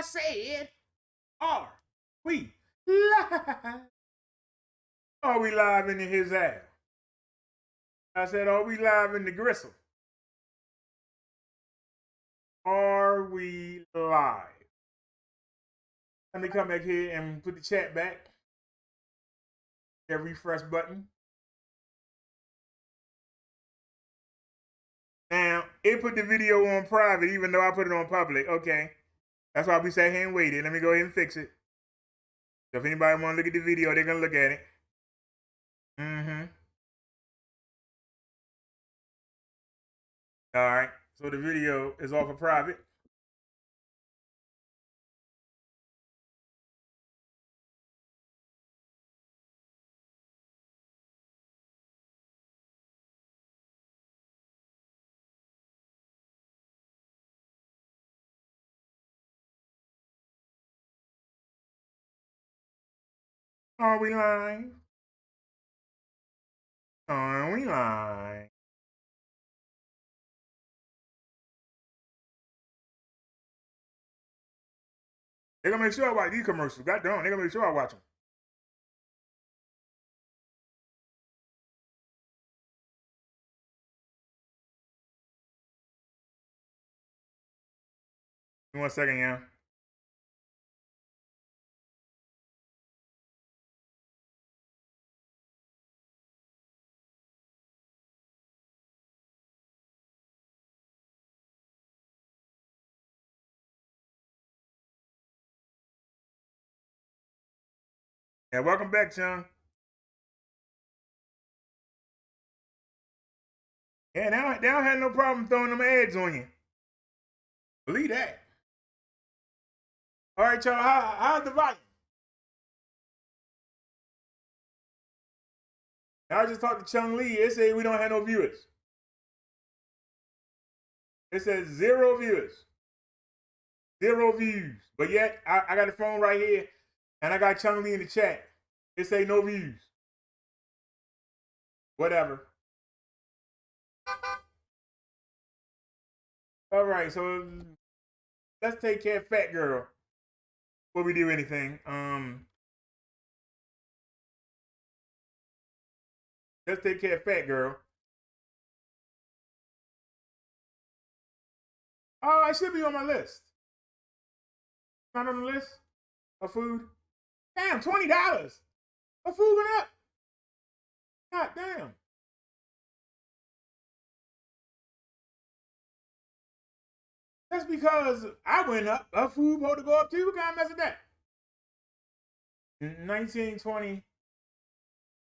said, are we live? Are we live in his ass? I said, are we live in the gristle? Are we live? Let me come back here and put the chat back. That refresh button. Now, it put the video on private, even though I put it on public. Okay. That's why we sat here and waited. Let me go ahead and fix it. So if anybody want to look at the video, they're going to look at it. All right. So the video is off of private. Are we live? Are we live? They're going to make sure I watch these commercials. God damn, they're going to make sure I watch them. Give me 1 second, yeah. Yeah, welcome back, Chung. Yeah, now they don't have no problem throwing them ads on you. Believe that. All right, y'all. How's the volume? I just talked to Chung Lee. It said we don't have no viewers. It says 0 viewers. 0 views. But yet, I got the phone right here, and I got Chung Lee in the chat. It say no views. Whatever. All right, so let's take care of Fat Girl before we do anything. Let's take care of Fat Girl. Oh, it should be on my list. Not on the list of food. Damn, $20. Her food went up. God damn. That's because I went up. Her food supposed to go up too. What kind of mess is that? 19, 20,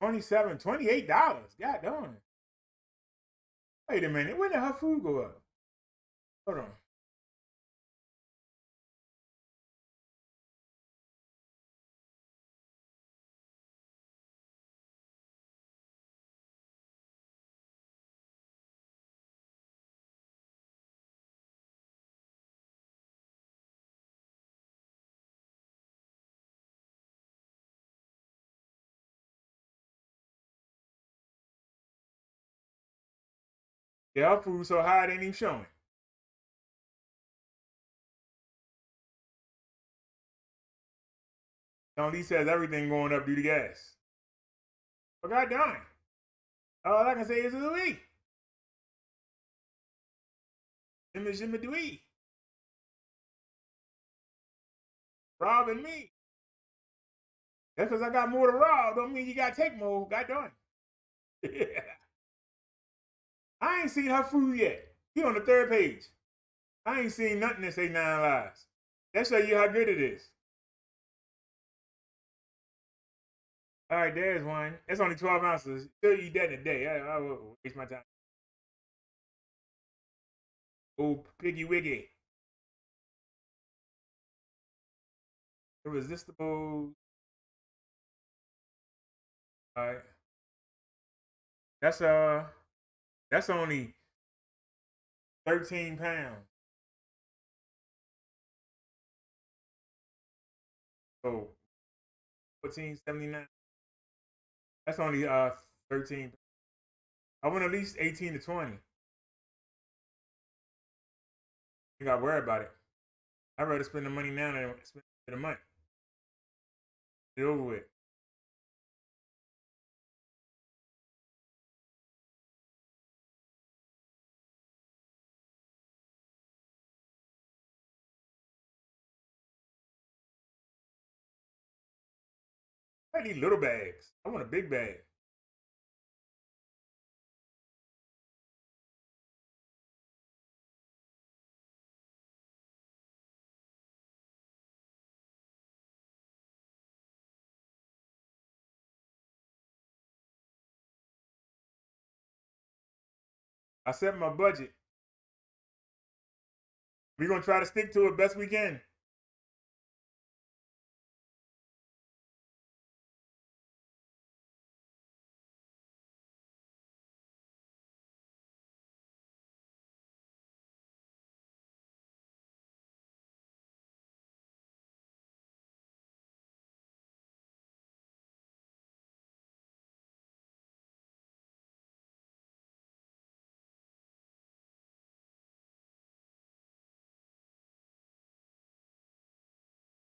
27, $28. God darn. Wait a minute. When did her food go up? Hold on. Yeah, her food so high it ain't even showing. Don Lee says everything going up due to gas. But god darn. All I can say is Ooiwee. Shimmy dwee. Rob and me. That's because I got more to rob. Don't mean you got to take more. God darn. I ain't seen her food yet. He on the 3rd page. I ain't seen nothing that say 9 lives. That show you how good it is. All right, there's one. It's only 12 ounces. Still eat that in a day. I will waste my time. Oh, piggy wiggy. Irresistible. All right. That's only 13 pounds. So 14.79. That's only 13. I want at least 18 to 20. You gotta worry about it. I'd rather spend the money now than spend the money. Get over with. I need little bags. I want a big bag. I set my budget. We're gonna try to stick to it best we can.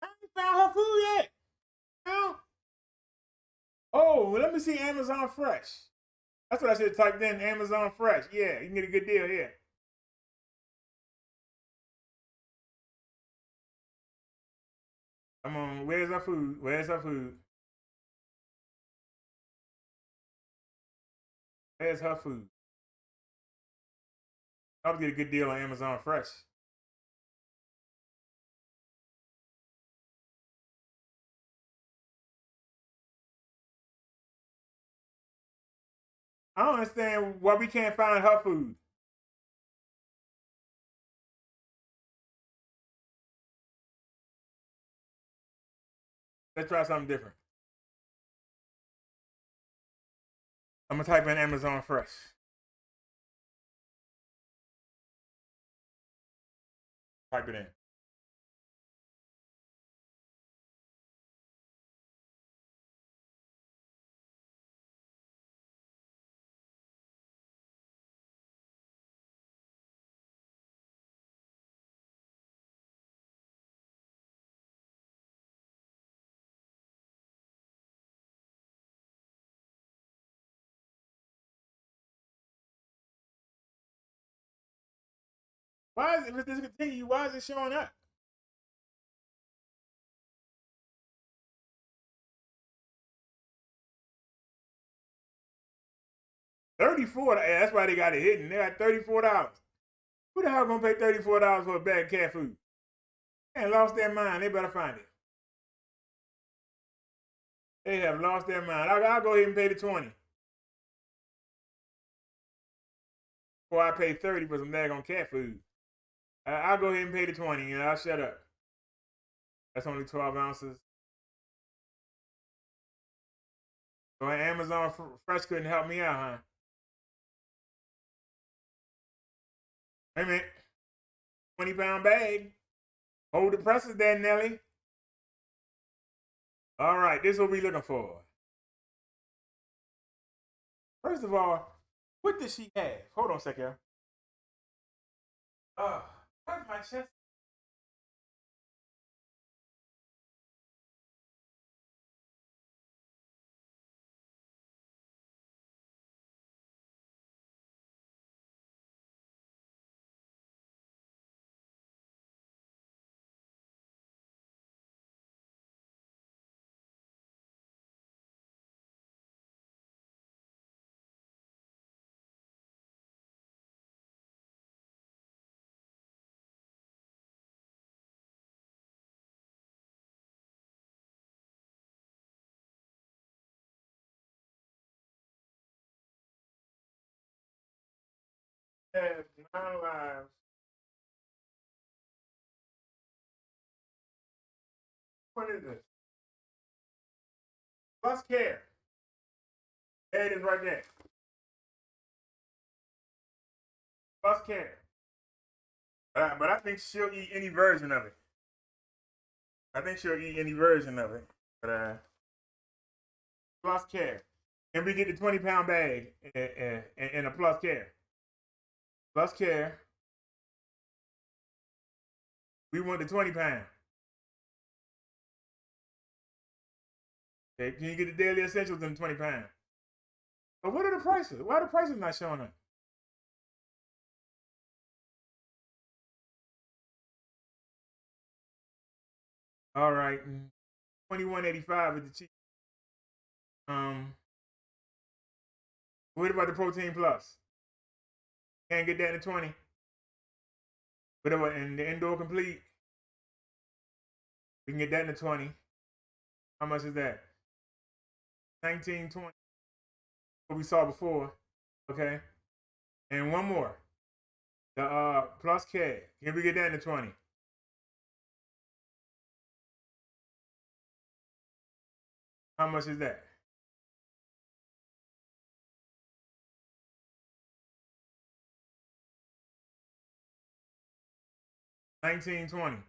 I ain't found her food yet. No. Oh, let me see Amazon Fresh. That's what I should have typed in. Amazon Fresh. Yeah, you can get a good deal here. Come on, where's our food? Where's our food? Where's her food? I'll get a good deal on Amazon Fresh. I don't understand why we can't find her food. Let's try something different. I'm gonna type in Amazon Fresh. Type it in. Why is it, if this continue, why is it showing up? $34. That's why they got it hidden. They got $34. Who the hell gonna pay $34 for a bag of cat food? They lost their mind. They better find it. They have lost their mind. I'll go ahead and pay the 20. Before I pay 30 for some daggone cat food. I'll go ahead and pay the 20 and I'll shut up. That's only 12 ounces. So Amazon Fresh couldn't help me out, huh? Wait a minute. 20-pound bag. Hold the presses there, Nelly. All right, this is what we're looking for. First of all, what does she have? Hold on a second. Where's my chest? Has 9 lives. What is this? Plus care. There it is right there. Plus care. But I think she'll eat any version of it. I think she'll eat any version of it. But plus care. And we get the 20-pound bag and a plus care. Plus care. We want the 20 pound. Okay, can you get the daily essentials in 20 pounds? But what are the prices? Why are the prices not showing up? All right, 21.85 is the cheap. What about the protein plus? Can't get that in 20. Whatever, and the indoor complete, we can get that in the 20. How much is that? 19.20. What we saw before. Okay. And one more. The plus K. Can we get that in the 20? How much is that? $19.20.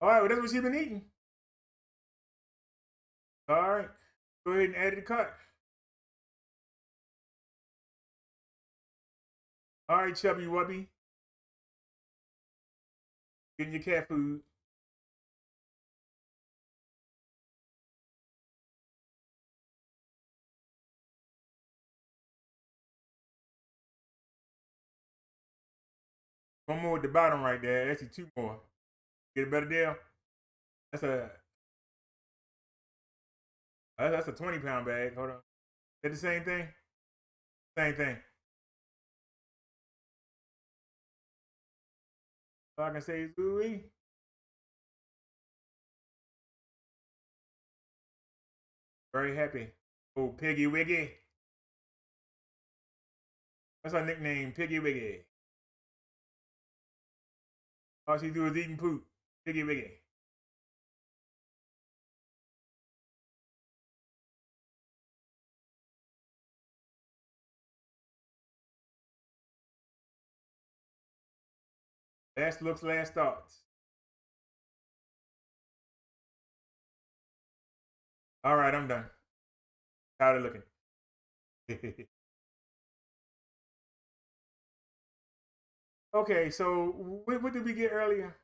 All right, well, that's what she's been eating. All right. Go ahead and add it to cut. All right, Chubby Wubby. Getting your cat food. One more at the bottom right there. Actually, two more. Get a better deal. That's a that's a 20-pound bag. Hold on. Is that the same thing? Same thing. All I can say is ooey. Very happy. Oh, Piggy Wiggy. That's our nickname, Piggy Wiggy. All she do is eating poop. Piggy Wiggy. Last looks, last thoughts. All right, I'm done. Tired of looking. Okay, so what did we get earlier?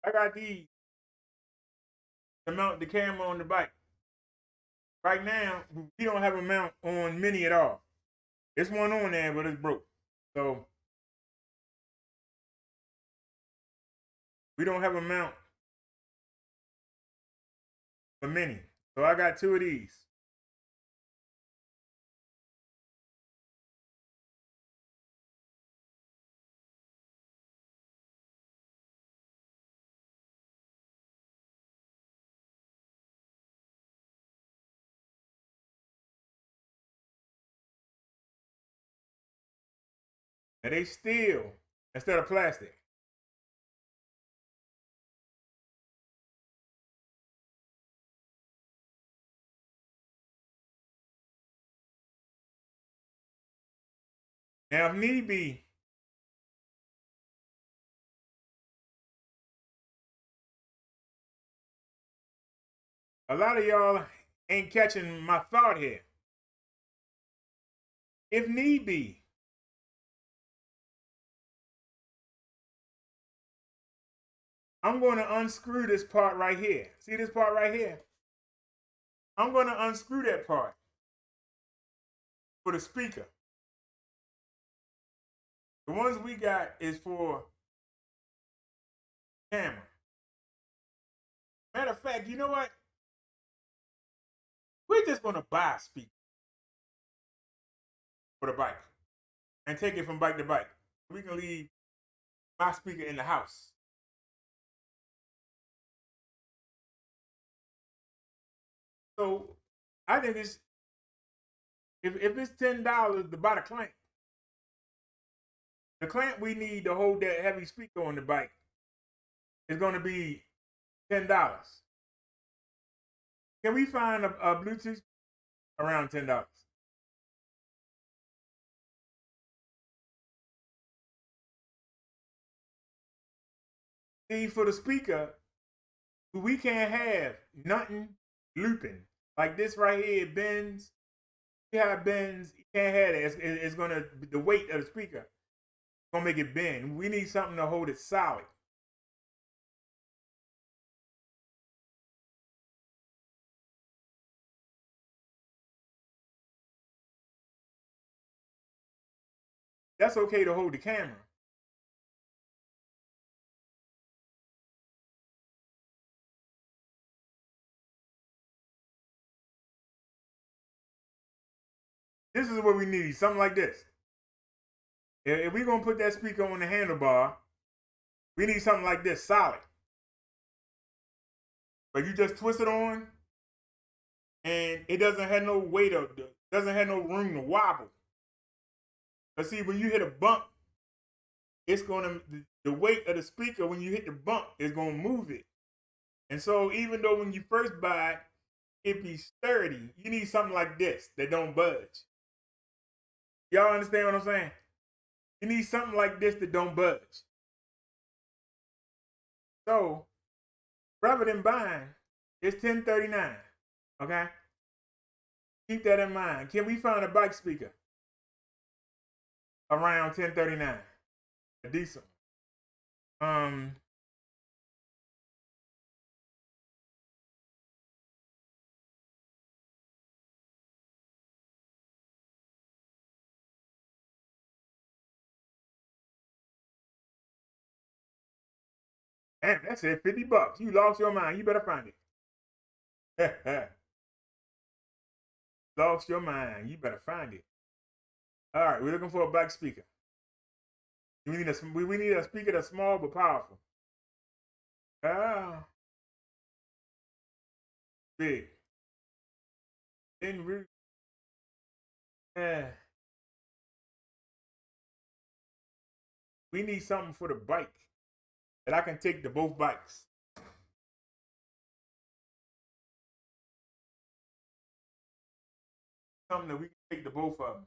I got these to mount the camera on the bike. Right now, we don't have a mount on Mini at all. It's one on there, but it's broke. So we don't have a mount for Mini. So I got two of these. And they steel instead of plastic. Now, if need be, a lot of y'all ain't catching my thought here. If need be, I'm going to unscrew this part right here. See this part right here? I'm going to unscrew that part for the speaker. The ones we got is for camera. Matter of fact, you know what? We're just going to buy a speaker for the bike and take it from bike to bike. We can leave my speaker in the house. So I think it's if it's $10 to buy the clamp we need to hold that heavy speaker on the bike is going to be $10. Can we find a Bluetooth around $10? See, for the speaker, we can't have nothing looping. Like this right here, it bends. See how it bends? You can't have it. It's gonna, the weight of the speaker gonna make it bend. We need something to hold it solid. That's okay to hold the camera. This is what we need, something like this. If we're gonna put that speaker on the handlebar, we need something like this, solid. But you just twist it on, and it doesn't have no weight of, doesn't have no room to wobble. But see, when you hit a bump, it's gonna, the weight of the speaker when you hit the bump is gonna move it. And so even though when you first buy it be sturdy, you need something like this that don't budge. Y'all understand what I'm saying? You need something like this that don't budge. So rather than buying, it's $10.39. Okay? Keep that in mind. Can we find a bike speaker around $10.39? A decent one. Damn, that's it, $50. You lost your mind. You better find it. Lost your mind. You better find it. All right, we're looking for a bike speaker. We need a speaker that's small but powerful. Ah, big. Then we need something for the bike that I can take to both bikes. Something that we can take to both of them.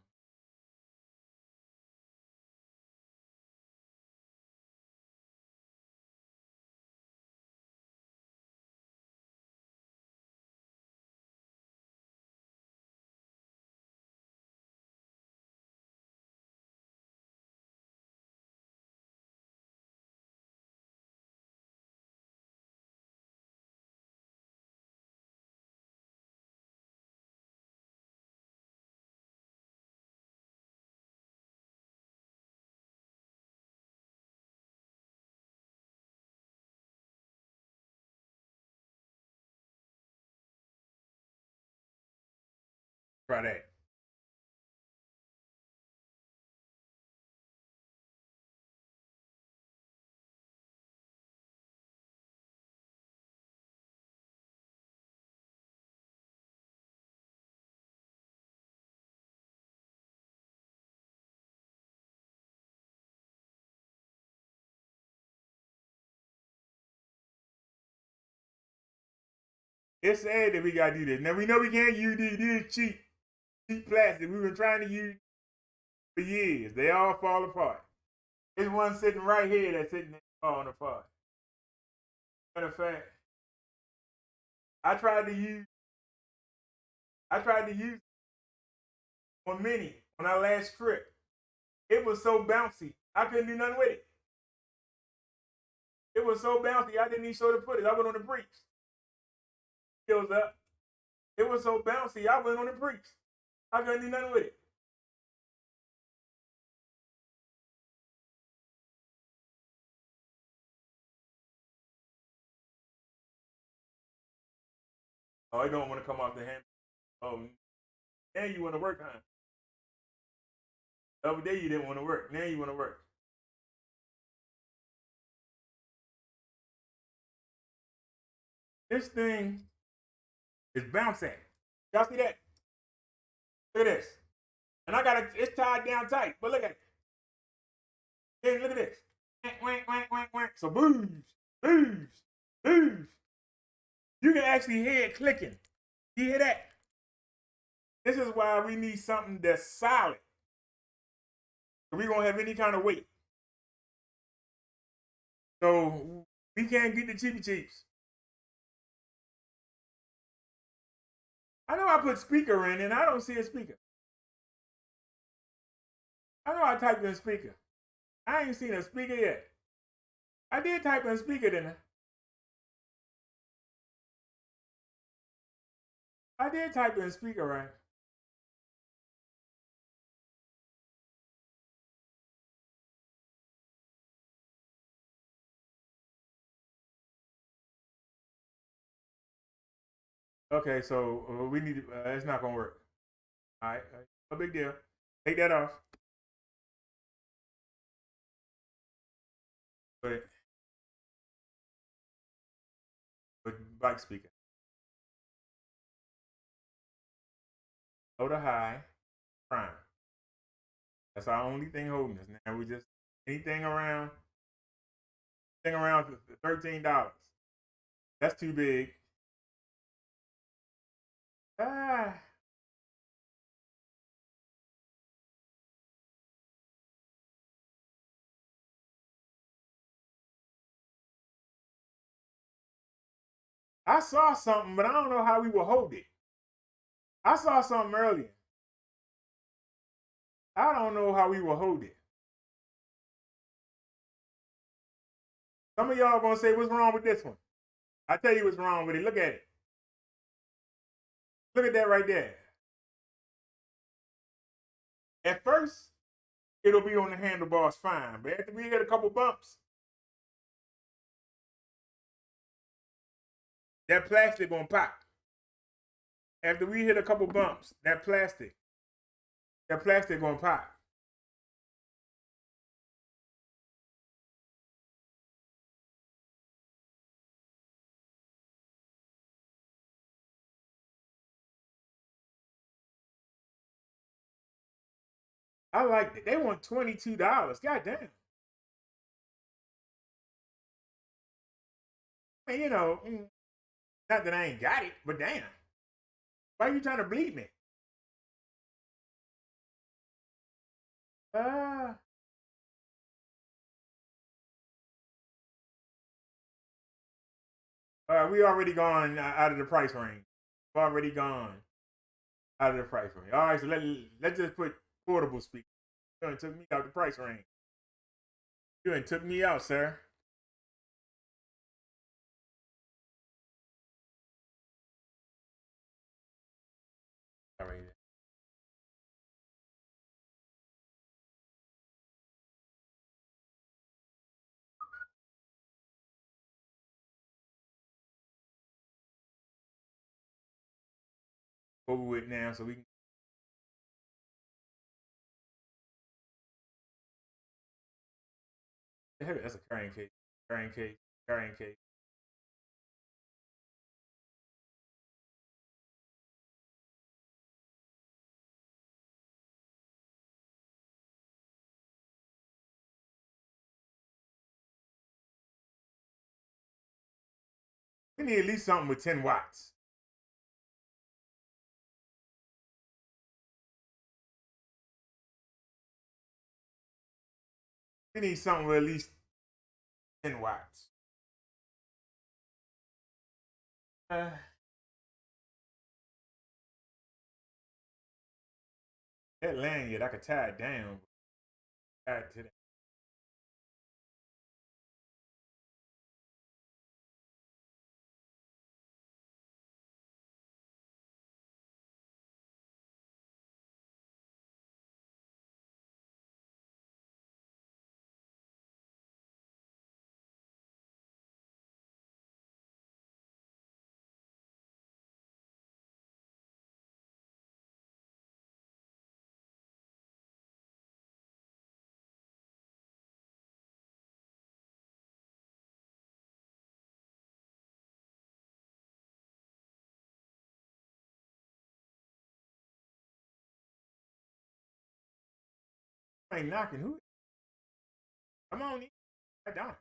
Try that. It's sad that we gotta do this. Now we know we can't use these cheap plastic. We've been trying to use for years. They all fall apart. There's one sitting right here that's sitting there falling apart. Matter of fact, I tried to use on Mini on our last trip. It was so bouncy. I couldn't do nothing with it. It was so bouncy. I didn't even show the footage. I went on the breach. Skills up. It was so bouncy. I went on the breach. I couldn't do nothing with it. Oh, it don't want to come off the hand. Oh, now you want to work, huh? The other day you didn't want to work. Now you want to work. This thing is bouncing. Y'all see that? Look at this. And I got it, it's tied down tight. But look at it. Hey, look at this. So booze, booze, booze. You can actually hear it clicking. You hear that? This is why we need something that's solid. If we're gonna have any kind of weight. So We can't get the cheapy cheaps. I know I put speaker in and I don't see a speaker. I know I typed in speaker. I ain't seen a speaker yet. I did type in speaker, didn't I? I did type in speaker, right? Okay, so we need to, it's not going to work. All right, no big deal. Take that off. But bike speaker. Low to high, prime. That's our only thing holding us now. We just anything around $13. That's too big. Ah, I saw something, but I don't know how we will hold it. I saw something earlier. I don't know how we will hold it. Some of y'all gonna say, "What's wrong with this one?" I tell you what's wrong with it. Look at it. Look at that right there. At first, it'll be on the handlebars fine, but after we hit a couple bumps, that plastic gonna pop. After we hit a couple bumps, that plastic gonna pop. I like it. They want $22. God damn. I mean, not that I ain't got it, but damn. Why are you trying to bleed me? Uh, we already gone out of the price range. We already gone out of the price range. All right, so let's just put portable speaker. You done took me out the price range. You done took me out, sir. All right. Over with now, so we can. That's a carrying case. Carrying case. Carrying case. We need at least something with 10 watts. We need something with at least 10 watts. Uh, that lanyard, I could tie it down. Tie it to that. I ain't knocking. Who? Come on, I don't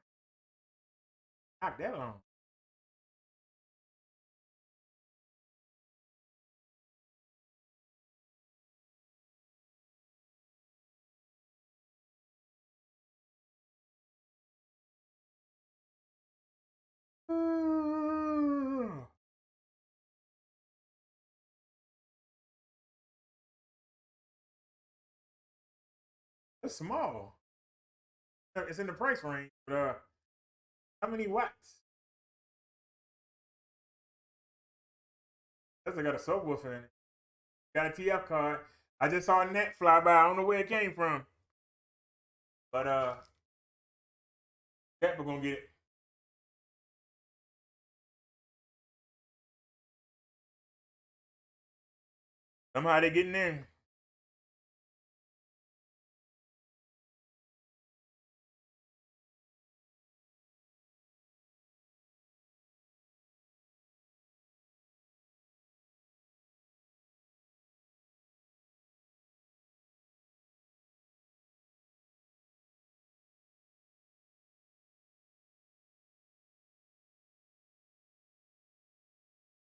knock that long. It's small. It's in the price range, but how many watts? That's got a subwoofer in it. Got a TF card. I just saw a net fly by. I don't know where it came from, but that we're gonna get it. Somehow they getting in.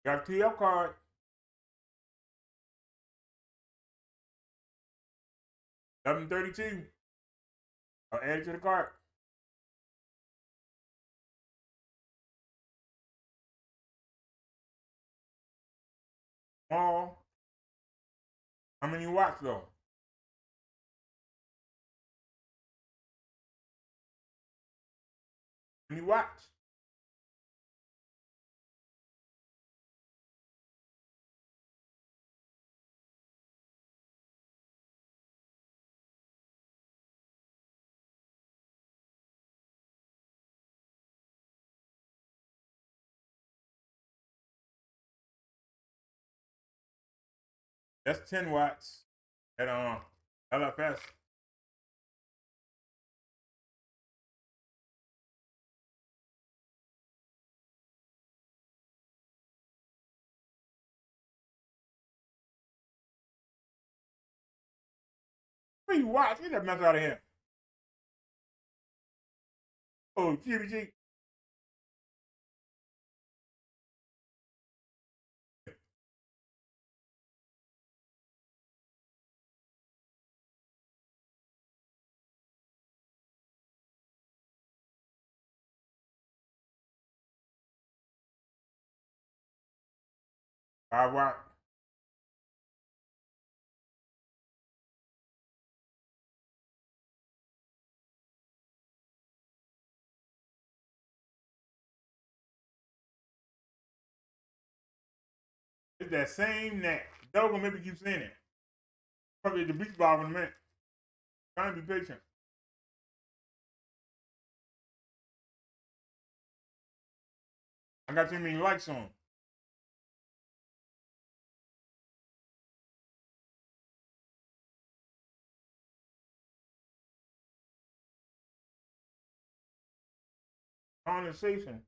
Got a TF card. 1132. I'll add it to the cart. Small. How many watts though? How many watts? That's 10 watts at LFS. Three watts. Get that mess out of here. Oh, GBG. 5 watt. It's that same net. Dog gonna maybe keep saying it. Probably the beach ball in a minute. Trying to be patient. I got too many likes on. Condensation.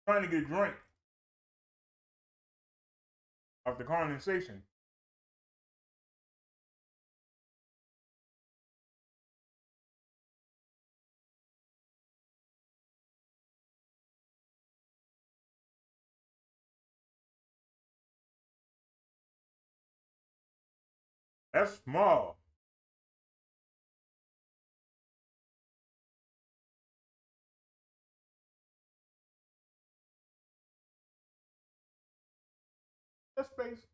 Trying to get a drink of the condensation. That's small. That's space.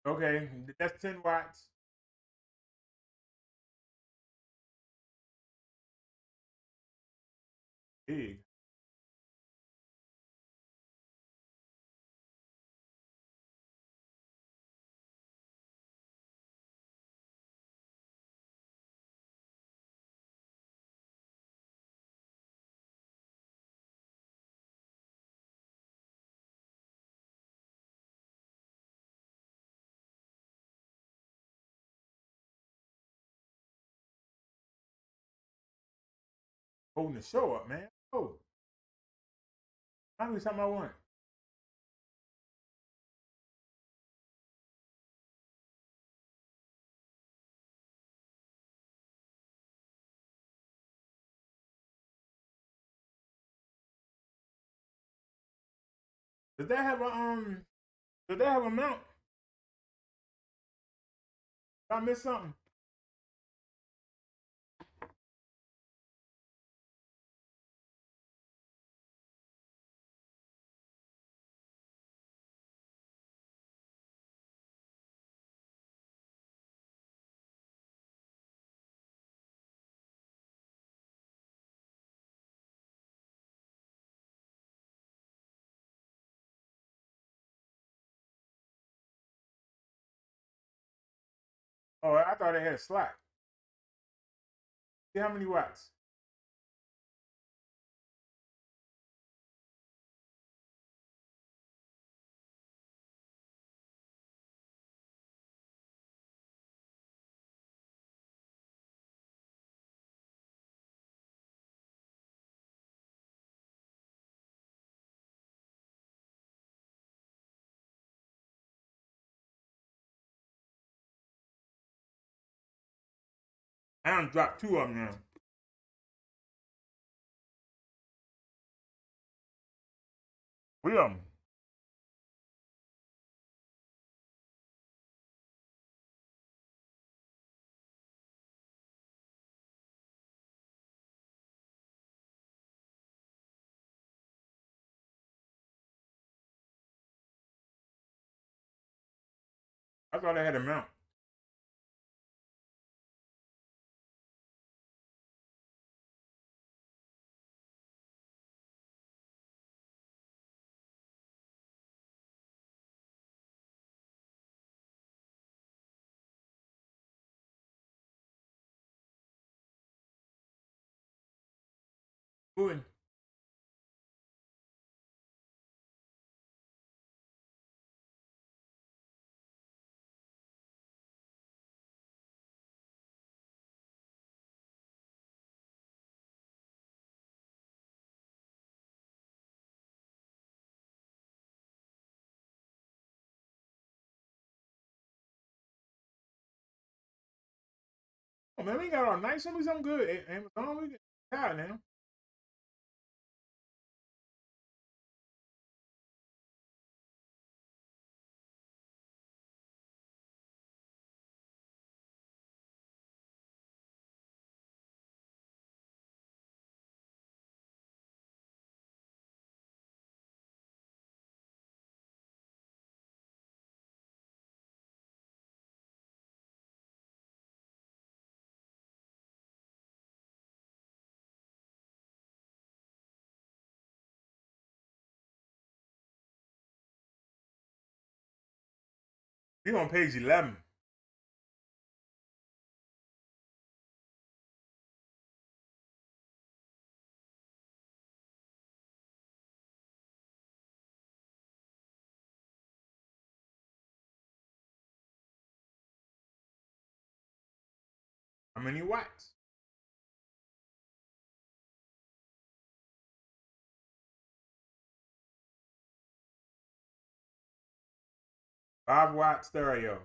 Okay, that's 10 watts. Big. Holding the show up, man. Oh, I need something I want. Does that have a Does that have a mount? Did I miss something? Oh, I thought it had slack. See how many watts? I done dropped two of them now. Three of them. I thought I had a mount. Ooh, oh man, we got all night. Show me something good. Amazon, we get tired now. We on page 11. How many watts? Five-watt stereo.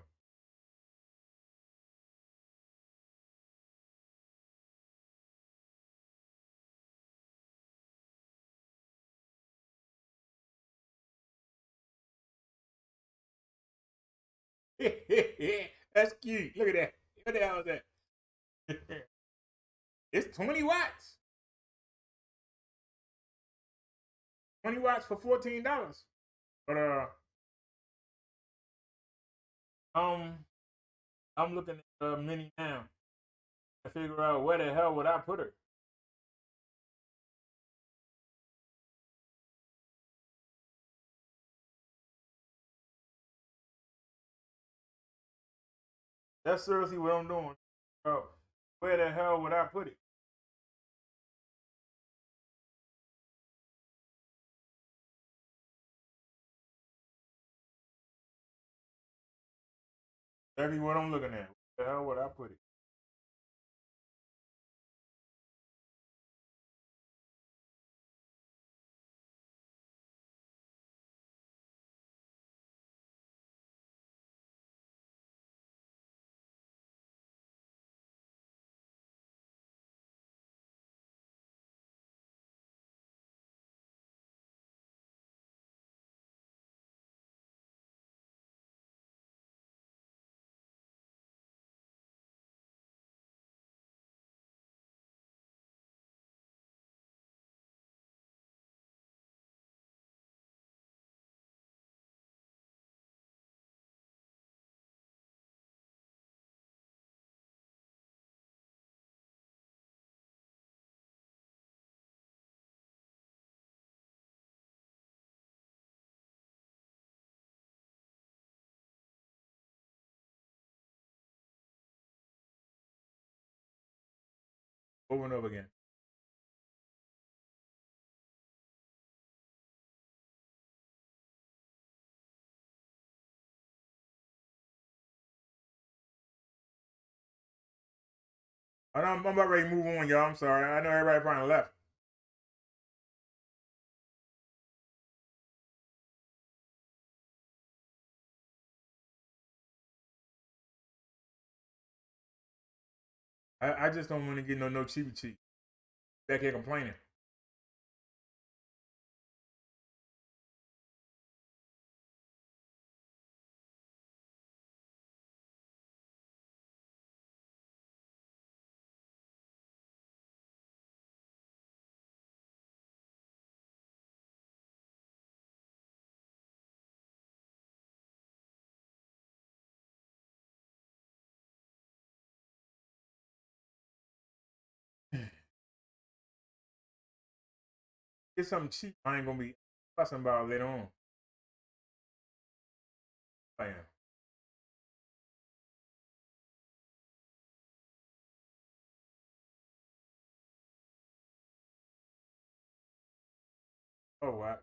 That's cute. Look at that. What the hell is that? It's 20 watts. 20 watts for $14. But um, I'm looking at the mini now to figure out where the hell would I put her. That's seriously what I'm doing. Where the hell would I put it? That's what I'm looking at. Where the hell would I put it? over and over again. I'm about ready to move on, y'all. I'm sorry. I know everybody probably left. I just don't want to get no cheapy cheap. Back here complaining. Get something cheap. I ain't gonna be fussing about later on. I am. Oh what?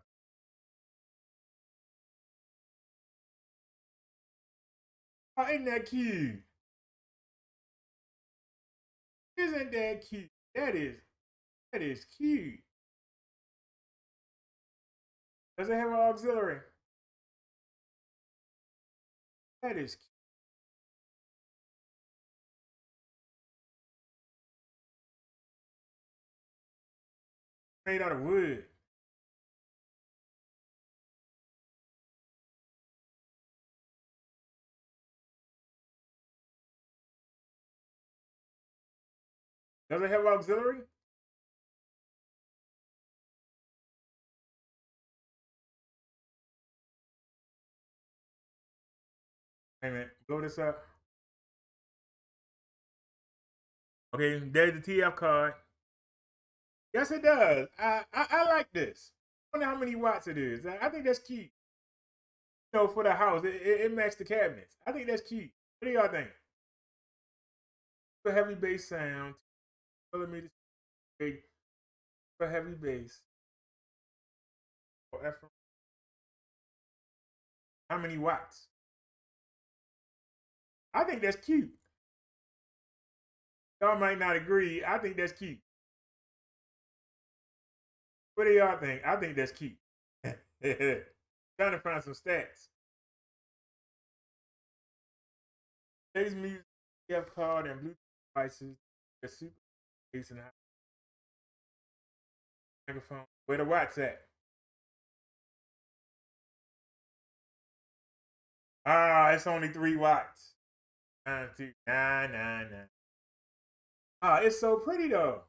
Oh, ain't that cute? Isn't that cute? That is cute. Does it have an auxiliary? That is cute. Made out of wood. Does it have auxiliary? Wait a minute. Blow this up. Okay, there's the TF card. Yes, it does. I like this. I wonder how many watts it is. I think that's cute. You know, for the house, it matched the cabinets. I think that's cute. What do y'all think? For heavy bass sound, millimeters big for heavy bass. How many watts? I think that's cute. Y'all might not agree. I think that's cute. What do y'all think? I think that's cute. Trying to find some stats. Today's music, gift card, and Bluetooth devices. The super bass and high microphone. Where the watts at? Ah, it's only 3 watts. 9, 2, 9, 9, 9. Ah, it's so pretty though.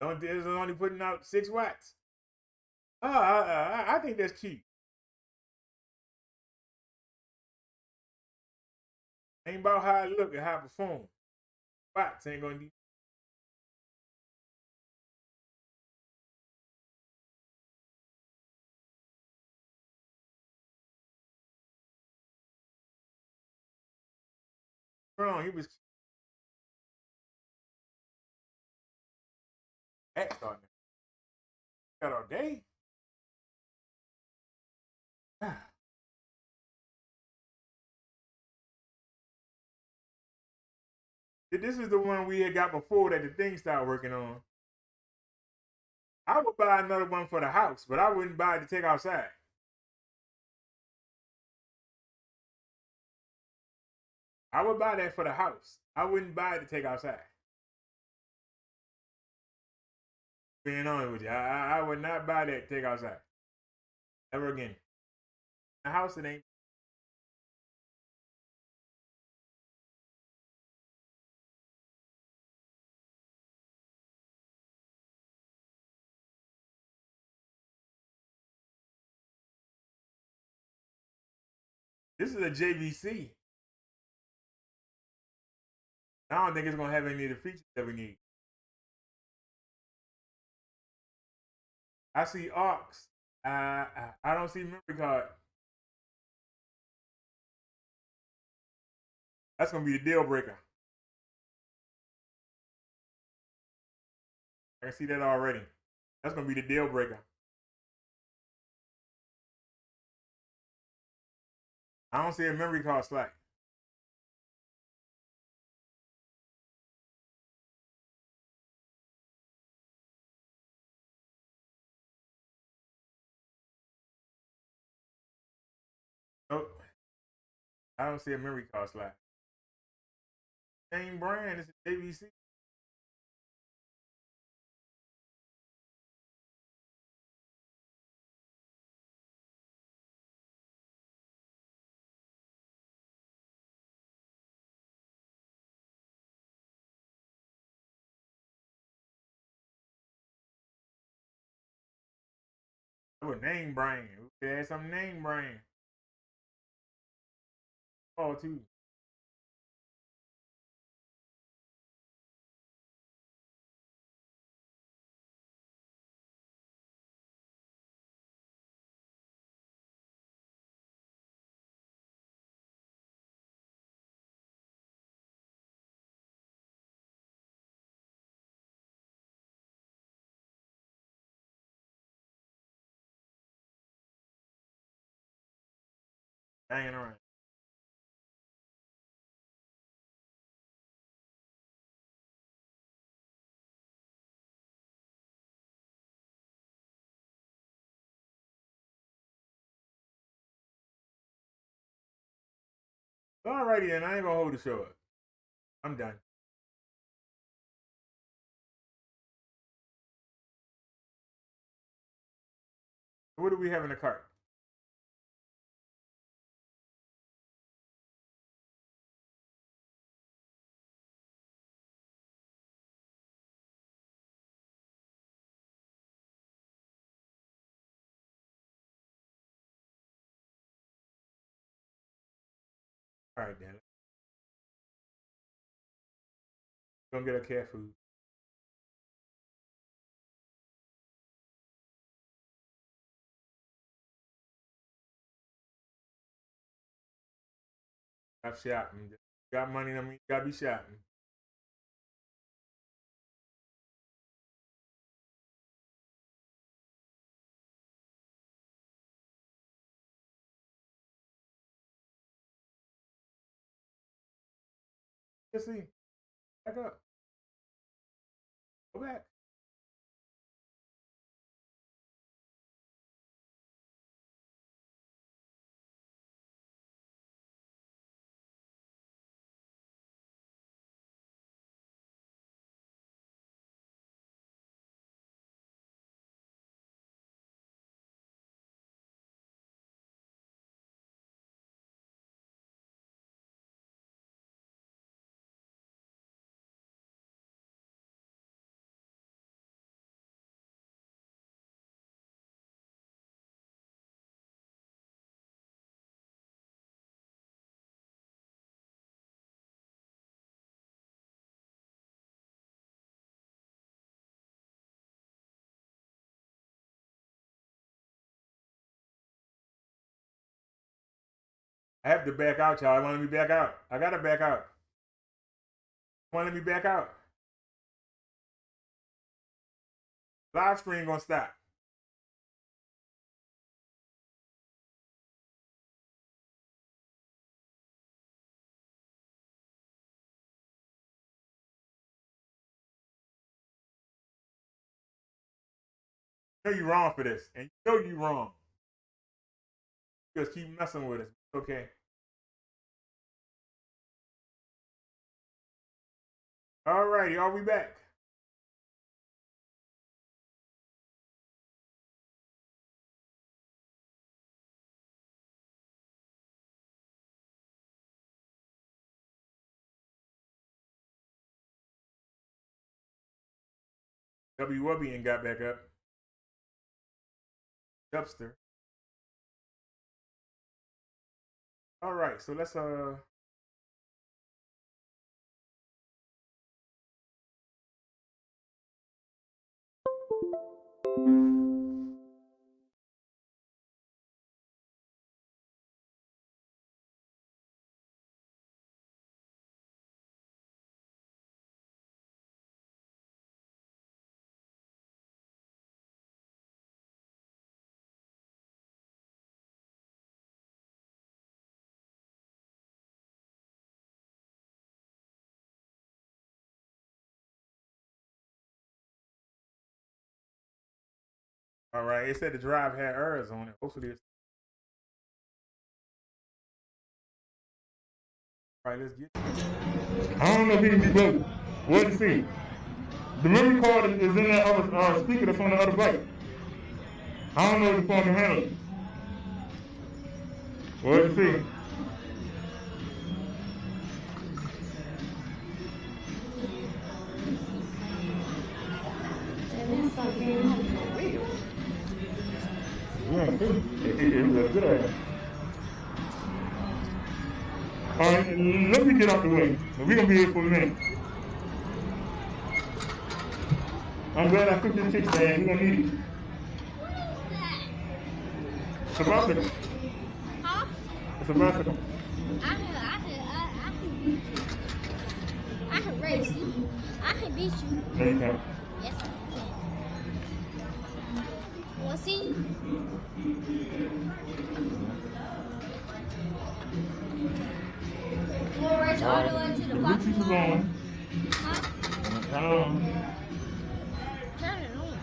Don't it's only putting out 6 watts. Ah, I think that's cute. Ain't about how it look and how it perform. Watts ain't gonna be wrong. He was act on it. Got all day. This is the one we had got before that the thing started working on. I would buy another one for the house, but I wouldn't buy it to take outside. I would buy that for the house. I wouldn't buy it to take outside. Being honest with you, I would not buy that to take outside ever again. The house it ain't. This is a JVC. I don't think it's gonna have any of the features that we need. I see aux. I don't see memory card. That's gonna be a deal breaker. I can see that already. That's gonna be the deal breaker. I don't see a memory card slot. Nope. I don't see a memory card slot. Same brand. It's JVC. Oh, name brand. We could add some name brand. Oh, too. Hanging around. Alrighty then. I ain't gonna hold the show up. I'm done. What do we have in the cart? All right, then. Gonna get a cat food. Stop shopping. Got money, I mean, gotta be shopping. Let's see. Back up. Go back. I have to back out, y'all. I want to be back out. I gotta back out. Want to be back out? Live stream gonna stop. You know you wrong for this, and you know you wrong. Just keep messing with us. Okay. Alrighty, are we back? W. and got back up. Dubster. All right, so let's All right. It said the drive had errors on it. Hopefully it's all right. Let's get it. I don't know if he can be both. We'll see. The memory card is in that other speaker that's on the other bike. I don't know if the phone can handle it. We'll see. Yeah, it looks good. All right, let me get out the way. We're going to be here for a minute. I'm glad I took this kick stand. We're going to need it. It's a bicycle. Huh? It's a bicycle. I can race you. I can beat you. No, you can't. Yes, I can. We'll see. We'll race all the way to the parking lot. Huh? Turn it on. Turn it on.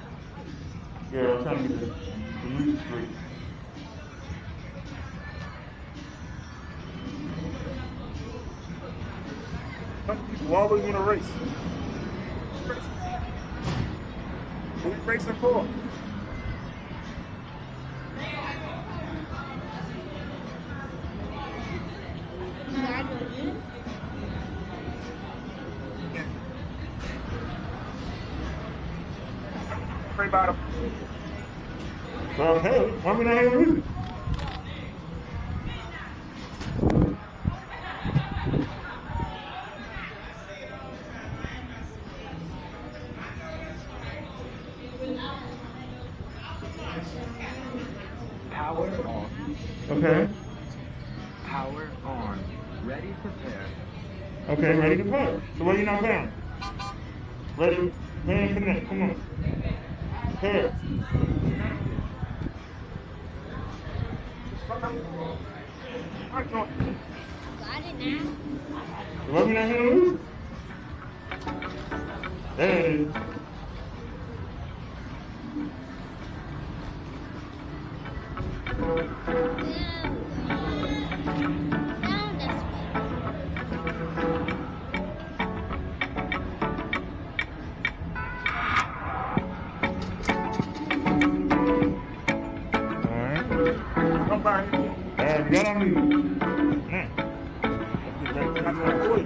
Yeah, I'm trying to get the music straight. Some people always want to race. What are you racing for? Pray about him. Well, hey, why we not hearing music? Power on. Okay. Power on. Ready, prepare. Okay, ready to play. So where you not playing? Ready? Playing connect. Come on. Here. Got it now. Why we not hearing music? There it is. Down this Come by here. You got on music. Now. That's my boy.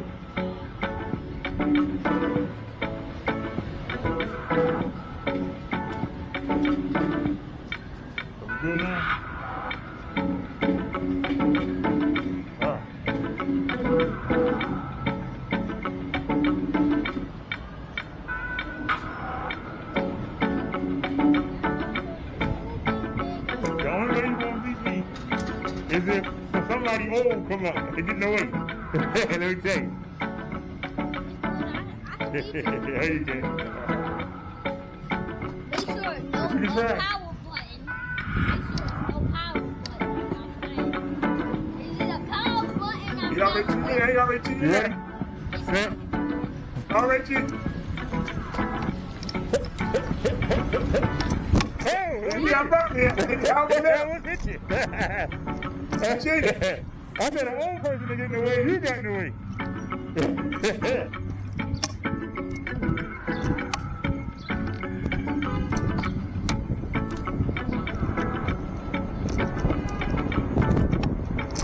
Good now. The only way you gonna beat me is if somebody old come up and get in the way. Let me tell you. There you go. Make sure no power button. Make sure no power button. Is it a power button? You already cheated? You already cheated? You ready? Set. Already cheated? Hey, Maybe I'm up here. I was that there. was hit you. I cheated. I said an old person to get in the way, you got in the way.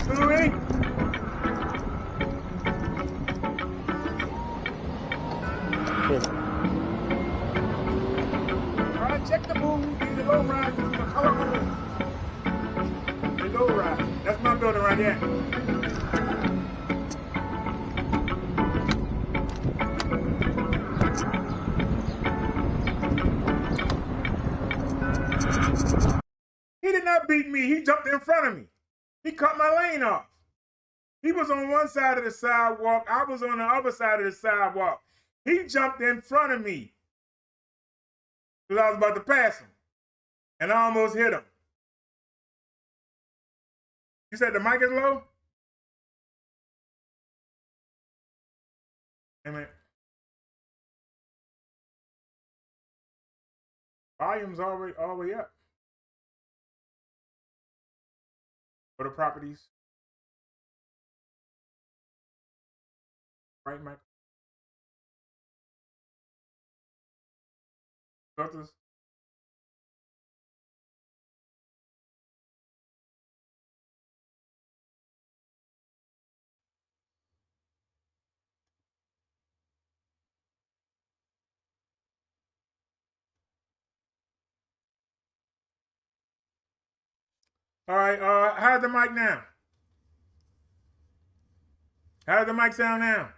Ooiwee. All right, check the move. These are low rides. This is the color home. The low ride. That's my building right there. He did not beat me. He jumped in front of me. He cut my lane off. He was on one side of the sidewalk. I was on the other side of the sidewalk. He jumped in front of me because I was about to pass him. And I almost hit him. You said the mic is low? Hey, man. Volume's all the way up. Go to properties. Right, Mike? Filters. All right, how's the mic now? How does the mic sound now?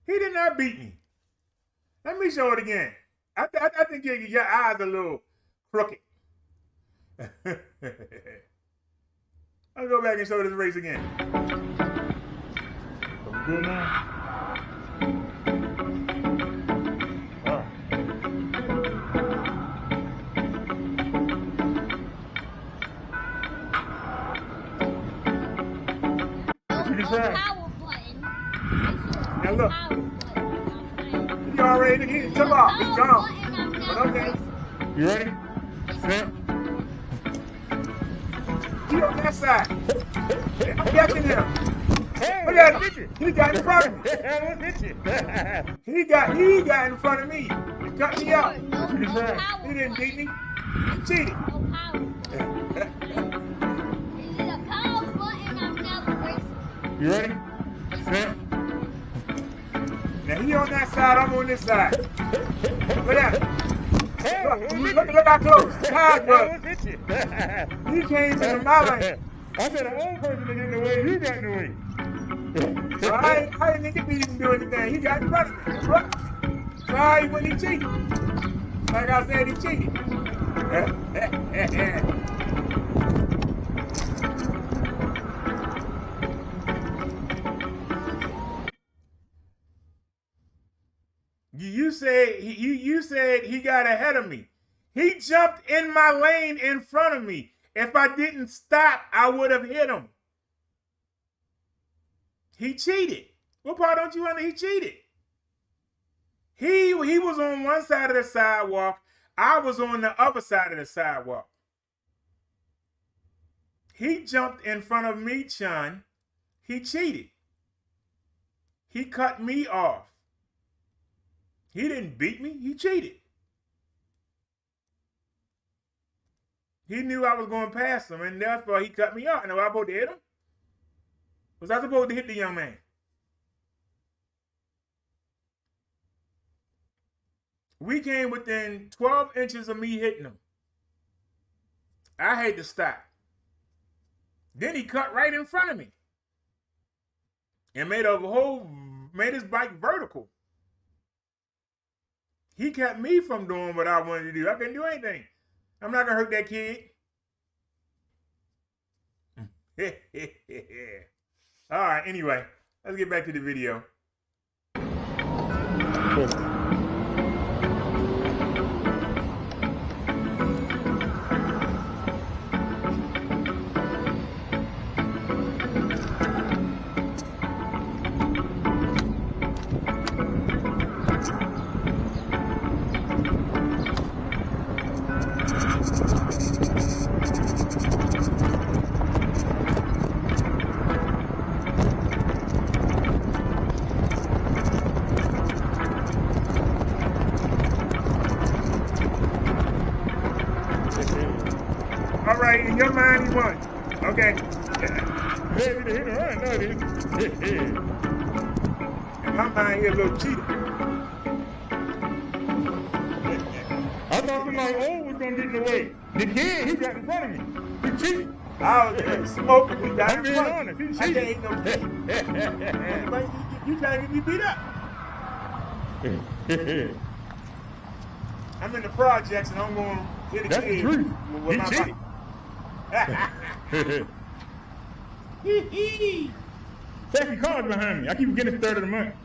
He did not beat me. Let me show it again. I think your eyes are a little crooked. I'll go back and show this race again. Are we good now? Power button. Now look. Power button. He already he took off. He's gone. But okay. You ready? Set. He on that side. I'm catching him. Hey, Look at him. He got in front of me. I almost hit you. He got in front of me. He cut me out. No power He didn't beat me. He cheated. No power button. Is it a power button? I'm never racing. You ready? Set. Now he on that side, I'm on this side. Look at him. Hey, Look how close. Time I was. almost hit you. He came into my lane. I said an old person to get in the way, you got in the way. So I didn't think he didn't do anything. He got in front of me. Sorry when he cheated. Like I said, he cheated. You said he got ahead of me. He jumped in my lane in front of me. If I didn't stop, I would have hit him. He cheated. What part don't you understand? He cheated. He was on one side of the sidewalk. I was on the other side of the sidewalk. He jumped in front of me, Chun. He cheated. He cut me off. He didn't beat me. He cheated. He knew I was going past him, and therefore he cut me off. And was I supposed to hit him? Was I supposed to hit the young man? We came within 12 inches of me hitting him. I had to stop. Then he cut right in front of me and made his bike vertical. He kept me from doing what I wanted to do. I couldn't do anything. I'm not gonna hurt that kid. All right, anyway, let's get back to the video. All right, in your mind, he won. Okay. Ready to hit a run, no, dude. In my mind, he a little cheater. I thought somebody old was gonna get in the way. The kid, he got in front of me. He cheated. I was smoking. He got I'm in being front of honest. me. He I can't cheated. hit no kid. You trying to get me beat up. I'm in the projects and I'm going to hit a That's kid the truth. with He my cheated. bike. Second cars behind me. I keep getting third of the month.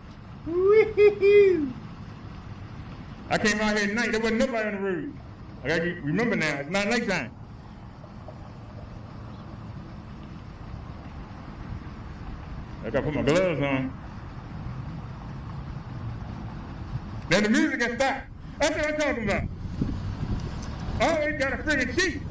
I came out here at night. There wasn't nobody on the road. I gotta remember now. It's not nighttime. I gotta put my gloves on. Then the music got stopped. That's what I'm talking about. I always got a friggin' cheat.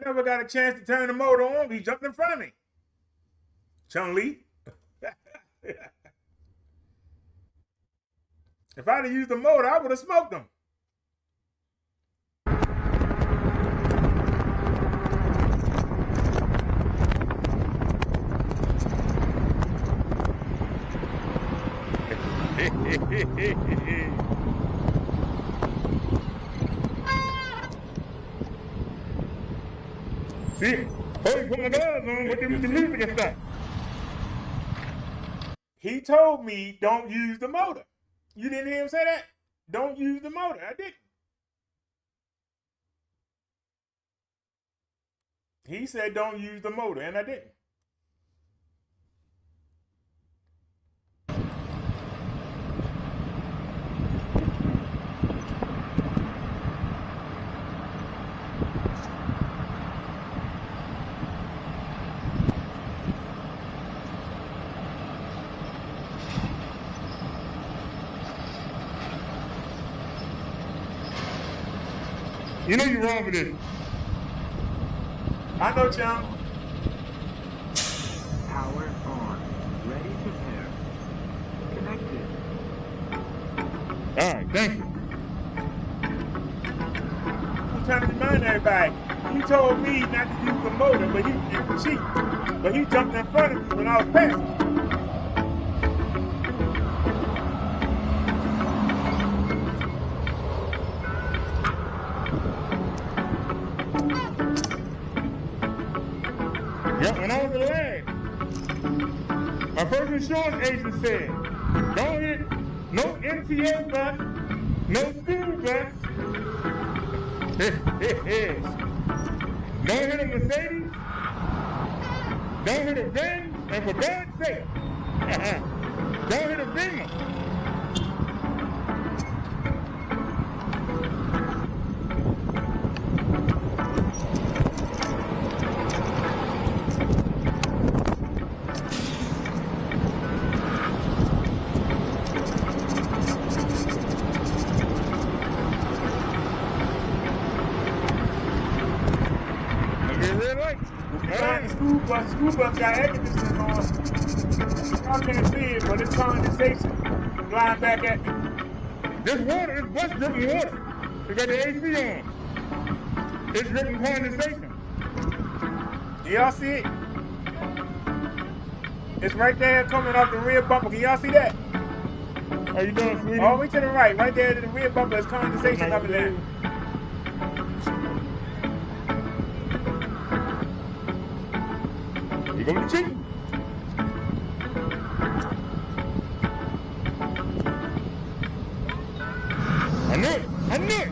never got a chance to turn the motor on. He jumped in front of me. Chung Lee. If I'd have used the motor, I would have smoked him. See, boy, put my gloves on, what you believe in this stuff? He told me don't use the motor. You didn't hear him say that? Don't use the motor. I didn't. He said don't use the motor, and I didn't. You know you're wrong for this. I know, Chum. Power on. Ready to pair. Connected. All right, thank you. I'm trying to remind everybody. He told me not to use the motor, but he jumped in front of me when I was passing. Yep, when I was a lad, my first insurance agent said, don't hit no MTA bus, no school bus. Don't hit a Mercedes, don't hit a Benz, and for God's sake, don't hit a Beamer. School bus got air conditioning on. I can't see it, but it's condensation flying back at me. This water is what's dripping water. They got the AC on. It's dripping condensation. Do y'all see it? It's right there coming off the rear bumper. Can y'all see that? How you doing, sweetie? All the way to the right. Right there to the rear bumper is condensation coming down. You go with the chicken. I knew it. I knew it.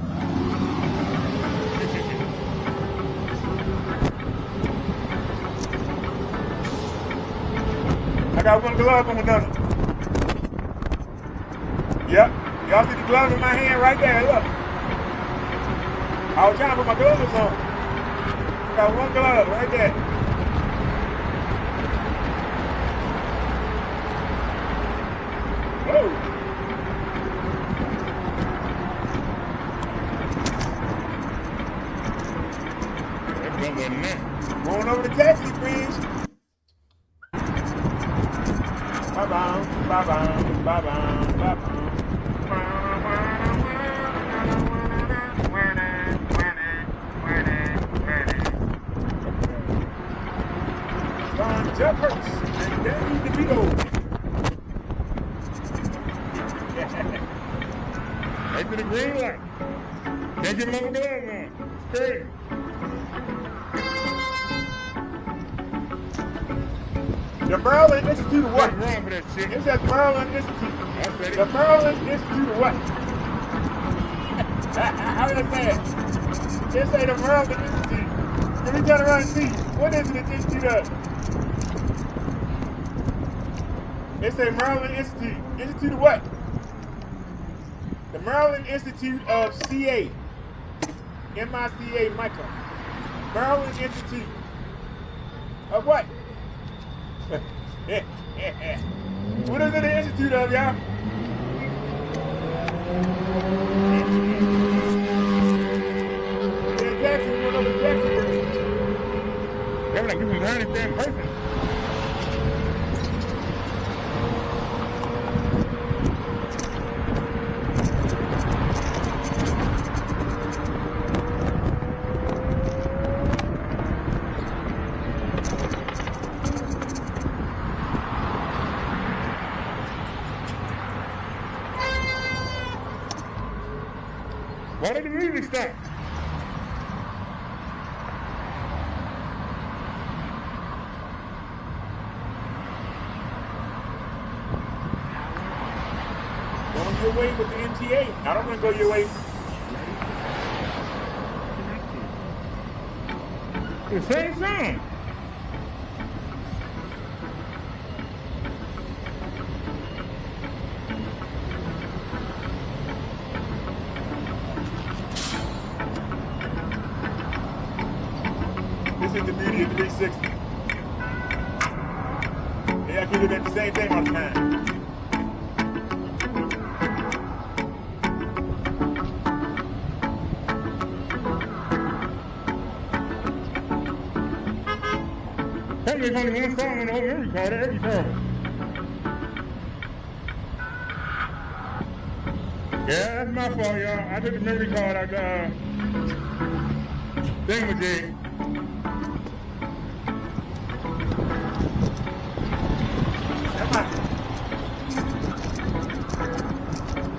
I got one glove on another. Yep. Y'all see the glove in my hand right there. Look. I was trying to put my gloves on. I got one glove right there. Whoa. Going over the taxi bridge. Ba-bam, ba-bam, ba-bam, ba-bam. John Jeff Hurts and Danny DeVito. Right to the green light. Can't get my glove on. Straight. The Maryland Institute of what? What's wrong with that shit? It says Maryland Institute. I said it. The Maryland Institute of what? How did I say it? It say the Maryland Institute. Let me turn around and see. What is it the Institute of? It say Maryland Institute. Institute of what? The Maryland Institute of CA. MICA, Michael. Maryland Institute of what? What is it the Institute of, y'all? Yeah, taxi, we went over the taxi bridge. They're like, you was behind this damn person. Why did the music stop? Going your way with the MTA. I don't want to go your way. The same song. This is the beauty of 360. Yeah, I can look at the same thing all the time. Tell me there's only one song on the whole memory card. That'd be terrible. Yeah, that's my fault, y'all. I took the memory card out the thingamajig.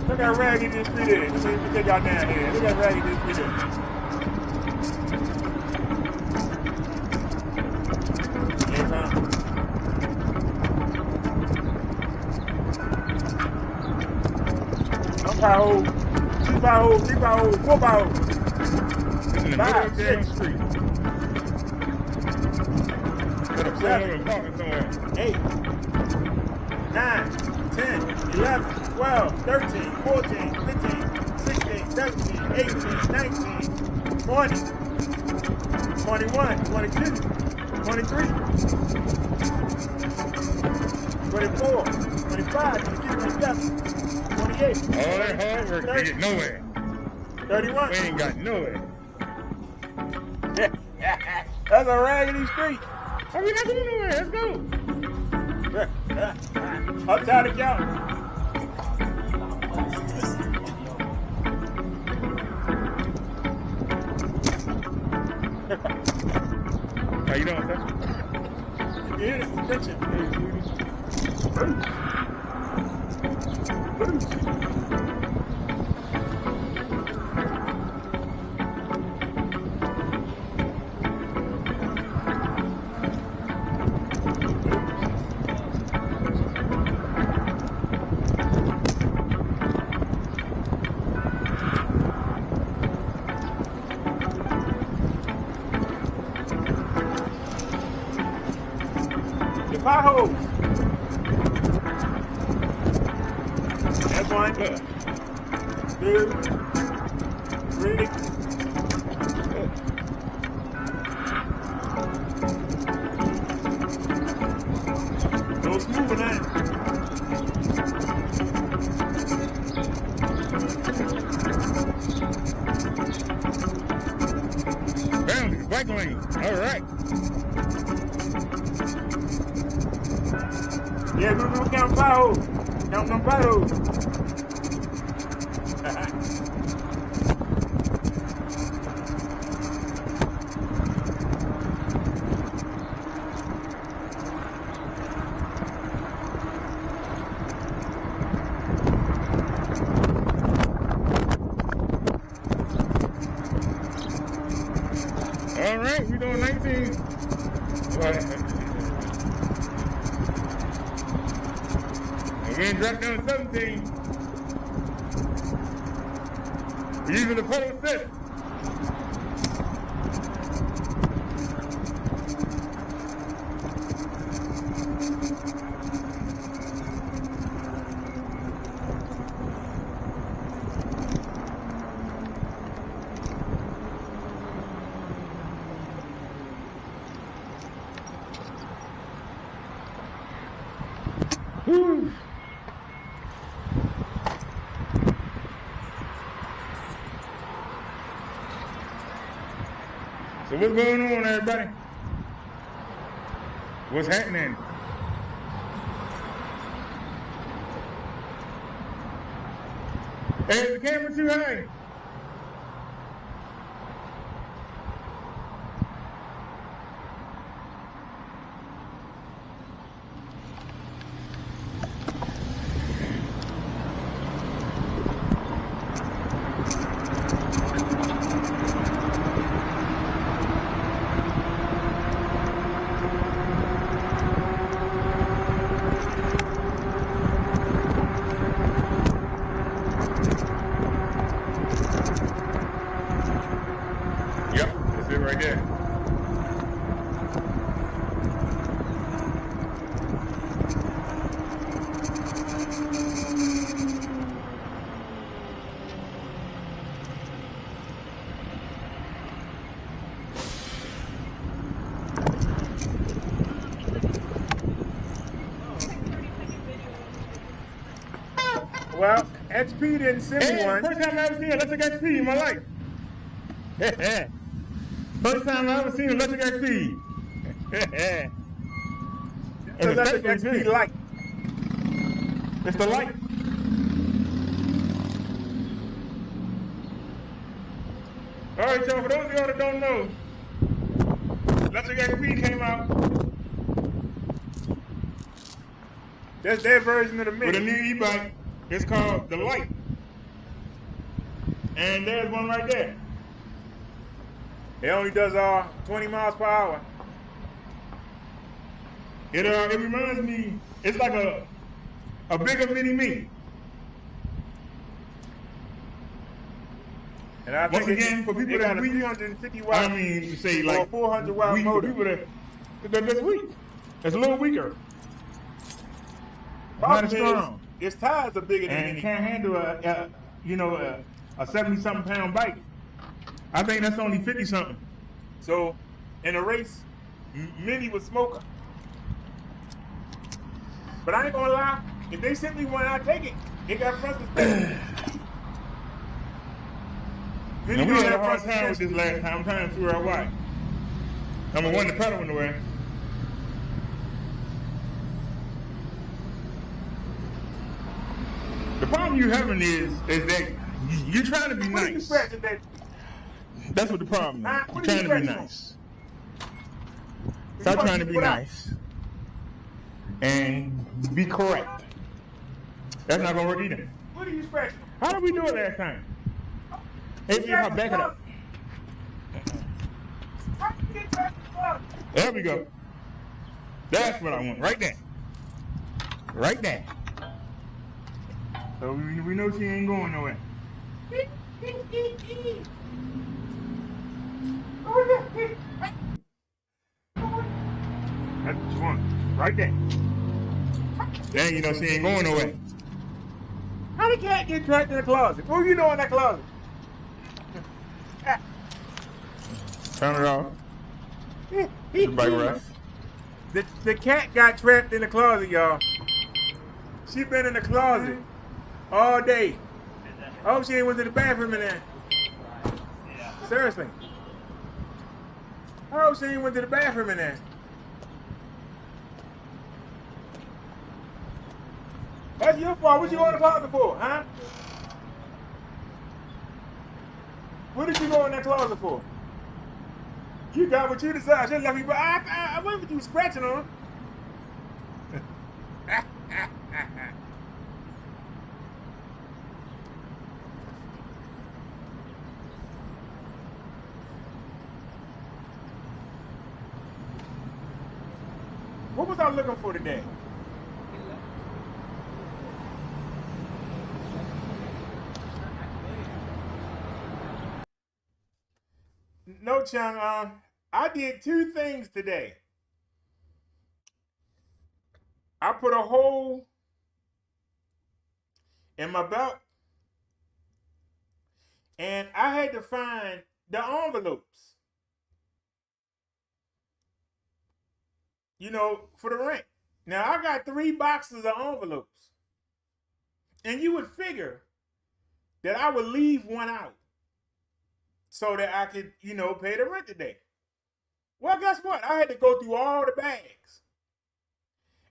Look how raggedy this street is. Let me take y'all down here. Look how raggedy this street is. One pothole, two pothole, three pothole, four pothole. This in the middle of the damn street. Put up 7, somewhere. 8, 9, 10, 11, 12, 13, 14, 15, 16, 17, 18, 19, 20, 21, 22, 23, 24, 25, 26, 27, 28. All that hard work, we get nowhere. 31. We ain't got nowhere. That's a raggedy street. Are we not going nowhere? Let's go. I'm tired of counting. How you doing, sir? You hear the suspension? Potholes. That's 1, 2, 3. No smoothing that. Bound, bike lane. All right. Yeah, we're gonna count potholes. Count them potholes. All right, we doing 19. We ain't dropped down to 17. We're using the pedal assist. Whew. So what's going on, everybody? What's happening? Hey, is the camera too high? Yep, that's it right there. Well, XP didn't send me Hey, one. first time I ever seen electric XP in my life. First time I ever seen electric XP. It's electric XP light. It's the light. All right, so for those of y'all that don't know, electric XP came out That's their version of the with a Mini. new e-bike. It's called the Light. And there's one right there. It only does 20 miles per hour. It reminds me, it's like a bigger mini me. And I Once think again, for people it got that a weak, 350 watt. I mean, you say or like 400 watt weak, motor. for people that's weak. That's a little weaker. Not Problem as is, strong. its tires are bigger than And Mini. can't handle a 70-something pound bike. I think that's only 50-something. So, in a race, Mini was smoker. But I ain't gonna lie, if they sent me one, I'd take it. It got front suspension. Mini And we don't had a have hard front time with this suspension. last time. I'm trying to figure out why. Number one, the pedal in the way. The problem you having is that you're trying to be What are you nice. scratching that? That's what the problem Huh? is. What You're are you trying to be scratching on? nice. You Stop want trying to to be put out. nice. And be correct. That's not gonna work either. What are you scratching? How did we do it last time? Maybe if I back it up. How you get back to the club? There we go. That's what I want. Right there. Right there. So we know she ain't going nowhere. That's what you want. Right there. Then you know she ain't going nowhere. How the cat get trapped in the closet? What you know in that closet? Turn it off. The bike rest. The cat got trapped in the closet, y'all. She been in the closet all day. I hope she ain't went to the bathroom in there. Seriously. I hope she ain't went to the bathroom in there. That's your fault. What you go in the closet for, huh? What did you go in that closet for? You got what you decided. She left me, but I went with you scratching on her. What was I looking for today? No, Chung. I did two things today. I put a hole in my belt, and I had to find the envelopes. You know, for the rent. Now I got 3 boxes of envelopes, and you would figure that I would leave one out so that I could, pay the rent today. Well, guess what? I had to go through all the bags.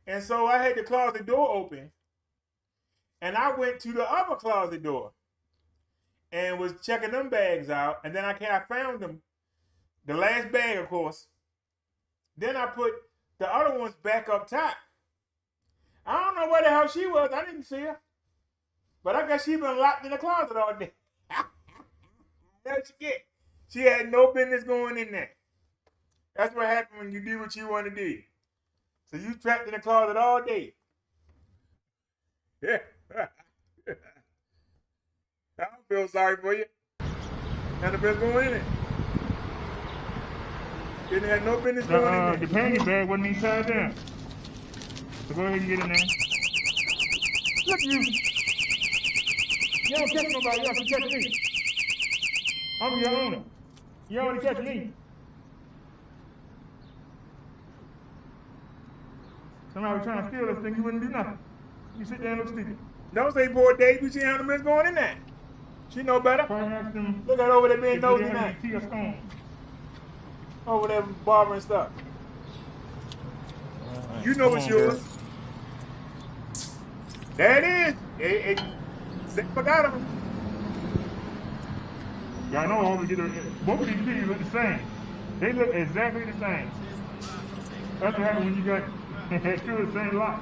And so I had the closet door open, and I went to the other closet door and was checking them bags out. And then I found them, the last bag, of course. Then I put the other ones back up top. I don't know where the hell she was. I didn't see her. But I guess she been locked in the closet all day. That's she get. She had no business going in there. That's what happens when you do what you want to do. So you trapped in the closet all day. Yeah. I don't feel sorry for you. Had the business going in it. Didn't have no business going in there. The panty bag wasn't even tied down. So go ahead and get in there. Look, you don't catch nobody else, you catch me. I'm your owner. You only catch me. Somebody trying to steal this thing, you wouldn't do nothing. You sit there and look stupid. Don't say poor Dave, you see how the business going in there. She know better. Look at over there being nosy now. Over there barbering stuff. You know what's yours. There it is. Forgot him. Y'all know both of these things look the same. They look exactly the same. That's what happens when you got two of the same lot.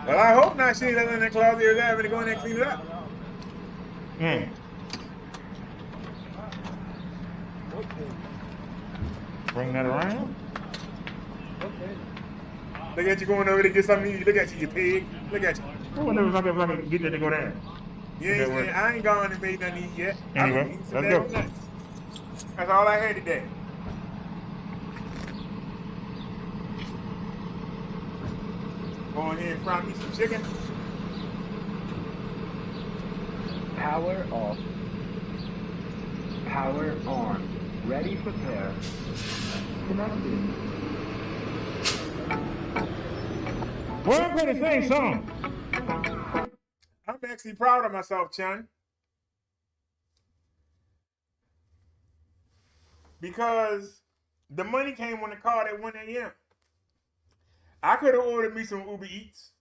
Well, I hope not. She ain't in that closet or that to go in there and clean it up. Bring that around. Look at you going over to get something to eat. Look at you, you pig. Look at you. Oh, I never thought I could get that to go down. I ain't gone and made nothing to eat yet. Anyway, let's go. That's all I had today. Go in here and fry me some chicken. Power off. Power on. Ready, prepare. Connected. Well, I'm going to sing song. I'm actually proud of myself, Chun. Because the money came on the card at 1 a.m. I could have ordered me some Uber Eats.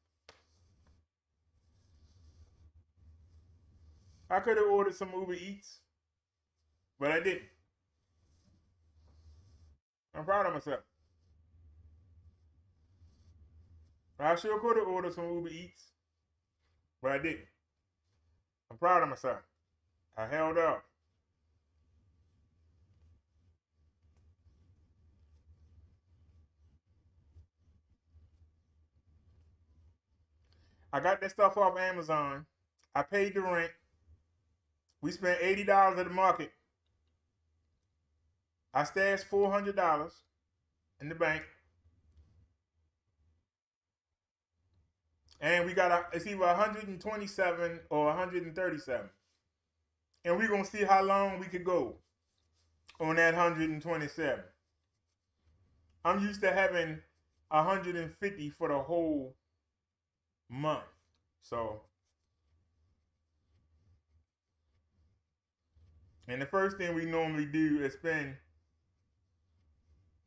I could have ordered some Uber Eats. But I didn't. I'm proud of myself. I sure could have ordered some Uber Eats. But I didn't. I'm proud of myself. I held up. I got that stuff off Amazon. I paid the rent. We spent $80 at the market. I stashed $400 in the bank. And we got it's either 127 or 137. And we're going to see how long we could go on that 127. I'm used to having 150 for the whole month. So, and the first thing we normally do is spend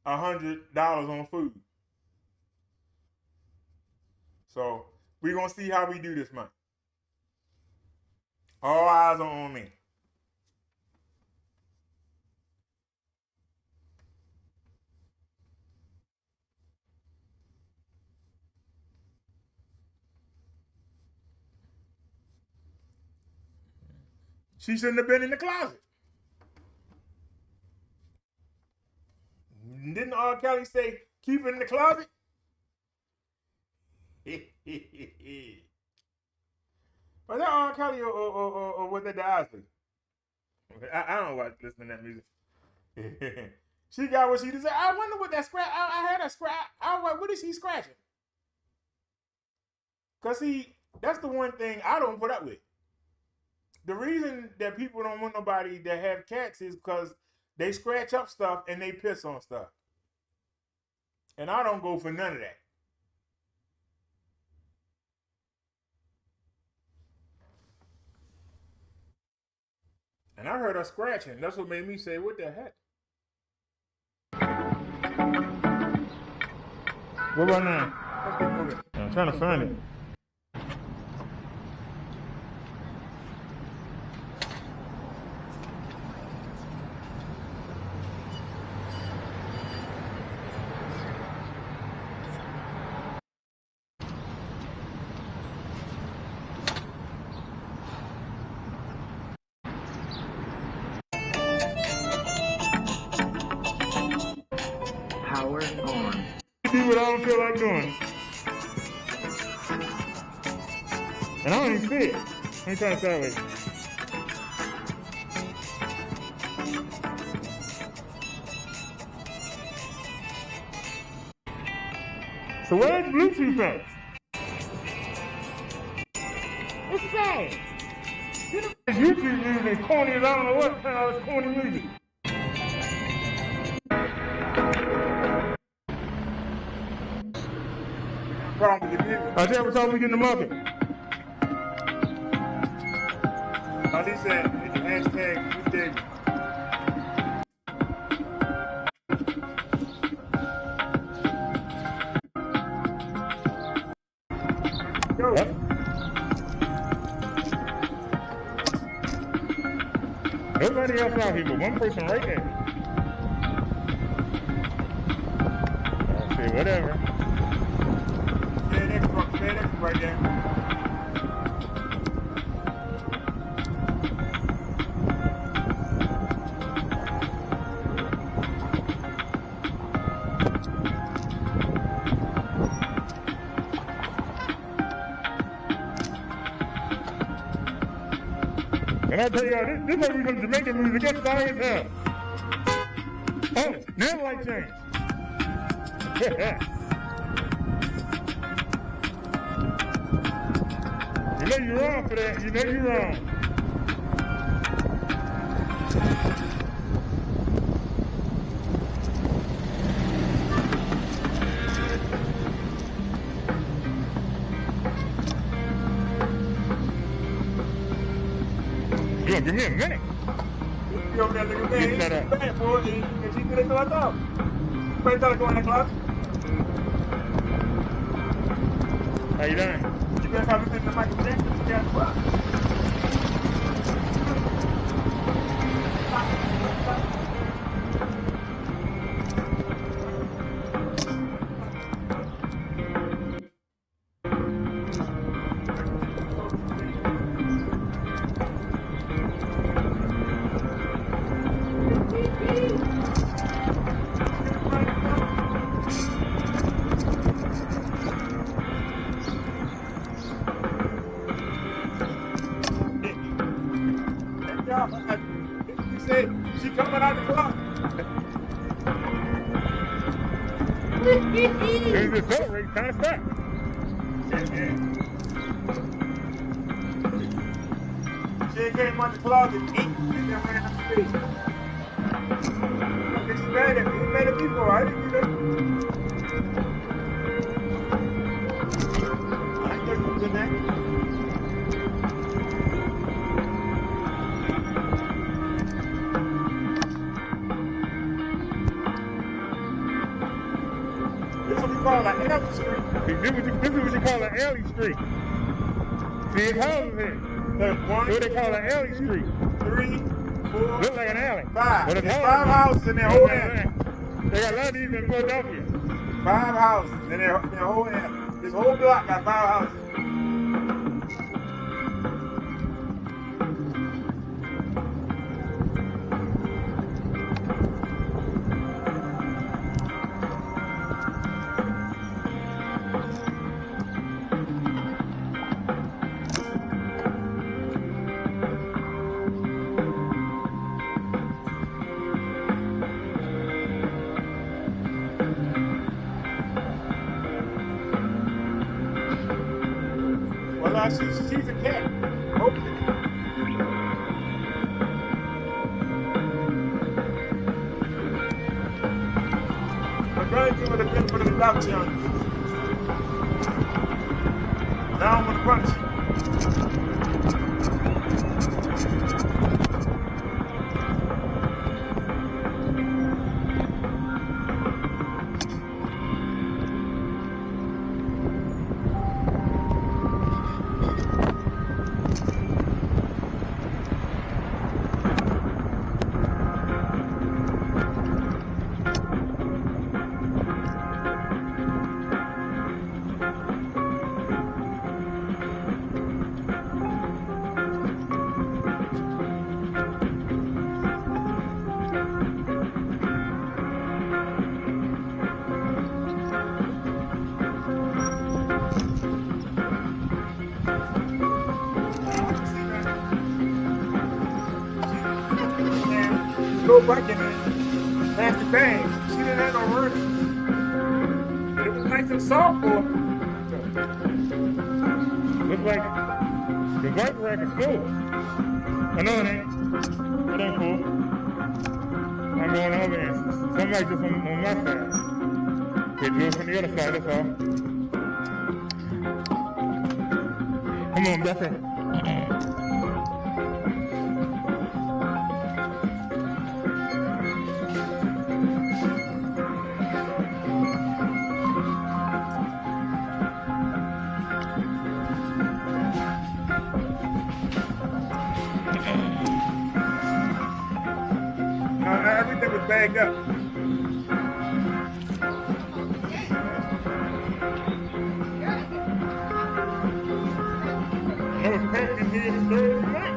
$100 on food. So, we're going to see how we do this month. All eyes are on me. She shouldn't have been in the closet. Didn't R. Kelly say, keep it in the closet? Was that R. Kelly or was that the Osley? I don't watch listening to that music. She got what she deserved. I wonder what that scratch. I had a scratch. What is she scratching? Because see, that's the one thing I don't put up with. The reason that people don't want nobody that have cats is because they scratch up stuff and they piss on stuff. And I don't go for none of that. And I heard her scratching. That's what made me say, what the heck? What about now? Let's keep moving. I'm trying to find it. Power on. Do what I don't feel like doing. And I don't even see it. Let me try it that way. So where's Bluetooth at? What's that? You know, this YouTube music is corny as I don't know what kind of corny music. Problem with your music. I tell you, time we get in the market. At least that in the hashtag Free David. Go. Yep. Nobody else out here but one person right there. I'll say whatever. FedEx right there. And I tell y'all, this way we come Jamaican music, gets fire as hell. Oh, now the light change. You know you're wrong for that. You know you're wrong. You gonna give me a minute? You over there looking bad. You shut up. Bad, boy. And she did it to her dog. You better tell her to go in the closet. How you doing? You better have listening to Michael Jackson. You got the clock. You said she coming out the closet. It was accelerating kind of fast. She came out the closet, ate, and then ran up the street. I guess she mad at me. He mad at me for I didn't do that. I ain't gonna do that. This is what we call an alley street. This is what you call an alley street. See, it's houses here. There's one, What they call an alley street. 3, 4, Look like an alley. 5. But it's There's 5 houses in their whole area. They got a lot of these in Philadelphia. 5 houses in their whole area. This whole block got 5 houses. Well, she's a cat. Hopefully. I'm trying to give it a bit for the doctor on you. Now I'm gonna punish you. little bucket in plastic bags. She didn't have no running. But it was nice and soft for her. Looks like the bike rack is full. Oh, no, it ain't. It ain't full. I'm going over there. Somebody just on my side. They drew it from the other side, that's all. Come on, back up. Everything was bagged up. I was packed in here the third night.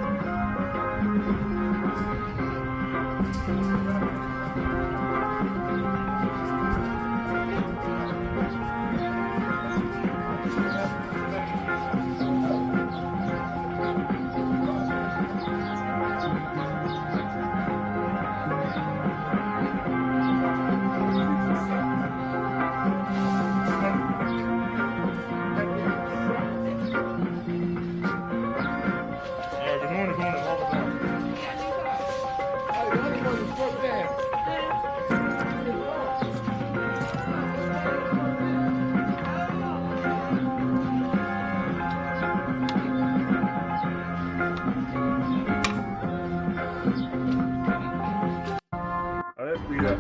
Oh, that's beat up.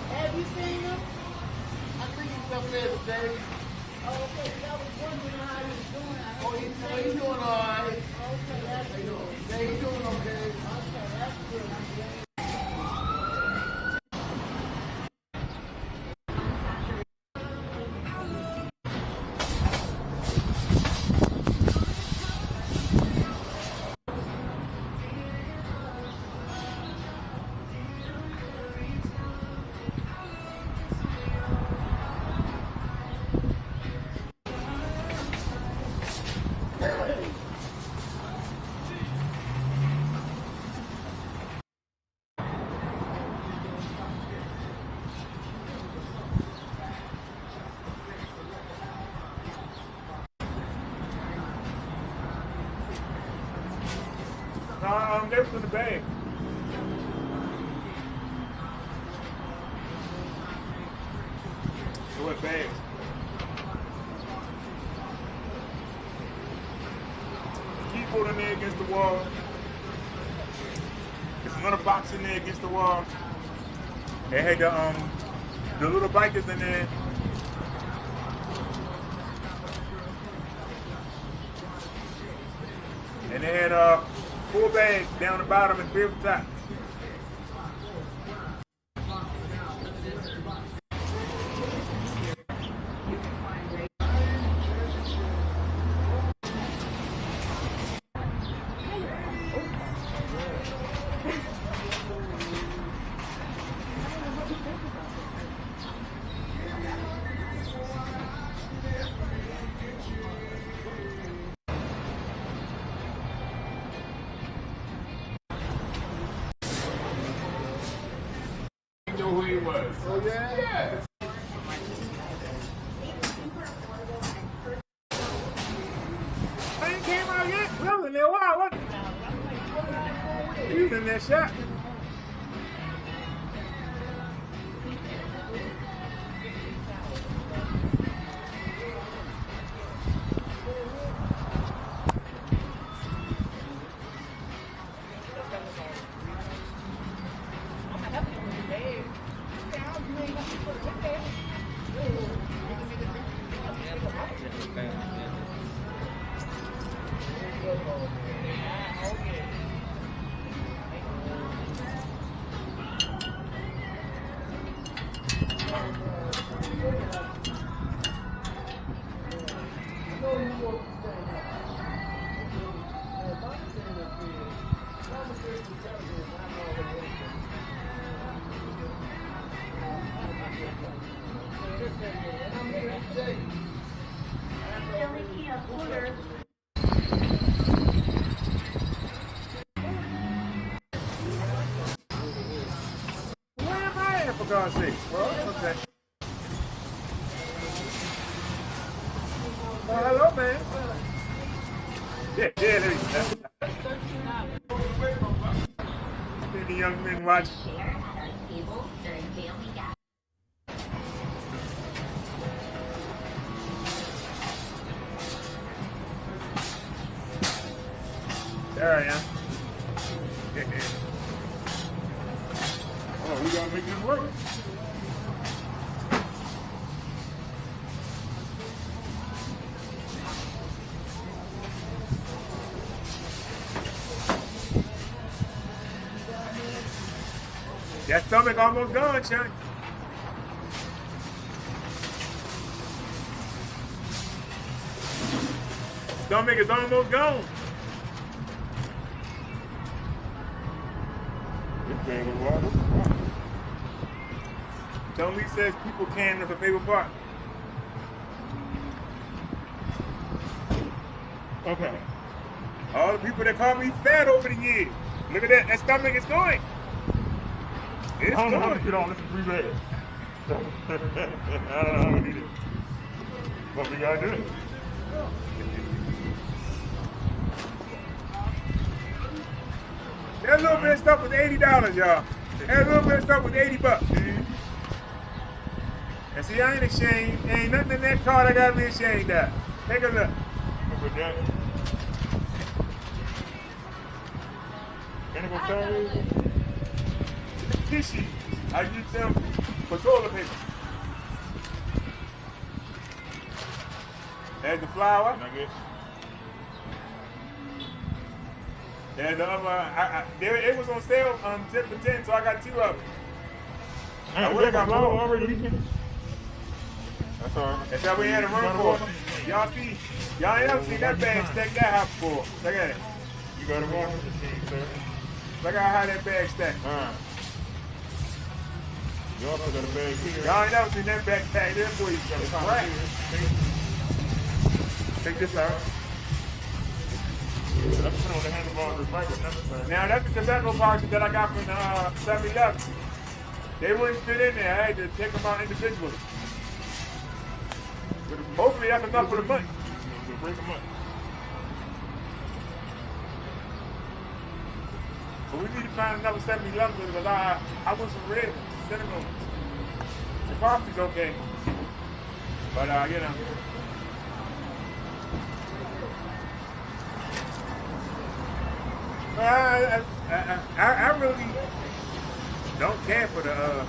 Have you seen him? I think he's up there today. Oh, okay. I was wondering how he was doing. He's doing all right. Okay, that's good. Yeah, he's doing okay. Okay, that's good. I'm glad. They was in the bag. So what bags? Keyboard in there against the wall. There's another box in there against the wall. They had the little bikers in there. And they had 4 bags down the bottom and 3 at the top. You know who he was. Oh, yeah? Yeah. I ain't came out yet. We was in there a while, wasn't he? He was in that shop. God's sake. Okay. Oh, hello, man. Yeah, let me see. The young men watching. There I am. Oh, we gotta make this work. That stomach almost gone, Chuck. Stomach is almost gone. This thing is water. Tony says people can is a favorite part. Okay. All the people that call me fat over the years. Look at that. That stomach is going. It's I don't know how to going. get all this free bag. I don't know how we need it. But we gotta do it. That little bit of stuff was $80, y'all. That little bit of stuff was $80. And see, I ain't ashamed. Ain't nothing in that card I gotta be ashamed of. Take a look. Look at that. Chemical tires. Tissues. I use them for toilet paper. There's the flour. And I guess. There's the other. It was on sale 10 for 10, so I got 2 of them. I would've got flour more. already leaking. That's all right. That's how we had to run for it. Y'all see, y'all ain't never seen that bag stack that high before. Look at it. You got a washing machine, sir. Look at how that bag stacked. You also got a bag here. Y'all ain't never seen that bag stacked. That boy is some crap. Take this out. Let's put on the handlebar and recycle necessary. Now that's the tobacco pouches that I got from the 7-Eleven. They wouldn't fit in there. I had to take them out individually. But hopefully that's enough for the month. We'll break them up. But we need to find another 7-Eleven because I want some red cinnamon. The coffee's okay. But you know. I really don't care for the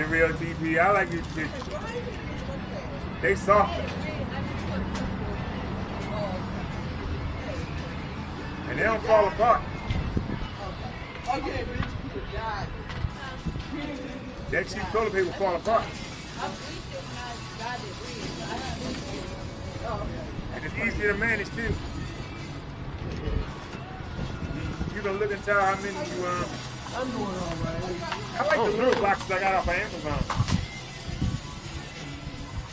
real TV. I like it. They softer. And they don't fall apart. That cheap toilet paper fall apart. And it's easier to manage too. You can look and tell how many you I'm doing all right. I like the little boxes I got off of Amazon.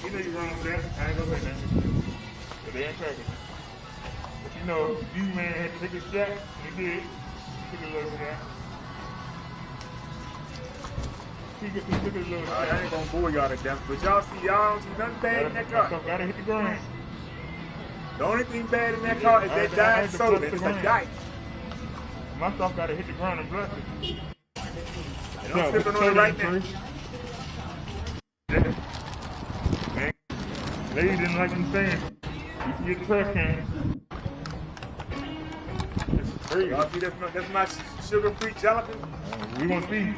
You know you're wrong with that. I ain't gonna say nothing. But they ain't packaged. But you know, you man had to take a shot, and he did. Took a little shot. He took a little shot. I ain't gonna bore y'all to death, but y'all don't see nothing bad in that car. Gotta hit the ground. The only thing bad in that car is that diet soda. It's a diet. My stuff gotta hit the ground and bless it. And I'm sipping on it right now. Yeah. Man, lady didn't like them saying. You can get the trash can. This is crazy. Y'all see that's my sugar-free gelatin? We gonna see.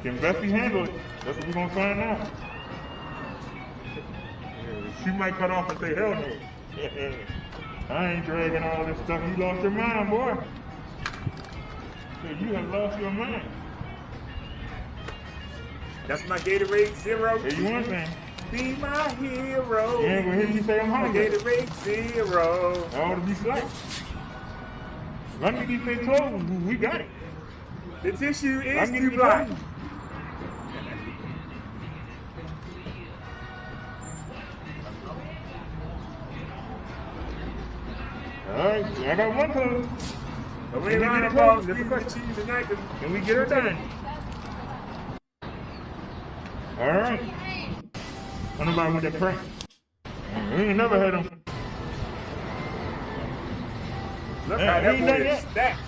Can Bessie handle it? That's what we gonna find out. She might cut off and say, hell no. I ain't dragging all this stuff. You lost your mind, boy. So you have lost your mind. That's my Gatorade Zero. Hey, you want that? Be my hero. You ain't gonna hear me say I'm My hungry. Gatorade Zero. I ought to be slack. Let me get things closed. We got it. The tissue I is need too to black. close. All right, I got one close. But we ain't lying about squeezing the cheese tonight. Can we get her done? All right. I don't know with that crank. We ain't never had them. Look how that boy is stacked.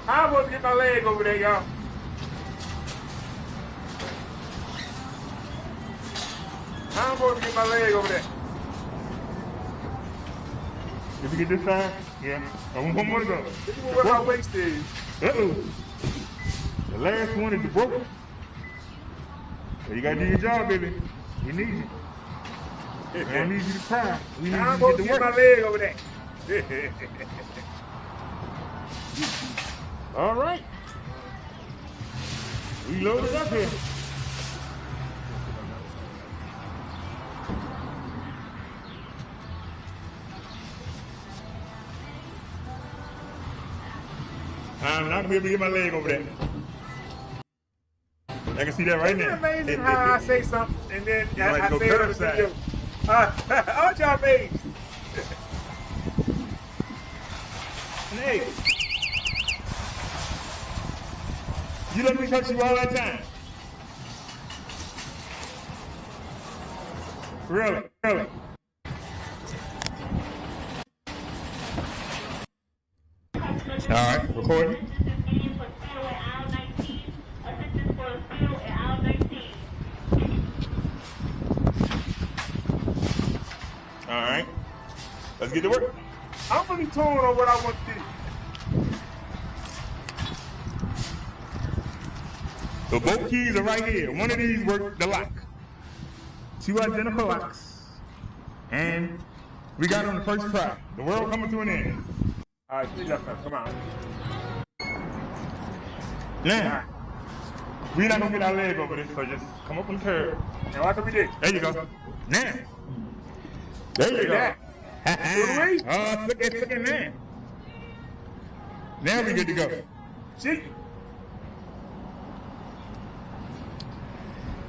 I'm supposed to get my leg over there, y'all. I'm supposed to get my leg over there. Did we get this side? Yeah. One more to go. This is where my waist is. Uh-oh. The last one is the broken. So you gotta do your job, baby. We need you. I don't need you to cry. We need I'm you supposed to to get get to my work. leg over there. All right. We loaded up here. I'm not gonna be able to get my leg over there. I can see that right Isn't it now. amazing how I say something and then might I go say it on the curbside. video? Aren't y'all amazed? Hey, you let me touch you all that time. Really, really. All right, recording. All right, let's get to work. I'm really torn on what I want to do. So both keys are right here. One of these work the lock. Two identical locks. And we got on the first try. The world coming to an end. All right, speed up, come on. Now, we're not gonna get our leg over this, so just come up on the curb. Now what can we do? There you go. Now. There you Look go. at that. Ooiwee. Oh, look at that. Now we good to go. See?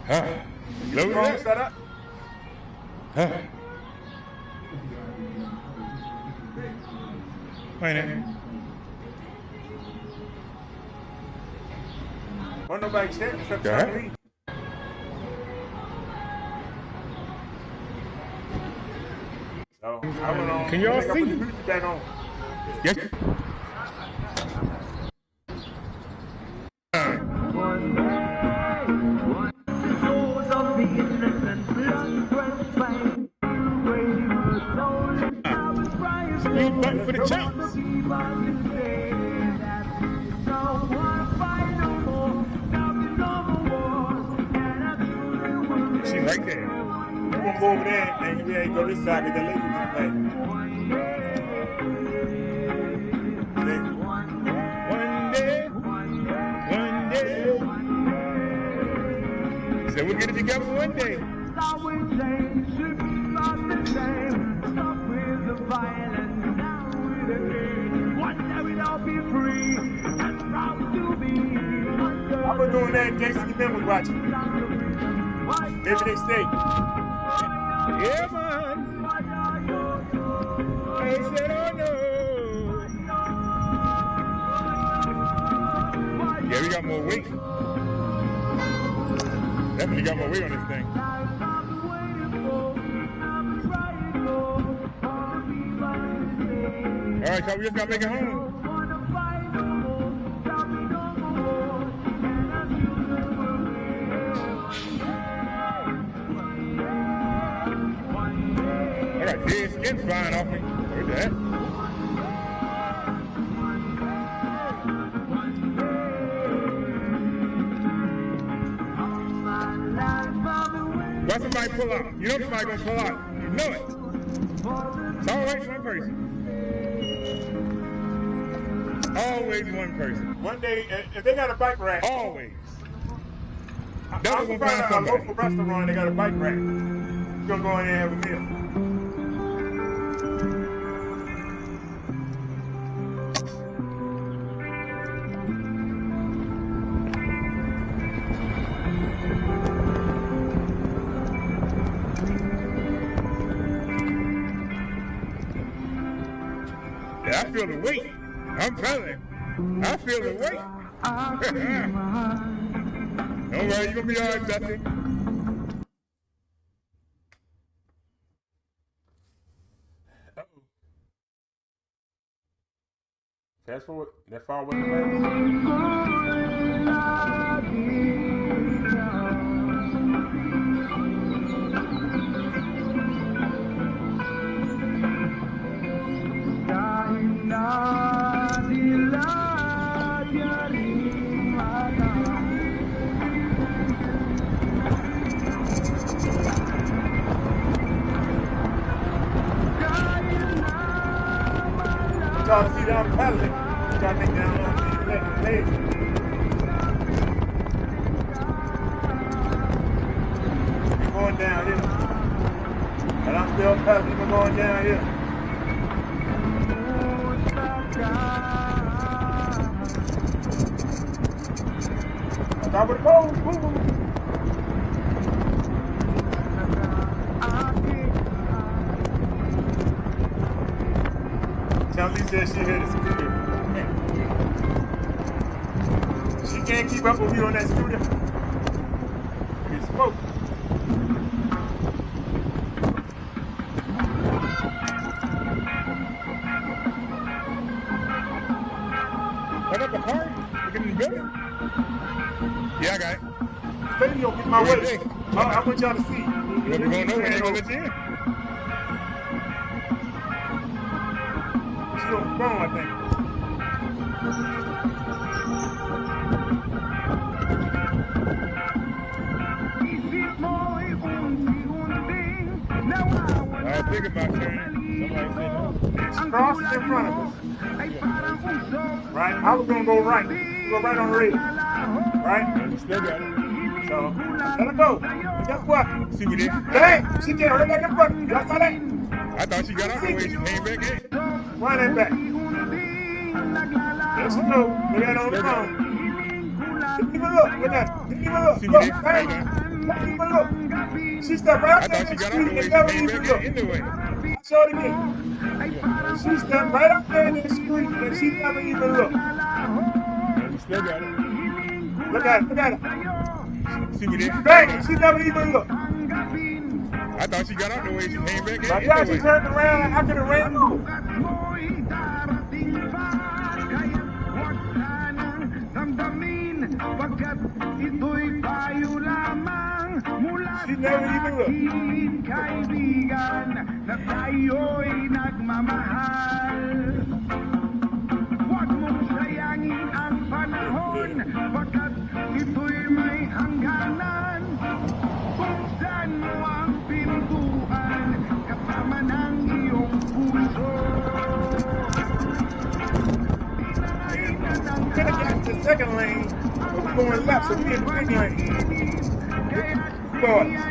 Load it Phone up. set up. Wait a minute. Won't nobody check except Go ahead. Charlie. So I went on. Can y'all I think I put see? the boots back on. Yes. Speed button for the chumps. She's right there. We're gonna go over there and we ain't go this side because the ladies gonna play. See? One day. So we'll get it together one day. I've been doing that in case the men was watching. Maybe they stay. Yeah, man. I said, oh no. Yeah, we got more weight. Definitely got more weight on this thing. All right, so we just gotta make it home. I got dead skin flying off me. Look at that. Why somebody pull out? You know somebody gonna pull out. You know it. It's always one person. Always one person. One day, if they got a bike rack, Always. I'm Devil gonna gonna find find out a somebody. local restaurant, they got a bike rack. We're gonna go in there and have a meal. Yeah, I feel the weight. I'm feeling it. I feel the weight. Don't worry, you're gonna be all right, Dusty. Fast forward. That far wasn't playing. Trying to see down the pedal. Trying to make down on the legs. We're going down here. And I'm still pedaling. We're going down here. On top of the poles. Woo -woo. Chelsea said she hit a scooter. She can't keep up with you on that scooter. Get smoked. What up the car? You getting in the building? Yeah, I got it. Maybe you'll get my Yeah, way. thanks. I want y'all to see. We're going over and gonna let you in. She on the phone, I think. I was thinking about turning. Somebody said no. She crossed in front of us. Right? I was gonna go right. Go right on the red. Right? We still got it. So let her go. And guess what? See what it is? Hey, she came right back in front of me. Y'all saw that? I thought she got out the way. She came back in. Run that back. There she go. Look at her on the phone. Didn't even look. Look at her. Didn't even look. See Look, what it is? hey. Didn't even look. She stepped right I up there thought in she the got out the street way. and She never came even back looked. in anyway. Show it again. She stepped right up there in the street and she never even looked. We still got it. Look at her. Look at her. See what it is? Bang! She never even looked. I thought she got out the way. She came back in But yeah, she anyway. turned around like I could have ran over. She never even looked. We could have got the second lane, but we're going left, so we in the big lane. Boys.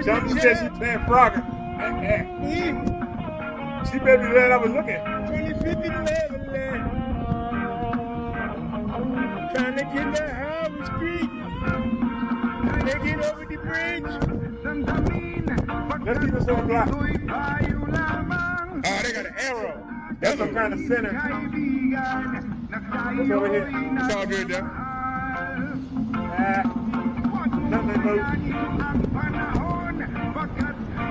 Johnny said she playing Frogger. She better be glad I was looking. 2050 level. Trying to get to Harvard Street. Trying to get over the bridge. Let's keep us on block. Oh, they got an arrow. That's some kind of center. What's over here? It's all good, though. Nothing to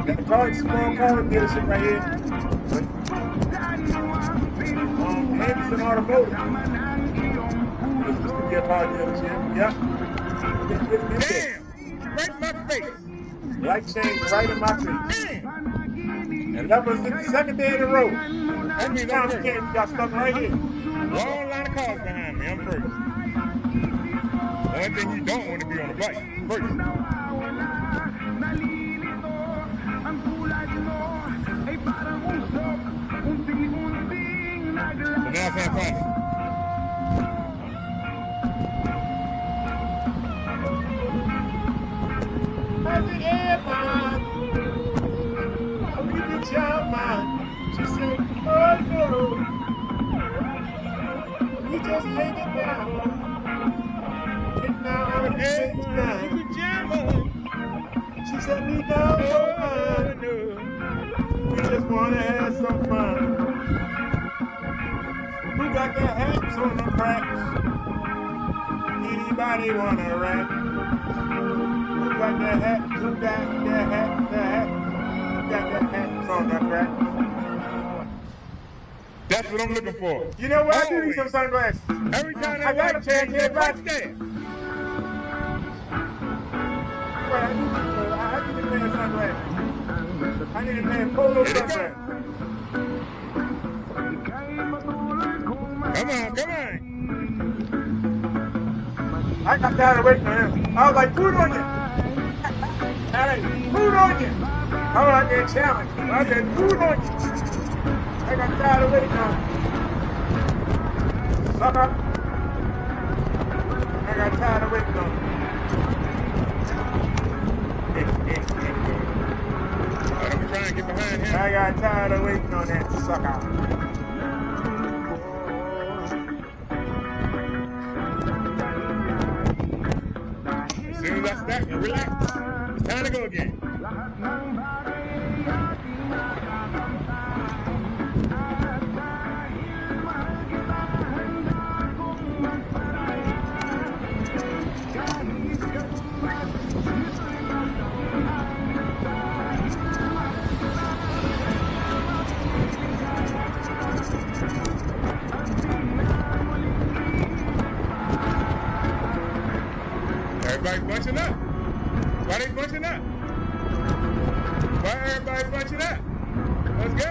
Got a car, small car dealership right here. Anderson Automotive. This could be a car dealership. Yep. Damn! Right in my face. Light change right in my face. Damn! And that was the second day in a row. That means Now I'm we first. came, we got stuck right here. Long line of cars behind me. I'm first. The only thing you don't want to be on the bike. First. So now I can't find it. Happy Emma, I'll be the child man. She said, oh just hanging down. Getting out on the stage now. She said we don't go fun. We just wanna have some fun. Who got their hats on the cracks? Anybody wanna rap? Who got their hat? Who got their hat? The hat? Who got their hats on the cracks? That's what I'm looking for. You know what? I do need some sunglasses. Every time I got a pair of right glasses. there. I need a pair of sunglasses. I need a pair of polo sunglasses. Come on. I got tired of waiting on him. I was like, food on you. Food on you. I was like, getting challenged. I said, food on you. I got tired of waiting on him. Sucker. I got tired of waiting on him. I'm trying to get behind him. I got tired of waiting on that sucker. As soon as I start, you relax. It's time to go again. Everybody bunching up. Why they bunching up? Why everybody bunching up? Let's go.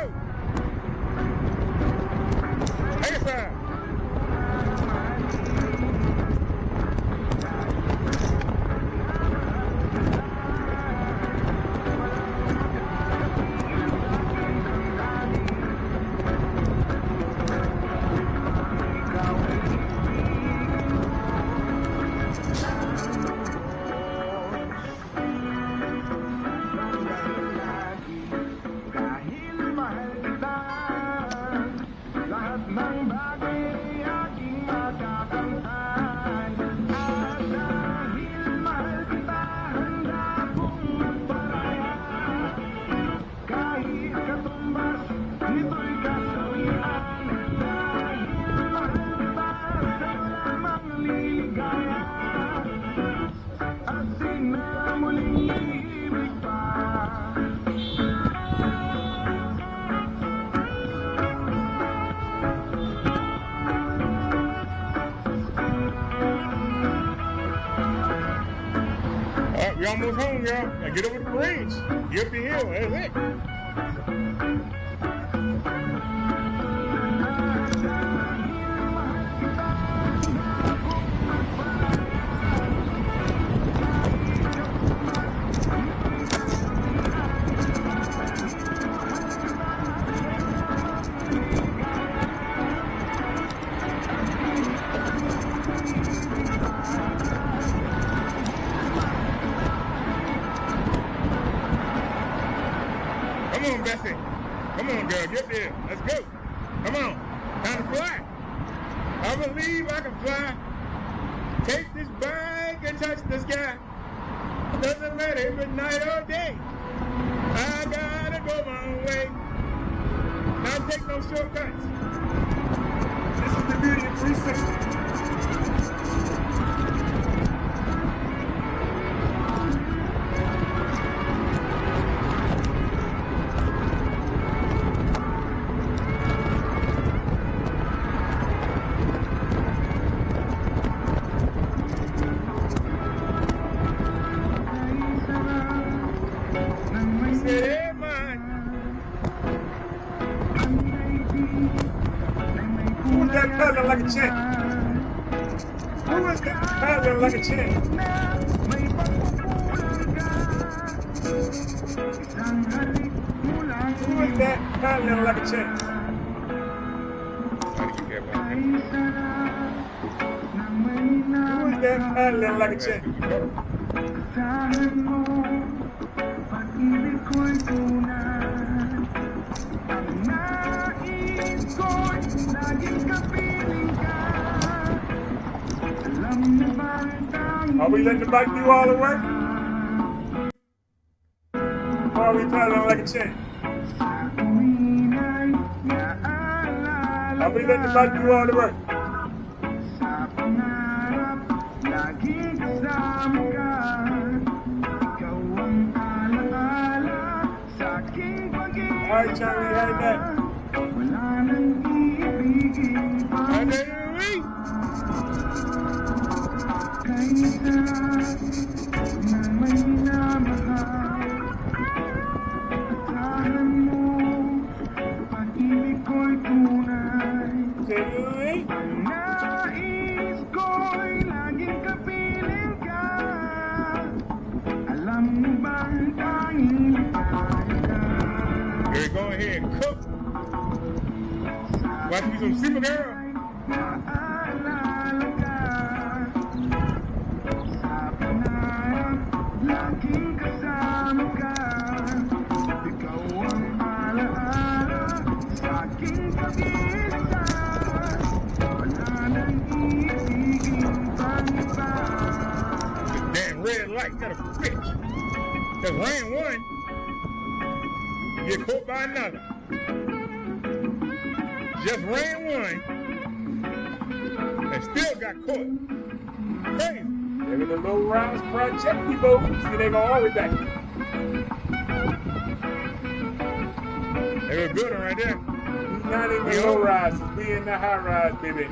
Take it time. We almost home, y'all. Now get over the bridge. Get up the hill. That's it. Come on, Bessie. Come on, girl. Get there. Let's go. Come on. Time to fly. I believe I can fly. Take this bike and touch the sky. Doesn't matter if it's night or day. I gotta go my own way. Not take no shortcuts. This is the beauty of 360. Who's that paddling like a champ? Who is that paddling like a champ? Who is that paddling like a champ? Who is that paddling like a champ? Are we letting the bike do all the work? Or are we paddling like a champ? Are we letting the bike do all the work? All right, Charlie, heard that. Here, go ahead, cook. Watch me some Supergirl. Damn red light got a bitch. Just ran one. Get caught by another. Just ran one and still got caught. Crazy. They're in the low rise project, people. See, they go all the way back. They look good one right there. We not in the low rise. We in the high rise, baby.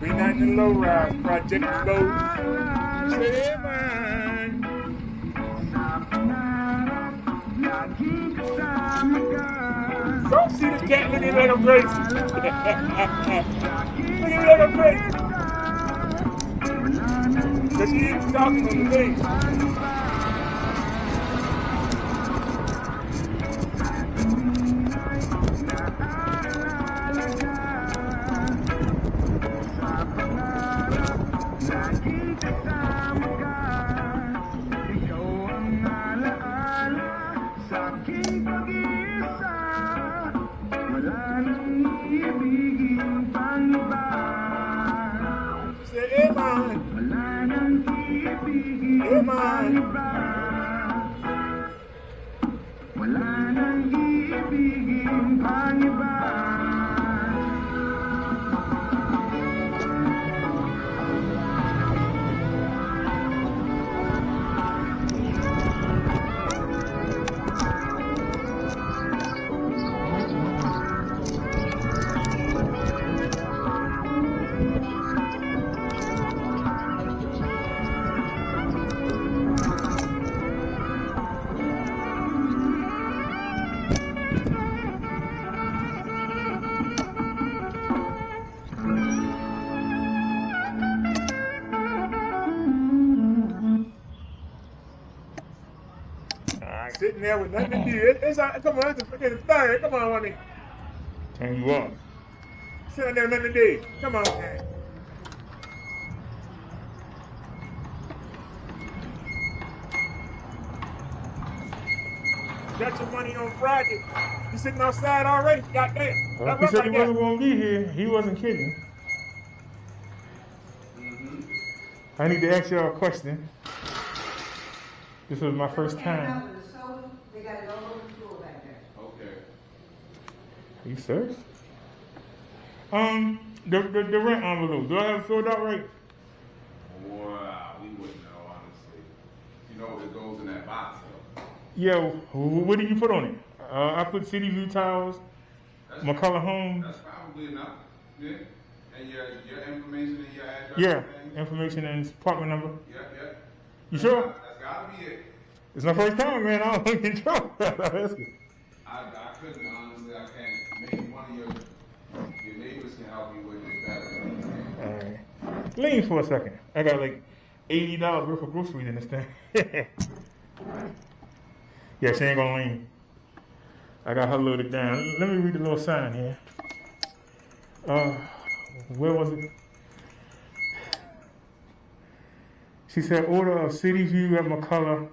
We not in the low rise project, people. Say man. Don't see this cat looking like I'm crazy. Look at me like I'm crazy. Because she is talking on the thing. Say, hey man. Hey man. Sitting there with nothing to do. It's come on, it's the third. Come on, honey. Turn you up. Sitting there with nothing to do. Come on, man. Got your money on Friday. You sitting outside already? Goddamn. Well, he said he wasn't going to be here. He wasn't kidding. I need to ask y'all a question. This was my first time. They got it all over the floor back there. Okay. Are you serious? The rent envelope. Do I have it filled out right? Wow, we wouldn't know, honestly. You know, it goes in that box, though. Yeah, what did you put on it? I put City View Towers, McCullough Home. That's probably enough. Yeah. And your information and your address. Yeah, and information and apartment number. yeah. You sure? That's gotta be it. It's my first time, man. I don't control. I couldn't, honestly. I can't. Maybe one of your neighbors can help you with it better. All right. Lean for a second. I got like $80 worth of groceries in this thing. Yeah, she ain't gonna lean. I got her loaded down. Let me read the little sign here. Where was it? She said, order of City View at McCullough,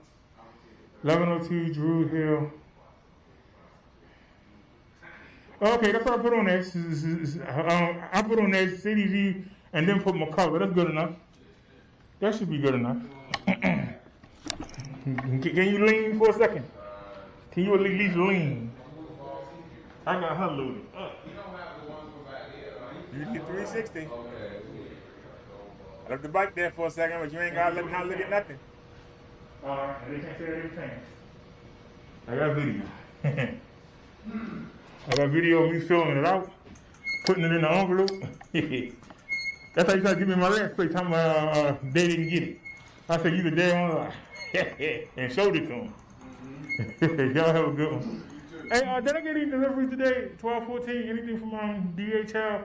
1102 Drew Hill. Okay, that's what I put on there. I put on there City View and then put McCullough. That's good enough. That should be good enough. Can you lean for a second? Can you at least lean? I got her loaded up. You get 360. I left the bike there for a second, but you ain't gotta let me not look at nothing. Alright, they can't say everything. I got video. I got video of me filling it out, putting it in the envelope. That's how you tried to give me my last plate, talking about they didn't get it. I said, you the damn lie. And showed it to him. Y'all have a good one. Hey, did I get any deliveries today? 12-14, anything from DHL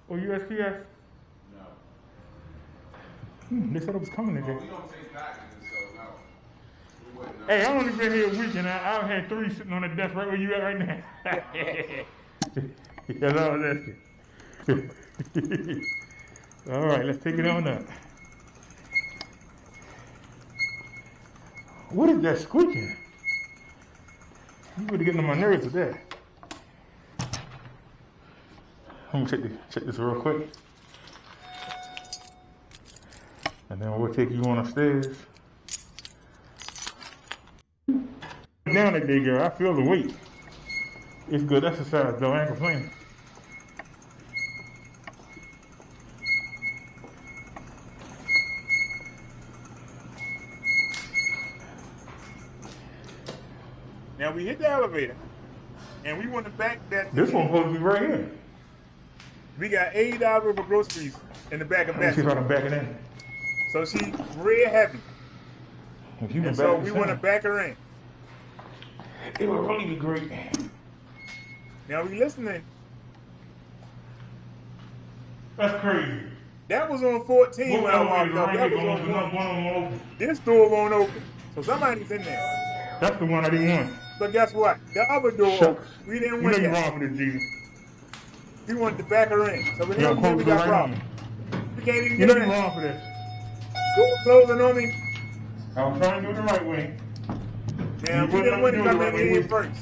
or USPS? No. They said it was coming today. We don't take packages, so no. We wouldn't know. Hey, I've only been here a week and I've had 3 sitting on the desk right where you at right now. That's all I'm asking. All right, let's take it on up. What is that squeaking? You really getting on my nerves with that. I'm gonna check this real quick. And then we'll take you on upstairs. Down today, girl. I feel the weight. It's good exercise, though. I ain't complaining. Now we hit the elevator, and we went back that. This one's supposed to be right here. We got $80 worth of groceries in the back of Let me see that. if I can back it in. So she real heavy, If you can and back so this we in, want to back her in. it would really be great. Now we listening. That's crazy. That was on 14 when I walked up. That was on 1. One. This door won't open, so somebody's in there. That's the one I didn't want. But guess what? The other door, Shucks. we didn't You know want you're that. wrong for this, Jesus. We wanted to back her in. So with Yo, him, close we the got right problems. on. We can't even You get know her you're in. wrong for this. Door closing on me. I was trying to do it the right way. Now, we didn't want to come in here first.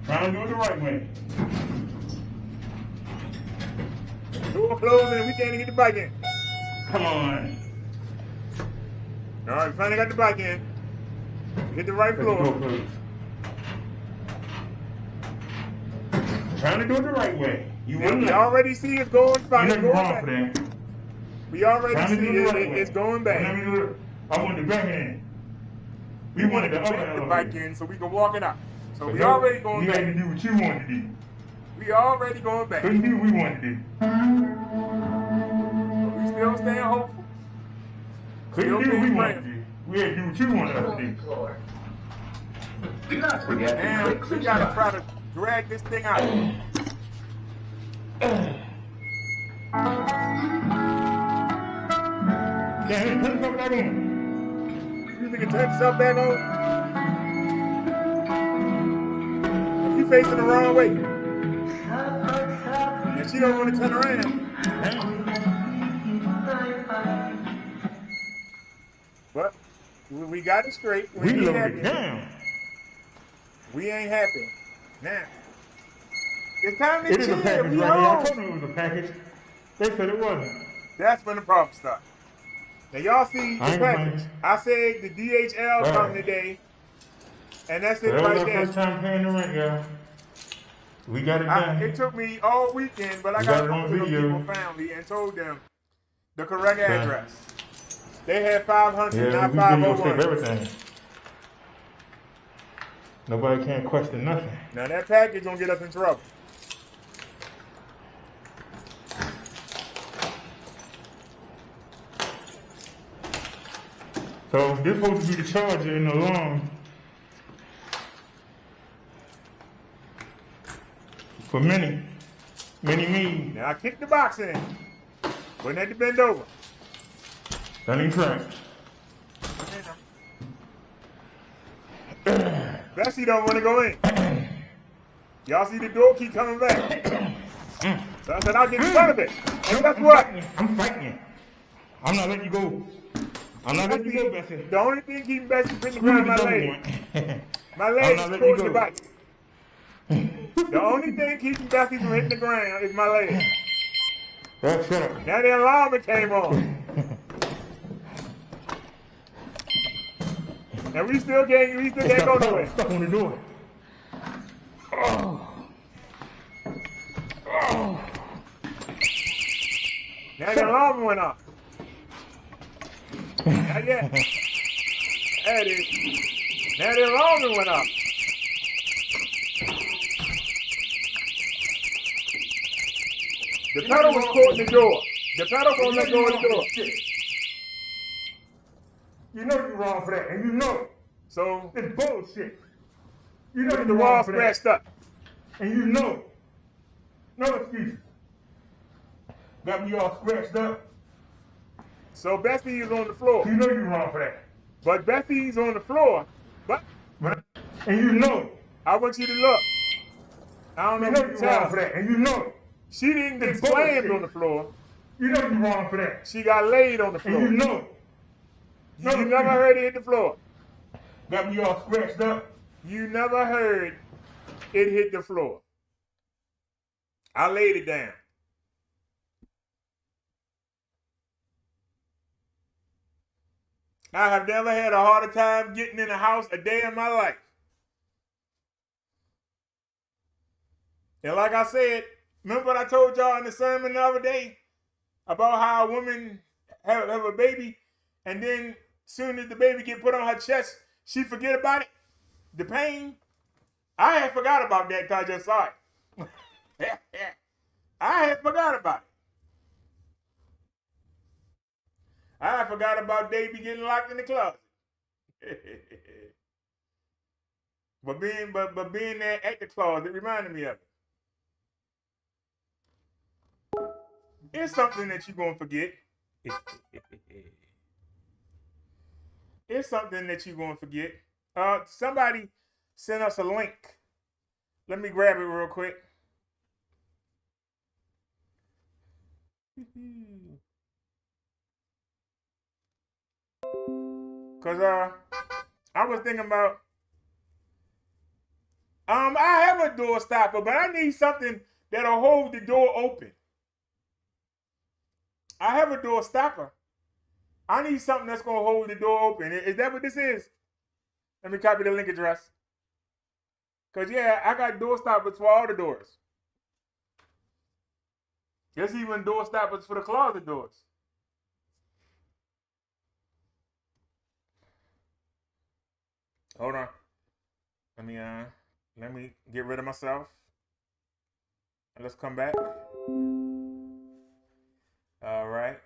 Trying to do it the right way. Door closing and we can't even get the bike in. Come on. All right, we finally got the bike in. We hit the right Let's go, floor. please. Trying to do it the right way. You And wouldn't we let. already see it's going You fine. know It's you're going wrong for back. that. We already Trying to see do it the right way. it's going Let back. me do it. I wanted the back end. We wanted to the upper back the elevator. bike in so we can walk it out. So we But already going we had to back. do what you wanted to do. We already going back. Couldn't do what we wanted to do. We still staying hopeful. Couldn't Still do what we being wanted to brave. do. We had to do what you wanted us to do. Do not forget to Now click we gotta subscribe. try to drag this thing out. Damn, turn something back on. You think it turn itself back on? You facing the wrong way. And she don't want to turn around. Damn. But we got it straight. We ain't loaded happy. down. We ain't happy. Now, it's time to It is a chill. package We right here. I home. told them it was a package. They said it wasn't. That's when the problem starts. Now y'all see the I ain't package. complaining. I said the DHL Right. coming today, and that's it That was right our there. first time paying the rent, y'all. We got it done. It took me all weekend, but I We got got a it on couple of video. people family and told them the correct Okay. address. They had 500, Yeah, not we video 501. tape everything. Nobody can't question nothing. Now that package gonna get us in trouble. So this supposed to be the charger in the alarm for many me. Now I kicked the box in. Wouldn't have to bend over. That ain't trapped. Bessie don't want to go in. Y'all see the door keep coming back. So I said, I'll get in front of it. And guess what? I'm fighting you. I'm not letting you go. I'm not letting you go, Bessie. The only thing keeping Bessie from hitting the Screw ground the is my double leg. one. My I'm leg not is letting you pushing the go. bike. The only thing keeping Bessie from hitting the ground is my leg. Shut up. Now the alarm came on. And we still can't go nowhere. Stuck on the door. Oh. Oh. Now the alarm went off. Not yet. There it is. Now the alarm went off. The pedal was caught in the door. The pedal gonna let go of the door. You know you're wrong for that, and you know it. So It's bullshit. You know the you're wall wrong for that, scratched up. and you know it. No excuses. Got me all scratched up. So Bessie is on the floor. You know you're wrong for that. But Bessie's on the floor. But And you know it. I want you to look. I don't know You if know you you're can wrong tell. for that, and you know it. She didn't get It's slammed bullshit. on the floor. You know you're wrong for that, She got laid on the and you floor. know it. You never heard it hit the floor. Got me all scratched up. You never heard it hit the floor. I laid it down. I have never had a harder time getting in the house a day in my life. And like I said, remember what I told y'all in the sermon the other day about how a woman have a baby, and then soon as the baby get put on her chest, she forget about it? The pain? I had forgot about that because I just saw it. I had forgot about it. I forgot about Davey getting locked in the closet. but being there at the closet reminded me of it. It's something that you're gonna forget. It's something that you're gonna forget. Somebody sent us a link. Let me grab it real quick. Cause I was thinking about I have a door stopper, but I need something that'll hold the door open. I have a door stopper. I need something that's gonna hold the door open. Is that what this is? Let me copy the link address. Cause yeah, I got door stoppers for all the doors. There's even door stoppers for the closet doors. Hold on. Let me get rid of myself. And let's come back. All right.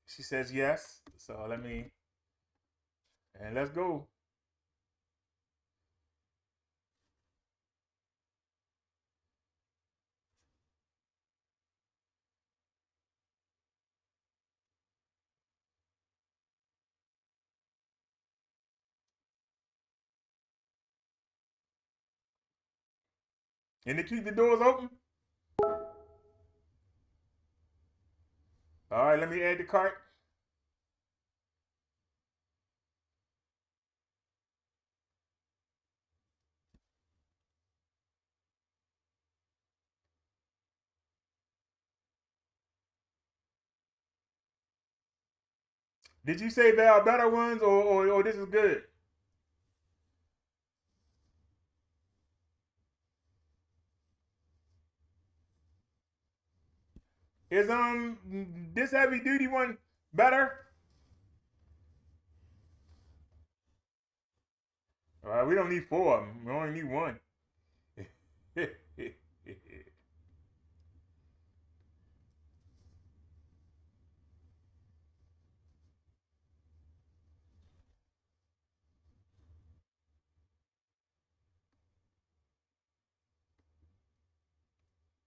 She says yes. So let's go. And to keep the doors open. All right, let me add the cart. Did you say there are better ones or this is good? Is this heavy duty one better? All right, we don't need 4 of them. We only need 1.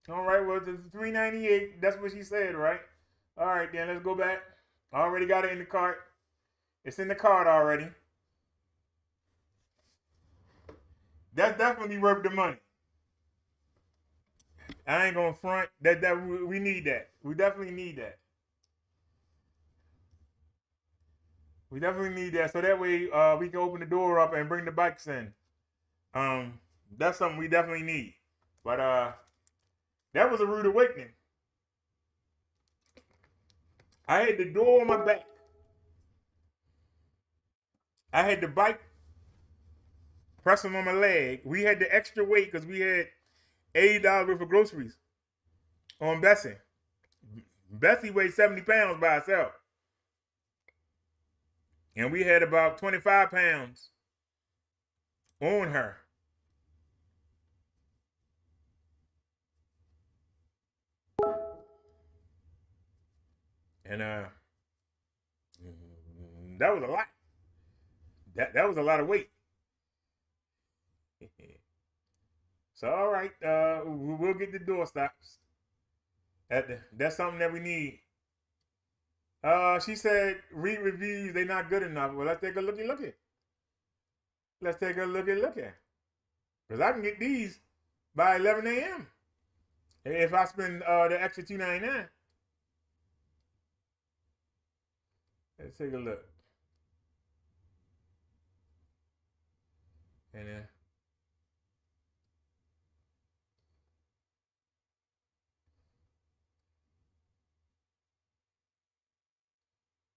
All right, well, it's $3.98. That's what she said, right? All right, then let's go back. I already got it in the cart. It's in the cart already. That's definitely worth the money. I ain't gonna front. We need that. We definitely need that. We definitely need that. So that way we can open the door up and bring the bikes in. That's something we definitely need. But that was a rude awakening. I had the door on my back. I had the bike pressing on my leg. We had the extra weight because we had $80 worth of groceries on Bessie. Bessie weighed 70 pounds by herself. And we had about 25 pounds on her. And that was a lot. That was a lot of weight. So all right, we'll get the door stops. That's something that we need. She said read reviews, they're not good enough. Well, let's take a look at. Let's take a look at. Because I can get these by 11 a.m. if I spend the extra $2.99. Let's take a look. And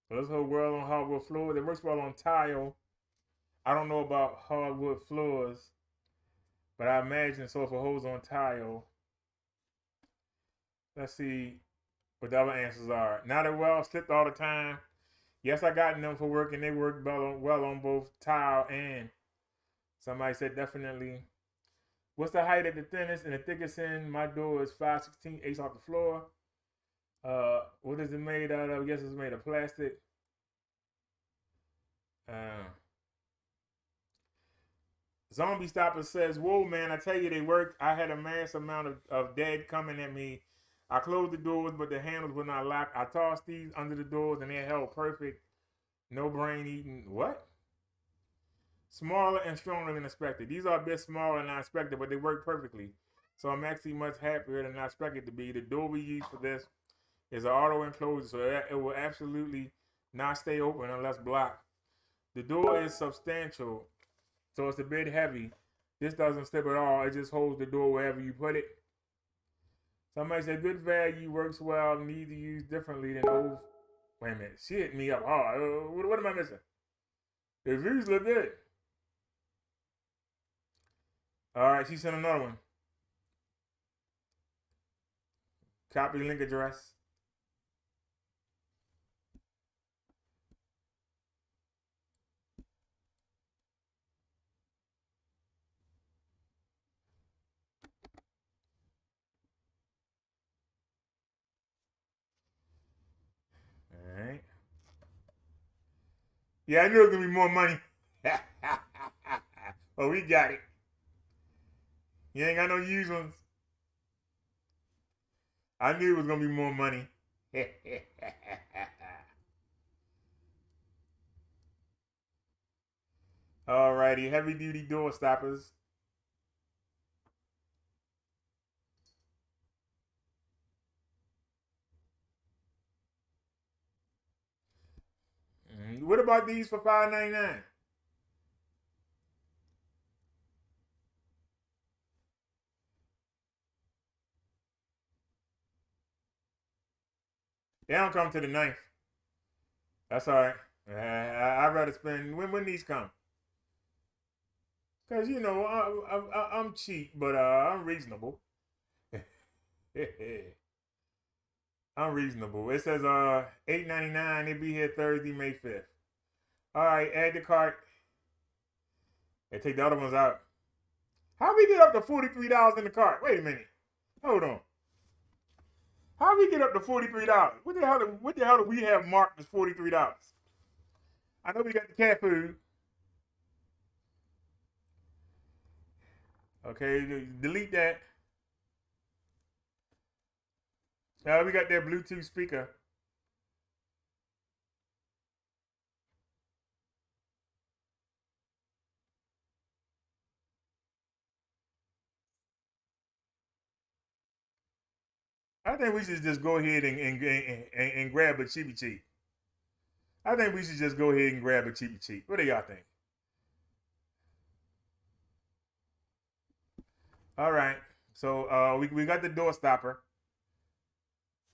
so this whole world on hardwood floors. It works well on tile. I don't know about hardwood floors, but I imagine so if it holds on tile. Let's see what the other answers are. Not as well, slipped all the time. Yes, I got them for work, and they work well on both tile and. Somebody said definitely. What's the height at the thinnest and the thickest end? My door is 5/16, ace off the floor. What is it made out of? Yes, it's made of plastic. Zombie Stopper says, whoa, man, I tell you, they worked. I had a mass amount of dead coming at me. I closed the doors, but the handles were not locked. I tossed these under the doors, and they held perfect. No brain eating. What? Smaller and stronger than expected. These are a bit smaller than I expected, but they work perfectly. So I'm actually much happier than I expected to be. The door we use for this is an auto enclosure, so it will absolutely not stay open unless blocked. The door is substantial, so it's a bit heavy. This doesn't slip at all. It just holds the door wherever you put it. Somebody said good value, works well, need to use differently than old. Wait a minute, she hit me up hard. What am I missing? The reviews look good. All right, she sent another one. Copy link address. All right. Yeah, I knew it was going to be more money. Oh, we got it. You ain't got no used ones. I knew it was going to be more money. Alrighty, heavy duty door stoppers. What about these for $5.99? They don't come to the 9th. That's all right. I'd rather spend when these come. Cause you know I'm cheap, but I'm reasonable. I'm reasonable. It says $8.99. It'll be here Thursday, May 5th. All right, add the cart. And take the other ones out. How we get up to $43 in the cart? Wait a minute. Hold on. How we get up to $43? What the hell do we have marked as $43? I know we got the cat food. Okay, delete that. We got that Bluetooth speaker. I think we should just go ahead and grab a cheapy cheap. I think we should just go ahead and grab a cheapy cheap. What do y'all think? All right. So we got the door stopper.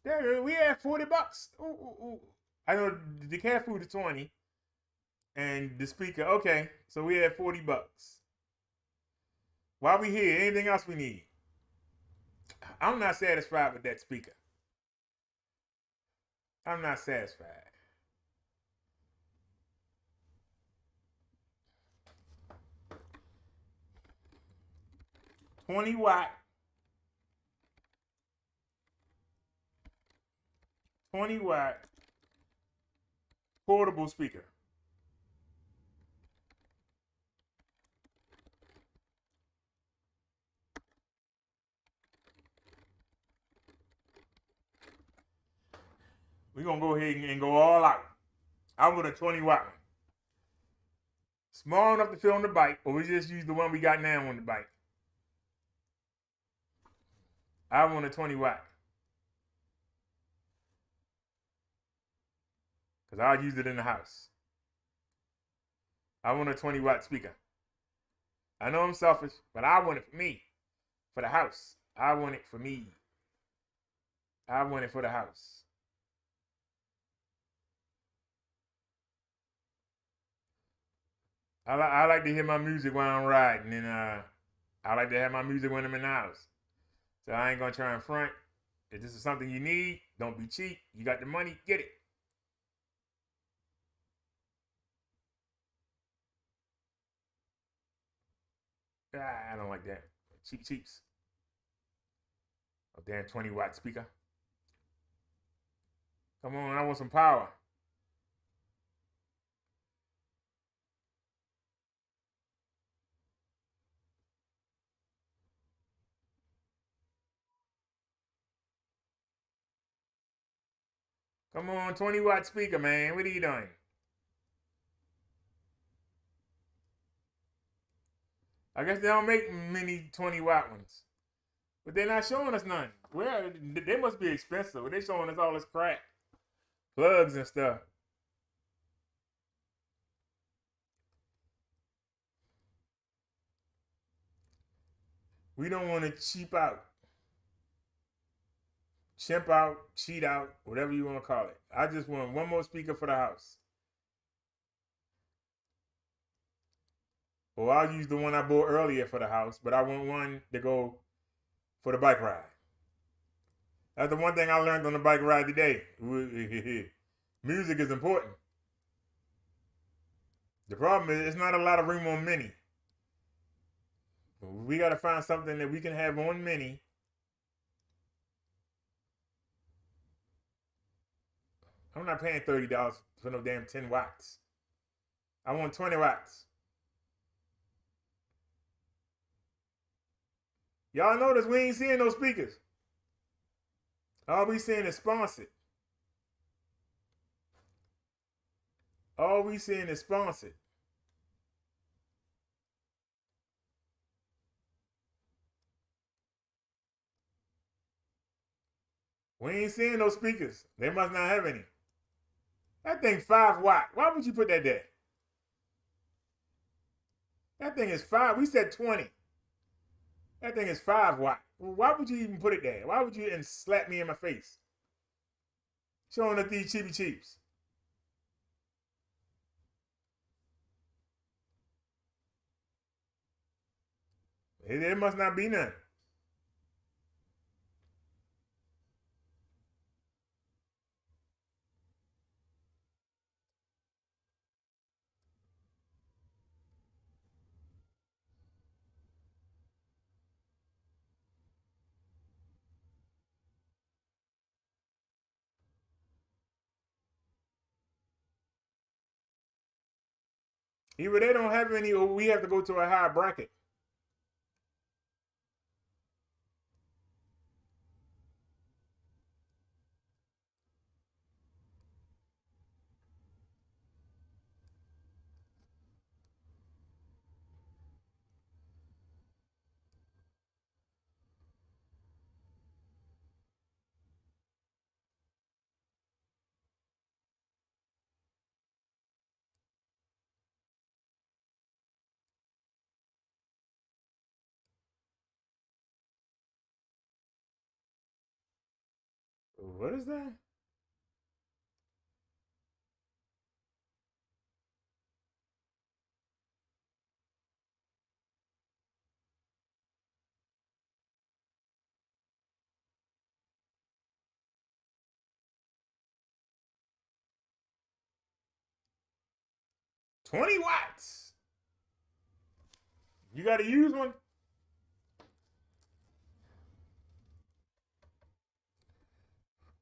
There we had $40. Ooh. I know the cat food is 20, and the speaker. Okay, so we had $40. While we here, anything else we need? I'm not satisfied with that speaker. I'm not satisfied. $20 watt, 20 watt portable speaker. We're gonna go ahead and go all out. I want a 20 watt one. Small enough to fit on the bike, or we just use the one we got now on the bike. I want a 20 watt. Because I'll use it in the house. I want a 20 watt speaker. I know I'm selfish, but I want it for me. For the house. I want it for me. I want it for the house. I like to hear my music while I'm riding, and I like to have my music when I'm in the house. So I ain't gonna try and front. If this is something you need, don't be cheap. You got the money, get it. I don't like that. Cheaps. A damn 20 watt speaker. Come on, I want some power. Come on, 20 watt speaker, man. What are you doing? I guess they don't make many 20 watt ones. But they're not showing us none. Well, they must be expensive. They're showing us all this crap. Plugs and stuff. We don't want to cheap out. Chimp out, cheat out, whatever you want to call it. I just want one more speaker for the house. Or I'll use the one I bought earlier for the house, but I want one to go for the bike ride. That's the one thing I learned on the bike ride today. Music is important. The problem is it's not a lot of room on Mini. We got to find something that we can have on Mini. I'm not paying $30 for no damn 10 watts. I want 20 watts. Y'all notice we ain't seeing no speakers. All we seeing is sponsored. All we seeing is sponsored. We ain't seeing no speakers. They must not have any. That thing 5 watt. Why would you put that there? That thing is 5. We said 20. That thing is 5 watt. Why would you even put it there? Why would you and slap me in my face? Showing us these cheapy cheaps. There must not be none. Either they don't have any or we have to go to a higher bracket. What is that? 20 watts. You got to use one?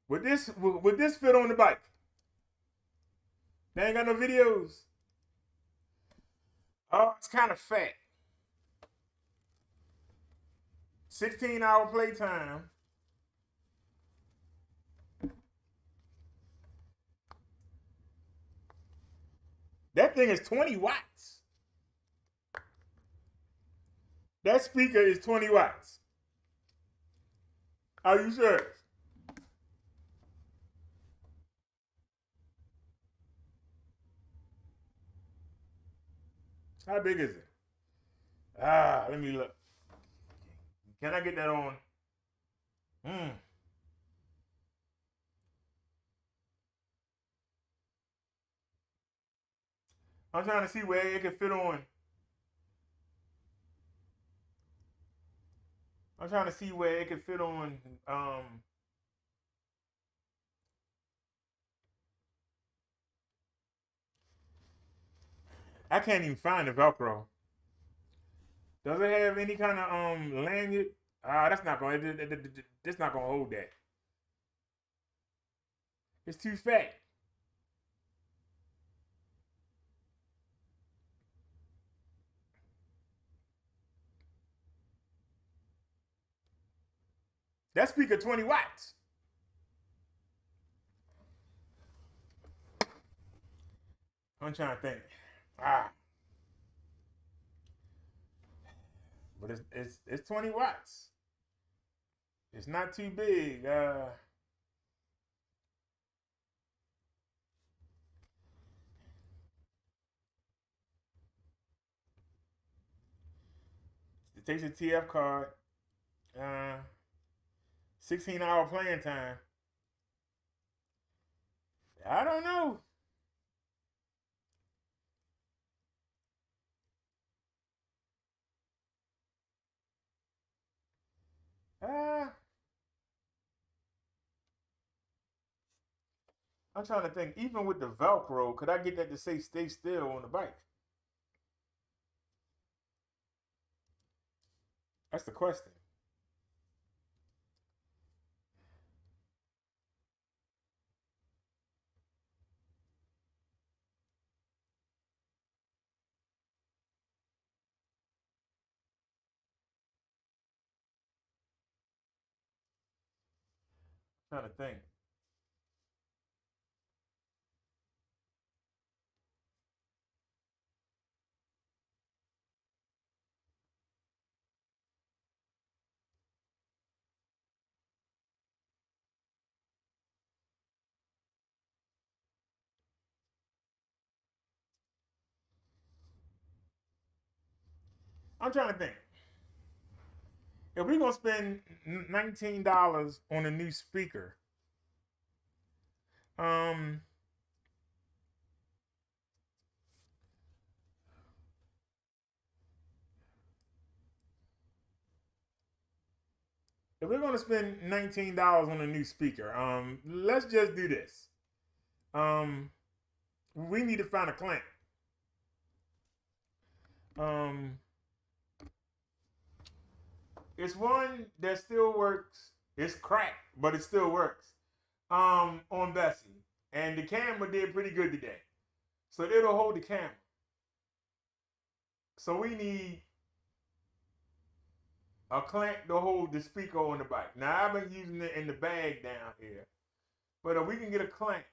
Would this fit on the bike? They ain't got no videos. Oh, it's kind of fat. 16-hour playtime. That thing is 20 watts. That speaker is 20 watts. Are you sure? How big is it? Let me look. Can I get that on? I'm trying to see where it can fit on. I'm trying to see where it can fit on. I can't even find the Velcro. Does it have any kind of lanyard? That's not going. That's not going to hold that. It's too fat. That speaker 20 watts. I'm trying to think. But it's 20 watts. It's not too big. It takes a TF card. 16-hour playing time. I don't know. I'm trying to think. Even with the Velcro, could I get that to say "stay still" on the bike? That's the question. I'm trying to think. I'm trying to think. If we're gonna spend $19 on a new speaker, if we're gonna spend $19 on a new speaker, let's just do this. We need to find a clamp. It's one that still works. It's cracked, but it still works. On Bessie, and the camera did pretty good today, so it'll hold the camera. So we need a clamp to hold the speaker on the bike. Now I've been using it in the bag down here, but if we can get a clamp,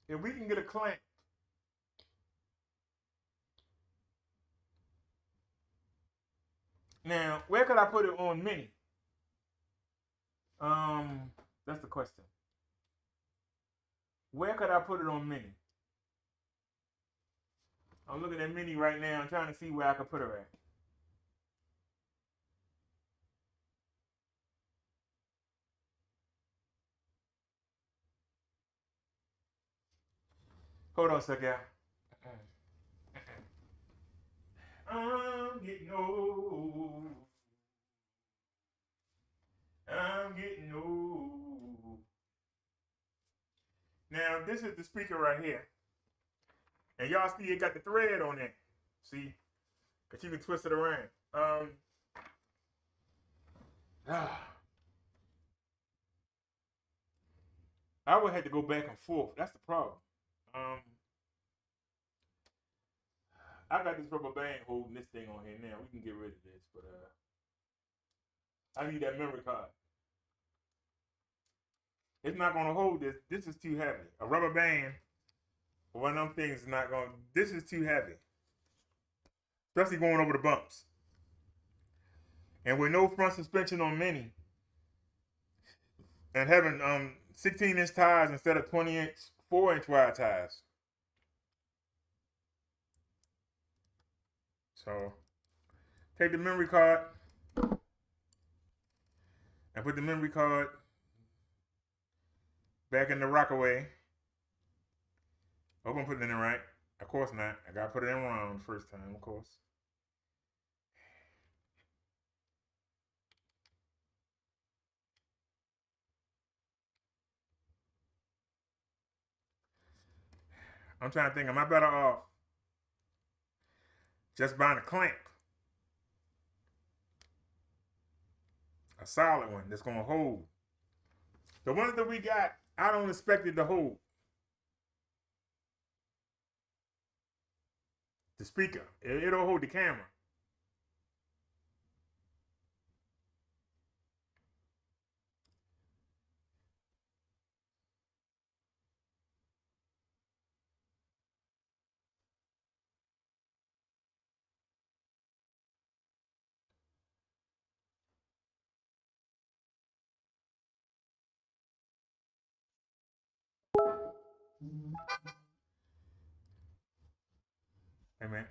if we can get a clamp, now where could I put it on Mini? That's the question. Where could I put it on Mini? I'm looking at Mini right now. I'm trying to see where I could put her at. Hold on a second. I'm getting old. I'm getting old. Now, this is the speaker right here. And y'all see it got the thread on it. See? Because you can twist it around. I would have to go back and forth. That's the problem. I got this rubber band holding this thing on here now. We can get rid of this, but I need that memory card. It's not gonna hold this. This is too heavy. A rubber band, one of them things is not gonna. This is too heavy, especially going over the bumps. And with no front suspension on Mini, and having 16-inch tires instead of 20-inch, 4-inch wide tires. So take the memory card and put the memory card back in the rockaway. Hope I'm putting it in right. Of course not. I gotta put it in wrong the first time, of course. I'm trying to think, am I better off just buying a clamp? A solid one that's gonna hold. The ones that we got, I don't expect it to hold. The speaker, it'll hold the camera. Hey man,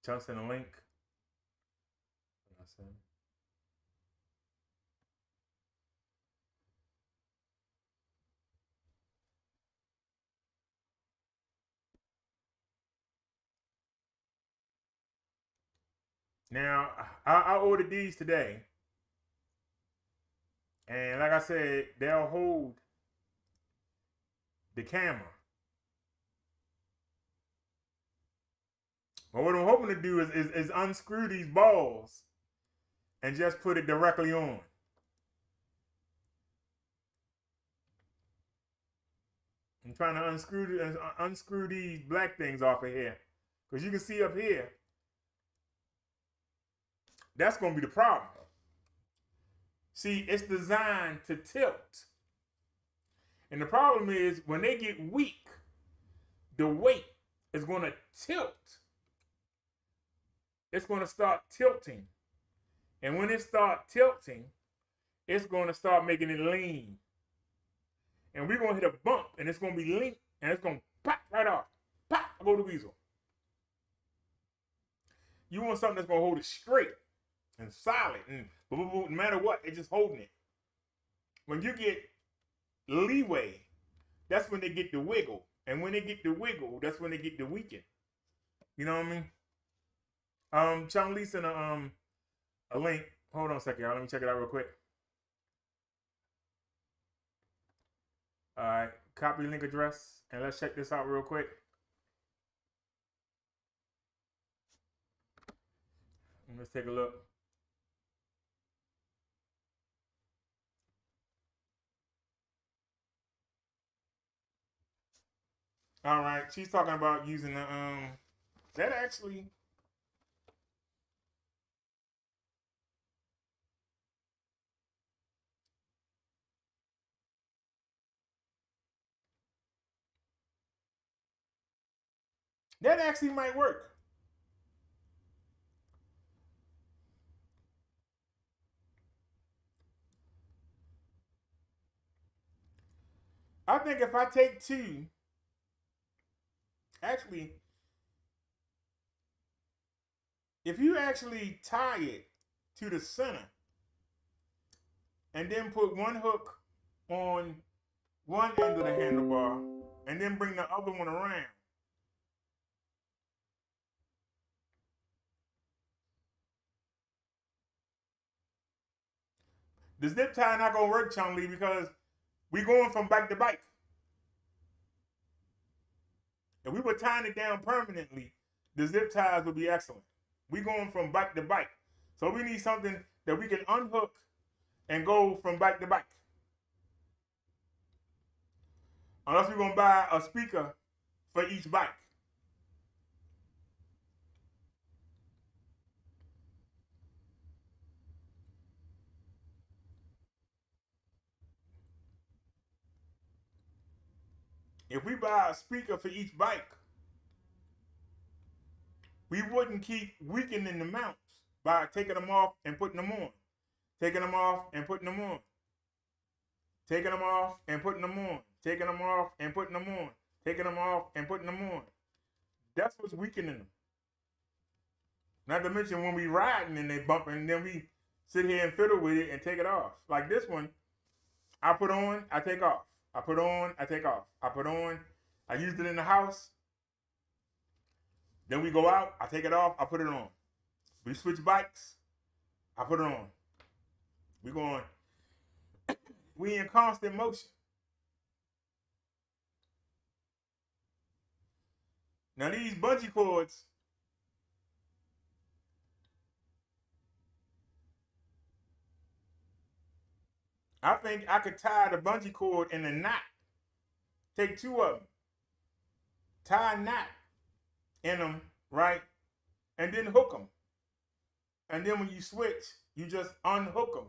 Chunks in the link. Now, I ordered these today. And like I said, they'll hold the camera. But what I'm hoping to do is unscrew these balls and just put it directly on. I'm trying to unscrew these black things off of here. Because you can see up here, that's going to be the problem. See, it's designed to tilt. And the problem is when they get weak, the weight is going to tilt. It's going to start tilting. And when it starts tilting, it's going to start making it lean. And we're going to hit a bump, and it's going to be lean, and it's going to pop right off. Pop, go the weasel. You want something that's going to hold it straight and solid, and no matter what, it's just holding it. When you get leeway, that's when they get the wiggle. And when they get the wiggle, that's when they get the weaken. You know what I mean? Chung Lee sent a link. Hold on a second, y'all. Let me check it out real quick. All right, copy link address, and let's check this out real quick. Let's take a look. All right, she's talking about using the that actually. That actually might work. I think if I take two, actually, if you actually tie it to the center and then put one hook on one end of the handlebar and then bring the other one around, The zip tie not gonna work, Chung Lee, because we going from bike to bike. If we were tying it down permanently, the zip ties would be excellent. We going from bike to bike. So we need something that we can unhook and go from bike to bike. Unless we're gonna buy a speaker for each bike. If we buy a speaker for each bike, we wouldn't keep weakening the mounts by taking them off and putting them on. Taking them off and putting them on. Taking them off and putting them on. Taking them off and putting them on. Taking them off and putting them on. That's what's weakening them. Not to mention when we riding and they bumping, and then we sit here and fiddle with it and take it off. Like this one, I put on, I take off. I put on, I take off. I put on, I used it in the house. Then we go out, I take it off, I put it on. We switch bikes, I put it on. We going, we in constant motion. Now these bungee cords, I think I could tie the bungee cord in a knot. Take two of them. Tie a knot in them, right? And then hook them. And then when you switch, you just unhook them.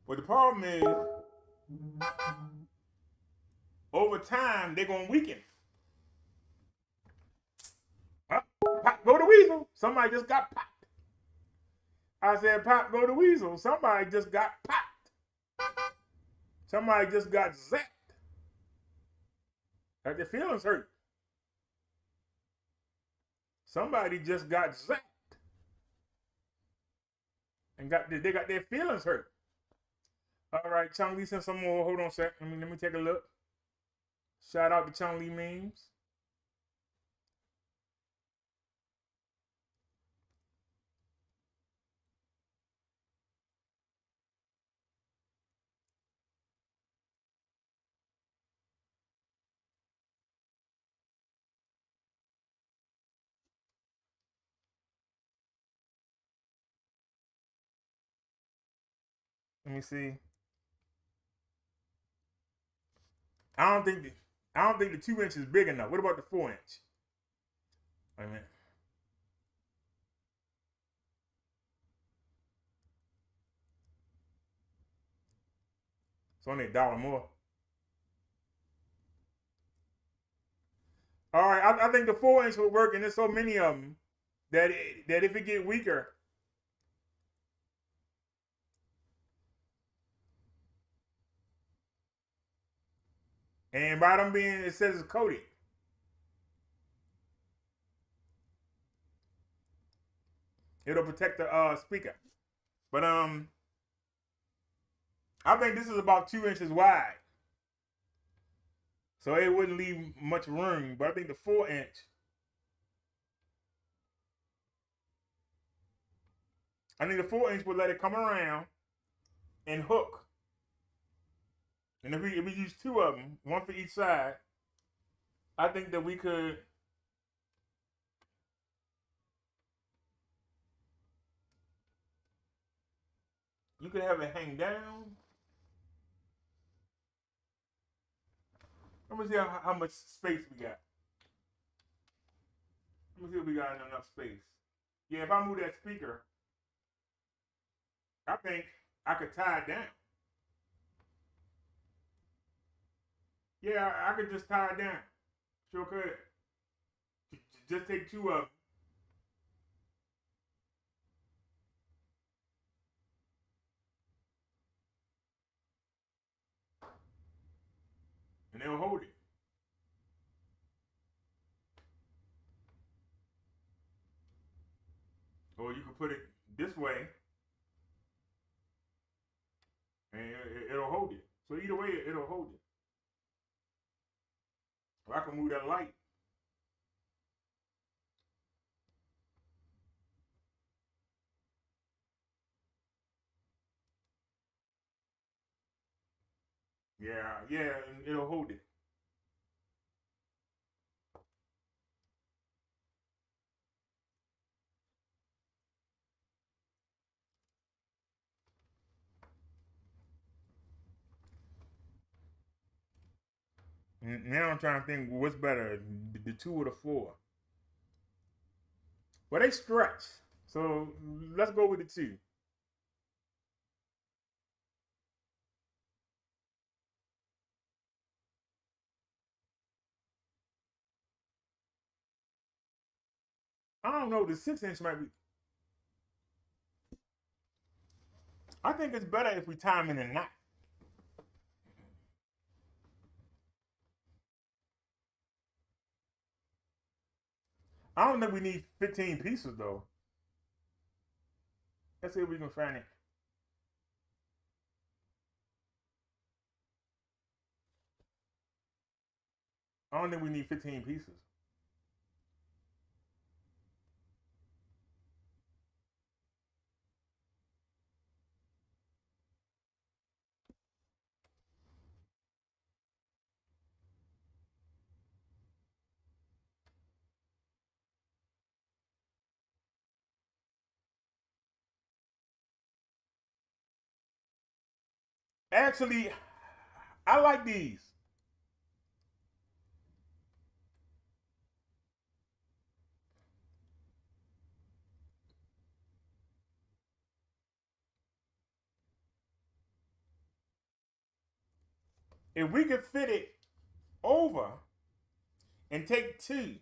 But the problem is, over time, they're going to weaken. Pop, go to Weasel. Somebody just got popped. I said, Pop, go to Weasel. Somebody just got popped. Somebody just got zapped. Like their feelings hurt. Somebody just got zapped. And they got their feelings hurt. All right, Chung Lee sent some more. Hold on a sec. Let me take a look. Shout out to Chung Lee memes. Let me see. I don't think the 2 inch is big enough. What about the 4 inch? Wait a minute. It's only $1 more. All right, I think the 4 inch would work, and there's so many of them that if it get weaker, and by them being, it says it's coated. It'll protect the speaker. But I think this is about 2 inches wide. So it wouldn't leave much room. But I think the 4 inch, would let it come around and hook. And if we use two of them, one for each side, I think that we could you could have it hang down. Let me see how much space we got. Let me see if we got enough space. Yeah, if I move that speaker, I think I could tie it down. Yeah, I could just tie it down. Sure could. Just take two of them. And they'll hold it. or you can put it this way, and it'll hold it. So either way, it'll hold it. Or I can move that light. Yeah, and it'll hold it. And now I'm trying to think what's better, the 2 or the 4. Well, they stretch, so let's go with the 2. I don't know. The 6-inch might be. I think it's better if we tie them in a knot. I don't think we need 15 pieces though. Let's see if we can find it. I don't think we need 15 pieces. Actually, I like these. If we could fit it over and take 2,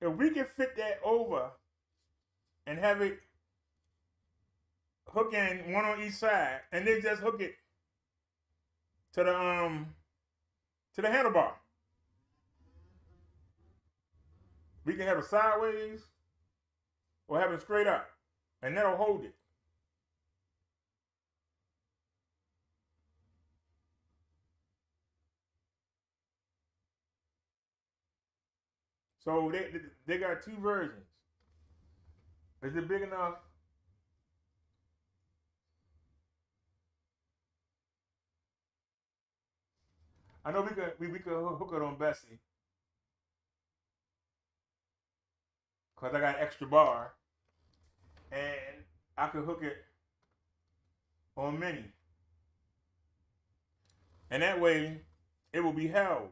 if we could fit that over and have it hook in one on each side, and then just hook it to the handlebar. We can have it sideways or have it straight up, and that'll hold it. So they got 2 versions. Is it big enough? I know we could hook it on Bessie, cause I got an extra bar, and I could hook it on Minnie, and that way it will be held.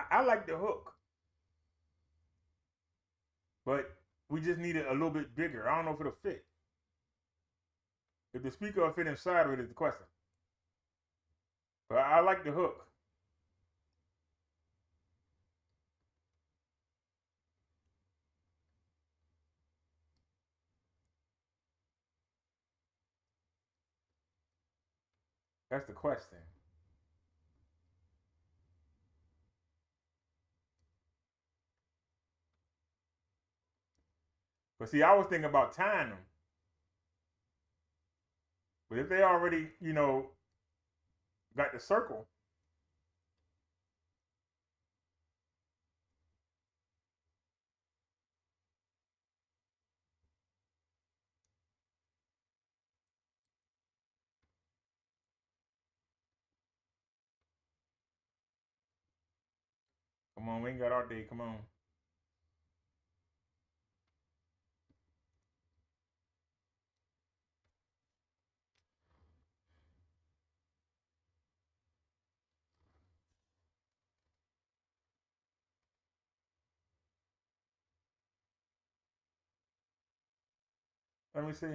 I like the hook, but we just need it a little bit bigger. I don't know if it'll fit. If the speaker will fit inside of it is the question. But I like the hook. That's the question. But see, I was thinking about tying them. But if they already, got the circle, come on, we ain't got our day. Come on. Let me see.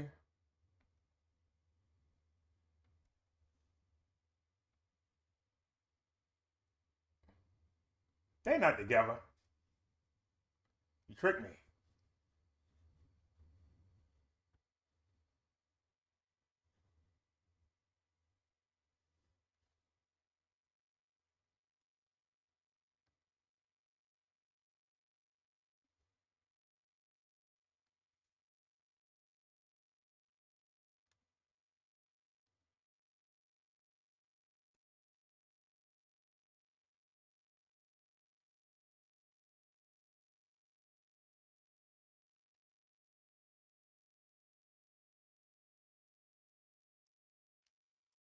They not together. You tricked me.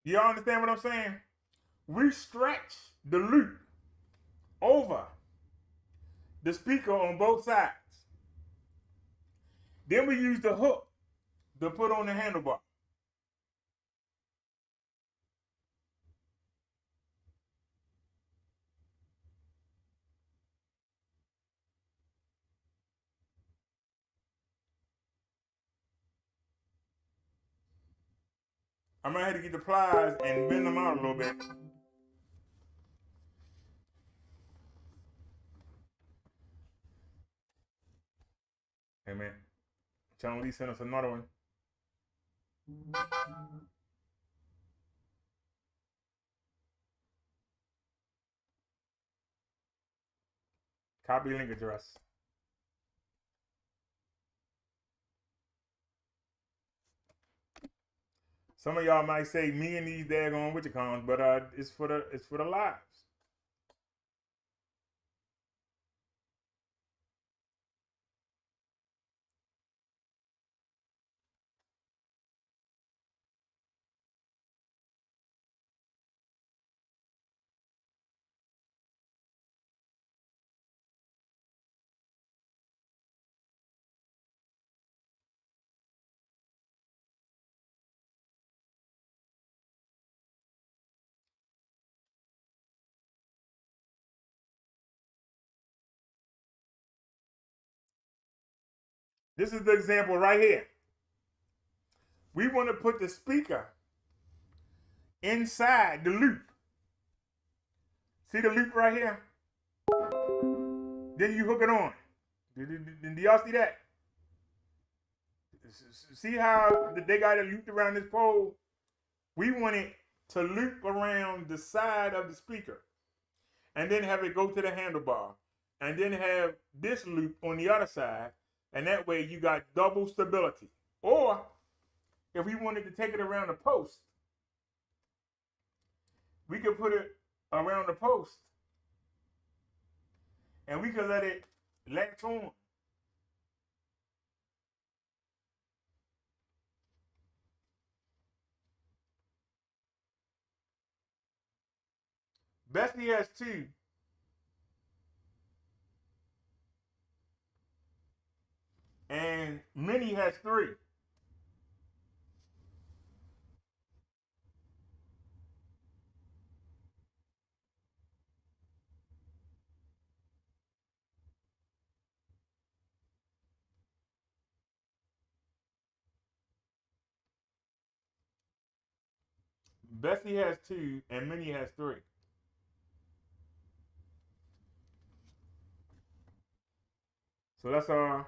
Y'all understand what I'm saying? We stretch the loop over the speaker on both sides. Then we use the hook to put on the handlebar. I'm gonna have to get the pliers and bend them out a little bit. Hey man, Channel Lee sent us another one. Copy link address. Some of y'all might say me and these daggone witchacons, but it's for the lives. This is the example right here. We want to put the speaker inside the loop. See the loop right here? Then you hook it on. Do y'all see that? See how they got it looped around this pole? We want it to loop around the side of the speaker and then have it go to the handlebar and then have this loop on the other side, and that way you got double stability. Or if we wanted to take it around the post, we could put it around the post and we could let it latch on. Bestie has 2. And Minnie has 3. Bessie has 2 and Minnie has 3. So that's all right.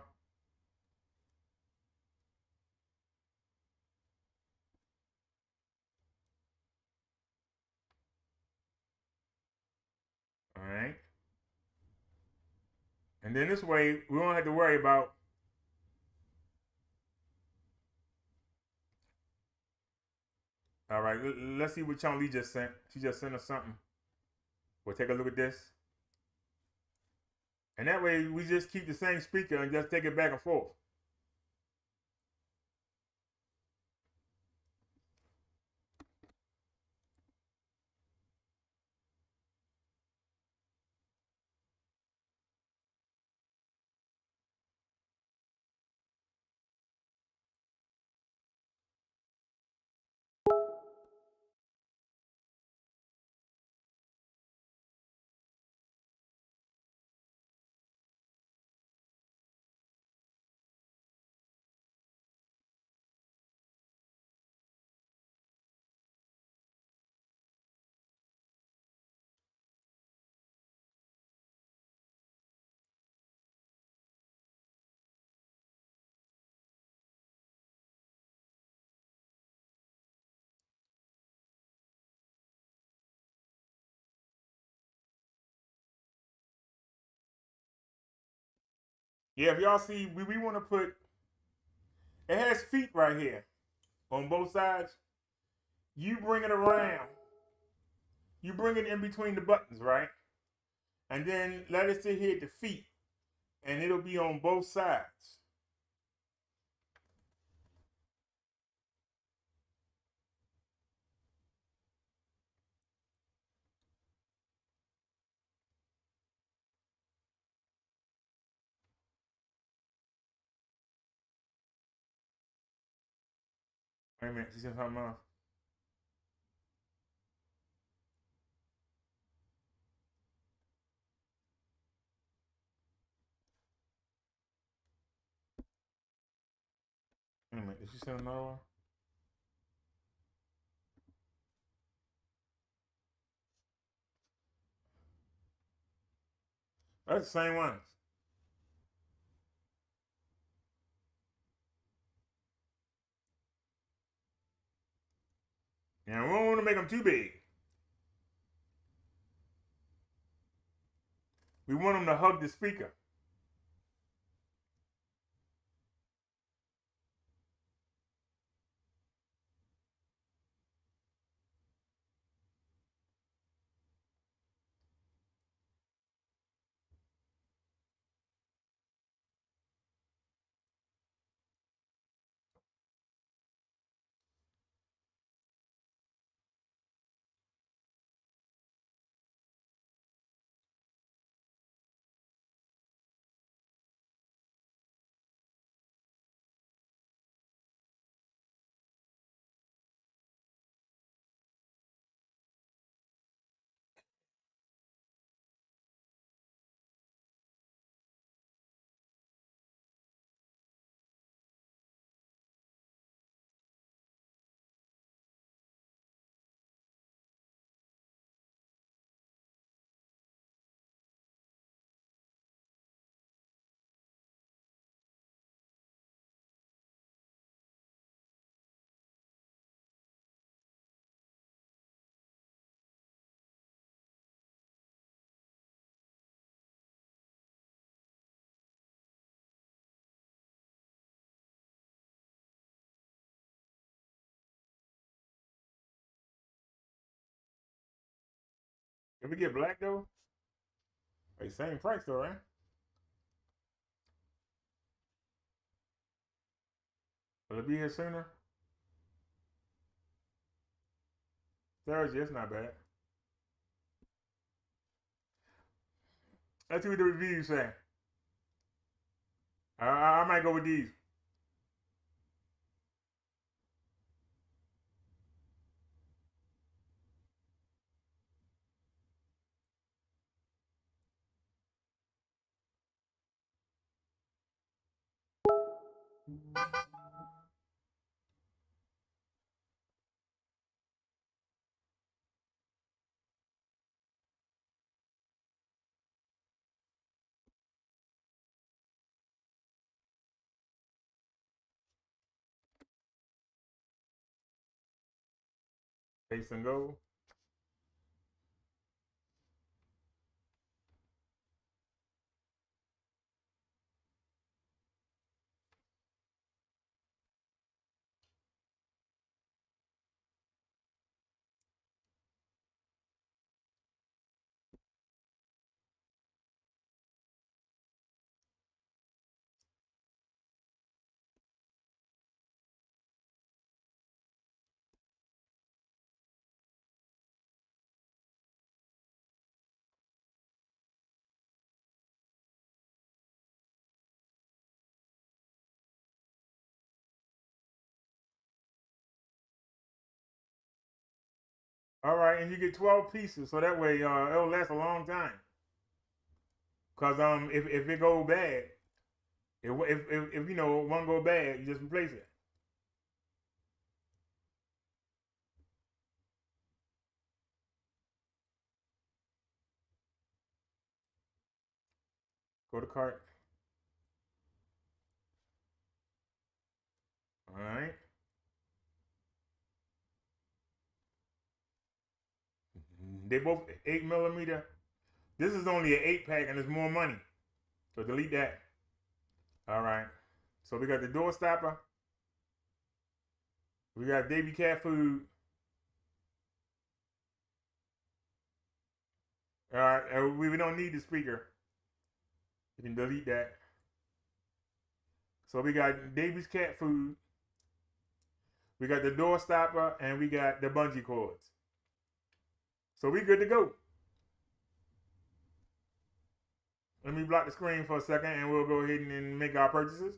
And then this way we don't have to worry about all right, let's see what Chong Lee just sent. She just sent us something. We'll take a look at this. And that way we just keep the same speaker and just take it back and forth. Yeah, if y'all see, we want to put, it has feet right here on both sides. You bring it around. You bring it in between the buttons, right? And then let it sit here at the feet. And it'll be on both sides. Wait a minute, she said something else. Wait a minute, did she send another one? That's the same ones. And we don't want to make them too big. We want them to hug the speaker. Can we get black though? Hey, same price though, right? Will it be here sooner? Thursday, it's not bad. Let's see what the reviews say. I might go with these. Taste and go. All right, and you get 12 pieces, so that way it'll last a long time. Cause if it go bad, if you know one go bad, you just replace it. Go to cart. All right. They both 8mm. This is only an 8-pack, and it's more money. So delete that. All right. So we got the door stopper. We got baby cat food. All right. We don't need the speaker. You can delete that. So we got baby's cat food. We got the door stopper, and we got the bungee cords. So we good to go. Let me block the screen for a second, and we'll go ahead and make our purchases.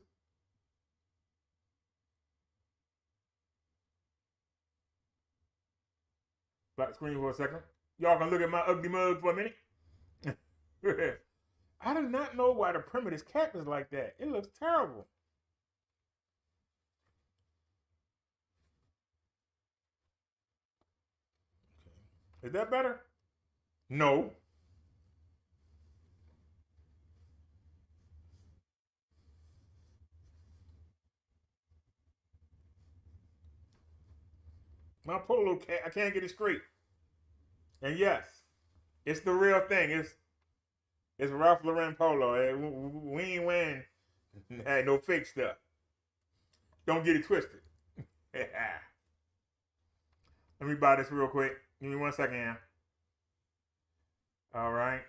Black screen for a second. Y'all can look at my ugly mug for a minute. I do not know why the print of this cap is like that. It looks terrible. Is that better? No. My polo cap, I can't get it straight. And yes, it's the real thing. It's Ralph Lauren polo. We ain't wearing no fake stuff. Don't get it twisted. Let me buy this real quick. Give me 1 second here. All right.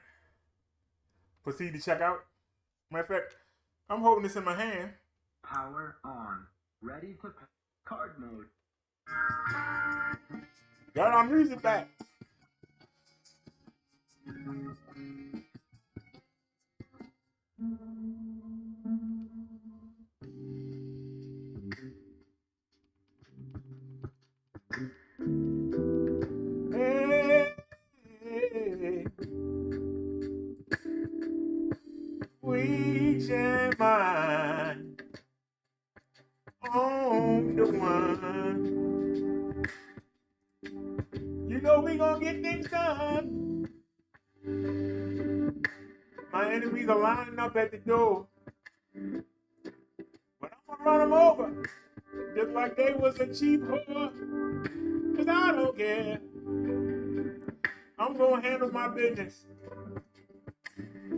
Proceed to check out. Matter of fact, I'm holding this in my hand. Power on. Ready to card mode. Got our music back. Hey, we share mine on the one. You know we gonna get things done. My enemies are lining up at the door, but I'm gonna run them over just like they was a cheap whore. 'Cause I don't care. I'm gonna handle my business.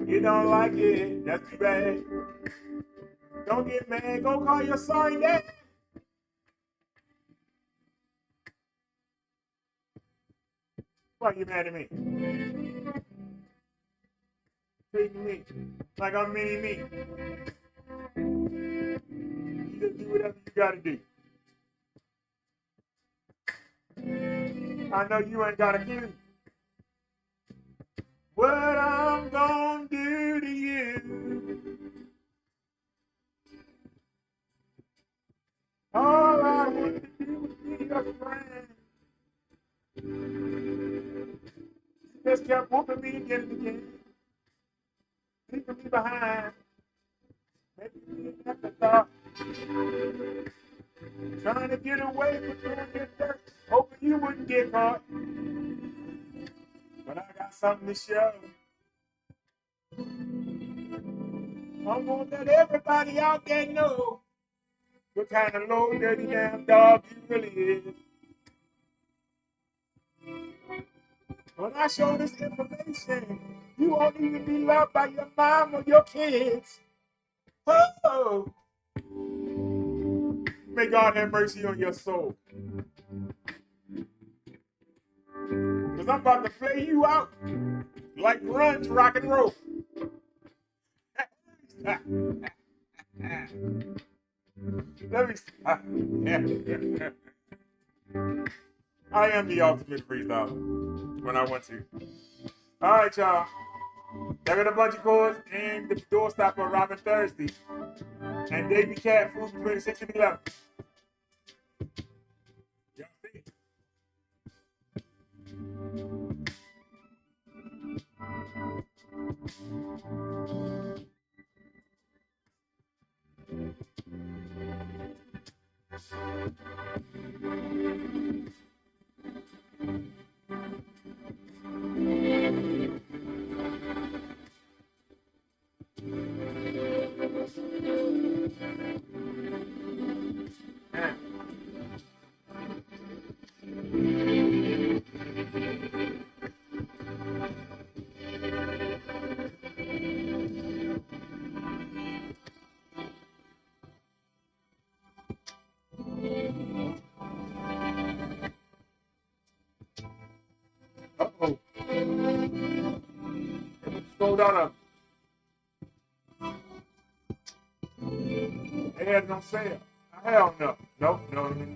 You don't like it, that's too bad. Don't get mad, go call your sorry dad. Why you mad at me? Treating me like I'm mini me. You just do whatever you gotta do. I know you ain't got a clue what I'm gonna do to you. All I want to do is be your friend. You just kept whooping me again and again, leaving me behind. Making me an afterthought. Trying to get away from doing your dirt, hoping you wouldn't get caught. But I got something to show. I'm gonna let everybody out there know what kind of low, dirty damn dog you really is. When I show this information, you won't even be loved by your mom or your kids. Oh! May God have mercy on your soul. Because I'm about to play you out like grunge rock and roll. Let me stop. I am the ultimate freestyler when I want to. All right, y'all. I got a bunch of chords and the doorstopper Robin Thursday and Davy Cat Fruit between 6 and 11. Y'all see it? Uh-oh. Sold out they had it on sale. Hell no. No.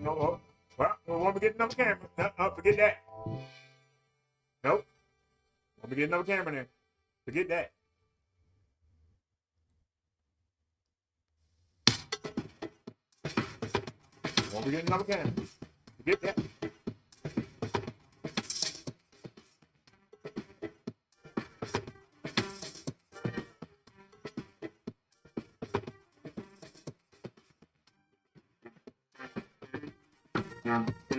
Oh. Well, we won't be getting another camera. No, forget that. Nope. Won't be getting another camera then. Forget that. Won't be getting another camera. Forget that. Get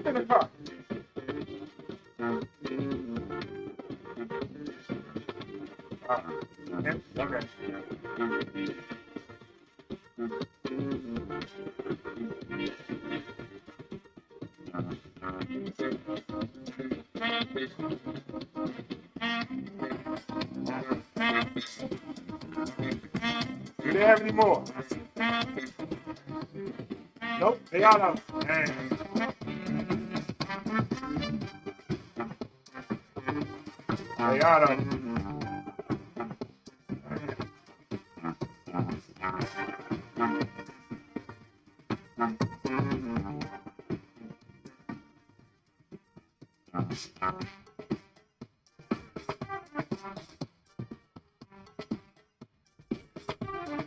in the car. Okay. Do they have any more? Nope, they out of them. Dang. They out of them.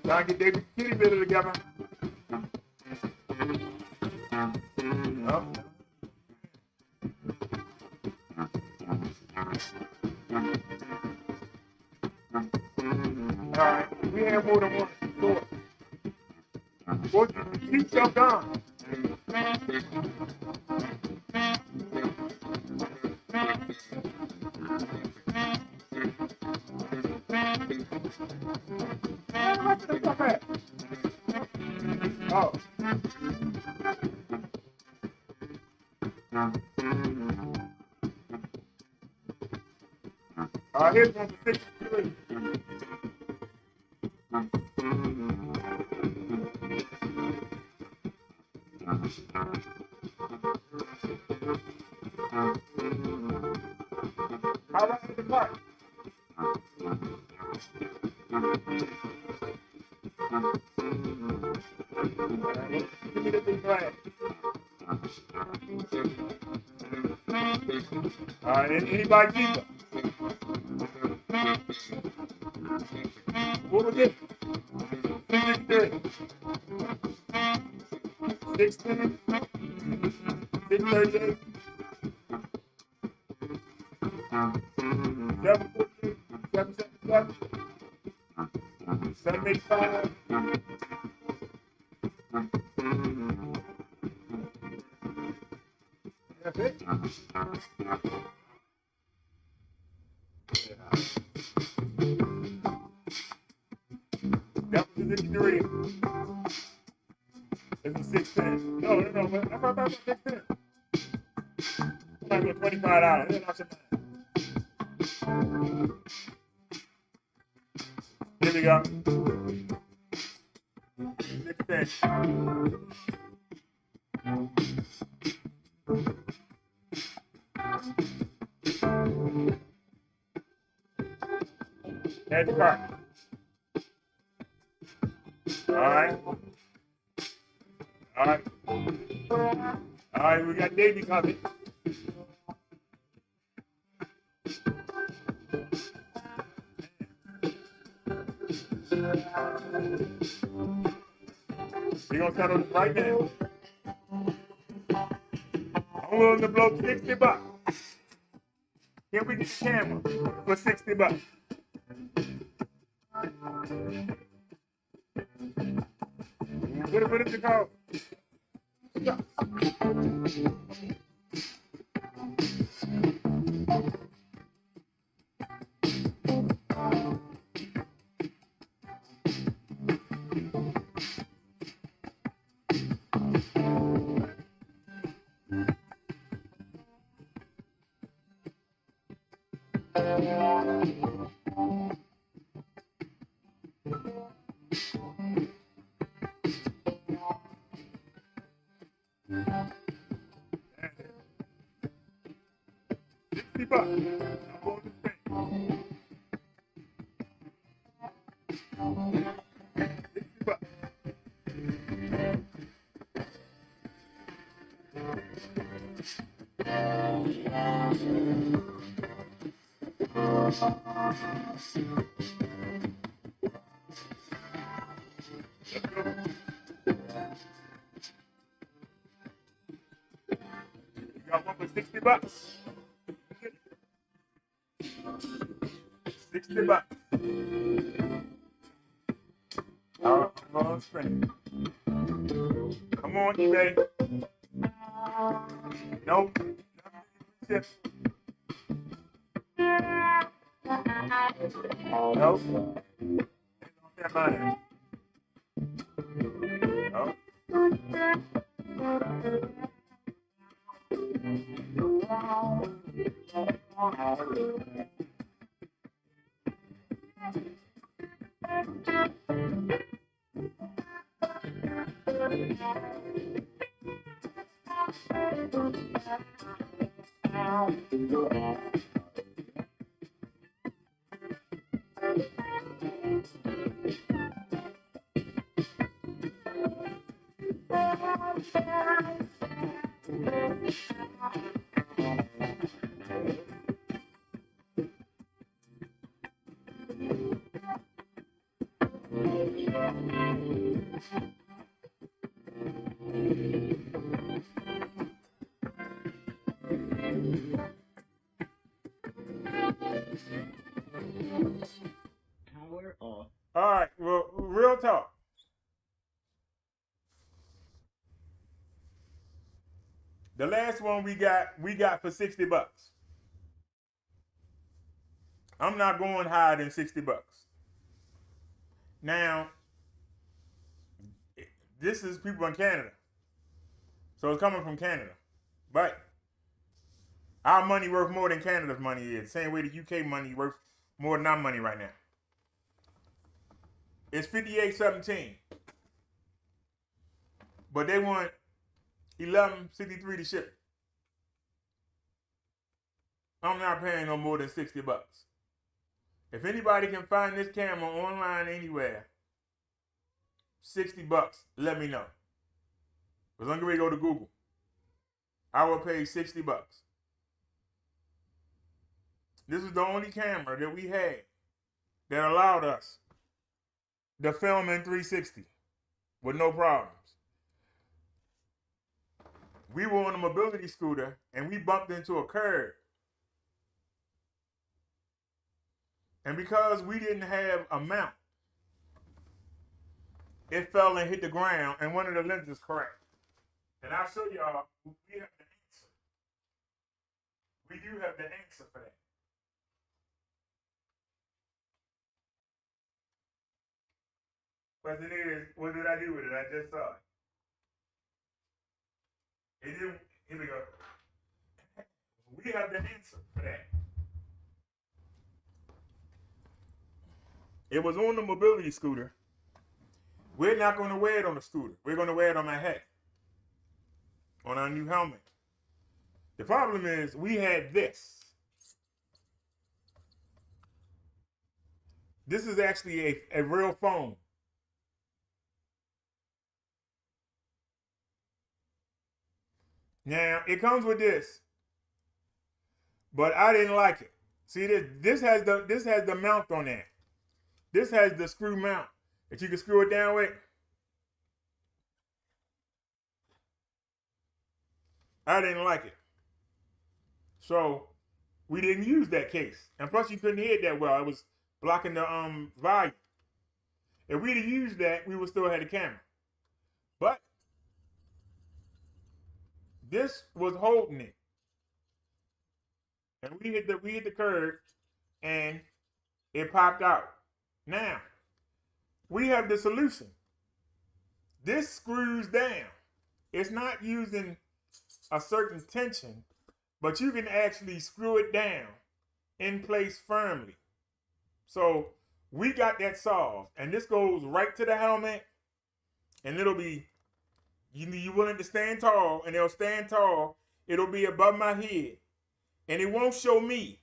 Trying to get David Kitty Bitter together. Oh. Alright, we have more than one store. Well, keep yourself down. Oh. Here's one for 63. How about the park? Give me the big glass. Alright, anybody keep it? What was it? 63. 16. 638. 748. 777. 785. That's it. That was the 63. This is 610. No, but I'm about 610. I'm not going $25. That's not Here we go. 610. There's the car. Alright. Alright. Alright, we got Davey coming. We're gonna settle this right now. I'm willing to blow $60. Here we get the camera for $60. What is it called? Yeah. 60 bucks. I'm going to spend. 60 bucks. You got one for 60 bucks. 60 bucks. I'm going to spend. Come on, eBay. Nope. Nope. Nope. That money. Nope. Power off. All right. Well, real talk. The last one we got for 60 bucks. I'm not going higher than 60 bucks. Now, this is people in Canada. So it's coming from Canada. But our money worth more than Canada's money is. Same way the UK money worth more than our money right now. It's $58.17. But they want $11.63 to ship. I'm not paying no more than 60 bucks. If anybody can find this camera online anywhere, 60 bucks, let me know. Because I'm going to go to Google. I will pay 60 bucks. This is the only camera that we had that allowed us to film in 360 with no problems. We were on a mobility scooter and we bumped into a curb. And because we didn't have a mount, it fell and hit the ground and one of the lenses cracked. And I'll show y'all, we have the answer. We do have the answer for that. But it is, what did I do with it? I just saw it. It didn't, here we go. We have the answer for that. It was on the mobility scooter. We're not going to wear it on the scooter. We're going to wear it on my head. On our new helmet. The problem is we had this. This is actually a real phone. Now, it comes with this. But I didn't like it. See, this has the mount on there. This has the screw mount that you can screw it down with. I didn't like it. So we didn't use that case. And plus you couldn't hear it that well. It was blocking the volume. If we'd have used that, we would still have the camera. But this was holding it. And we hit the curb and it popped out. Now, we have the solution. This screws down. It's not using a certain tension, but you can actually screw it down in place firmly. So we got that solved. And this goes right to the helmet. And it'll be, you want it to stand tall, and it'll stand tall. It'll be above my head. And it won't show me,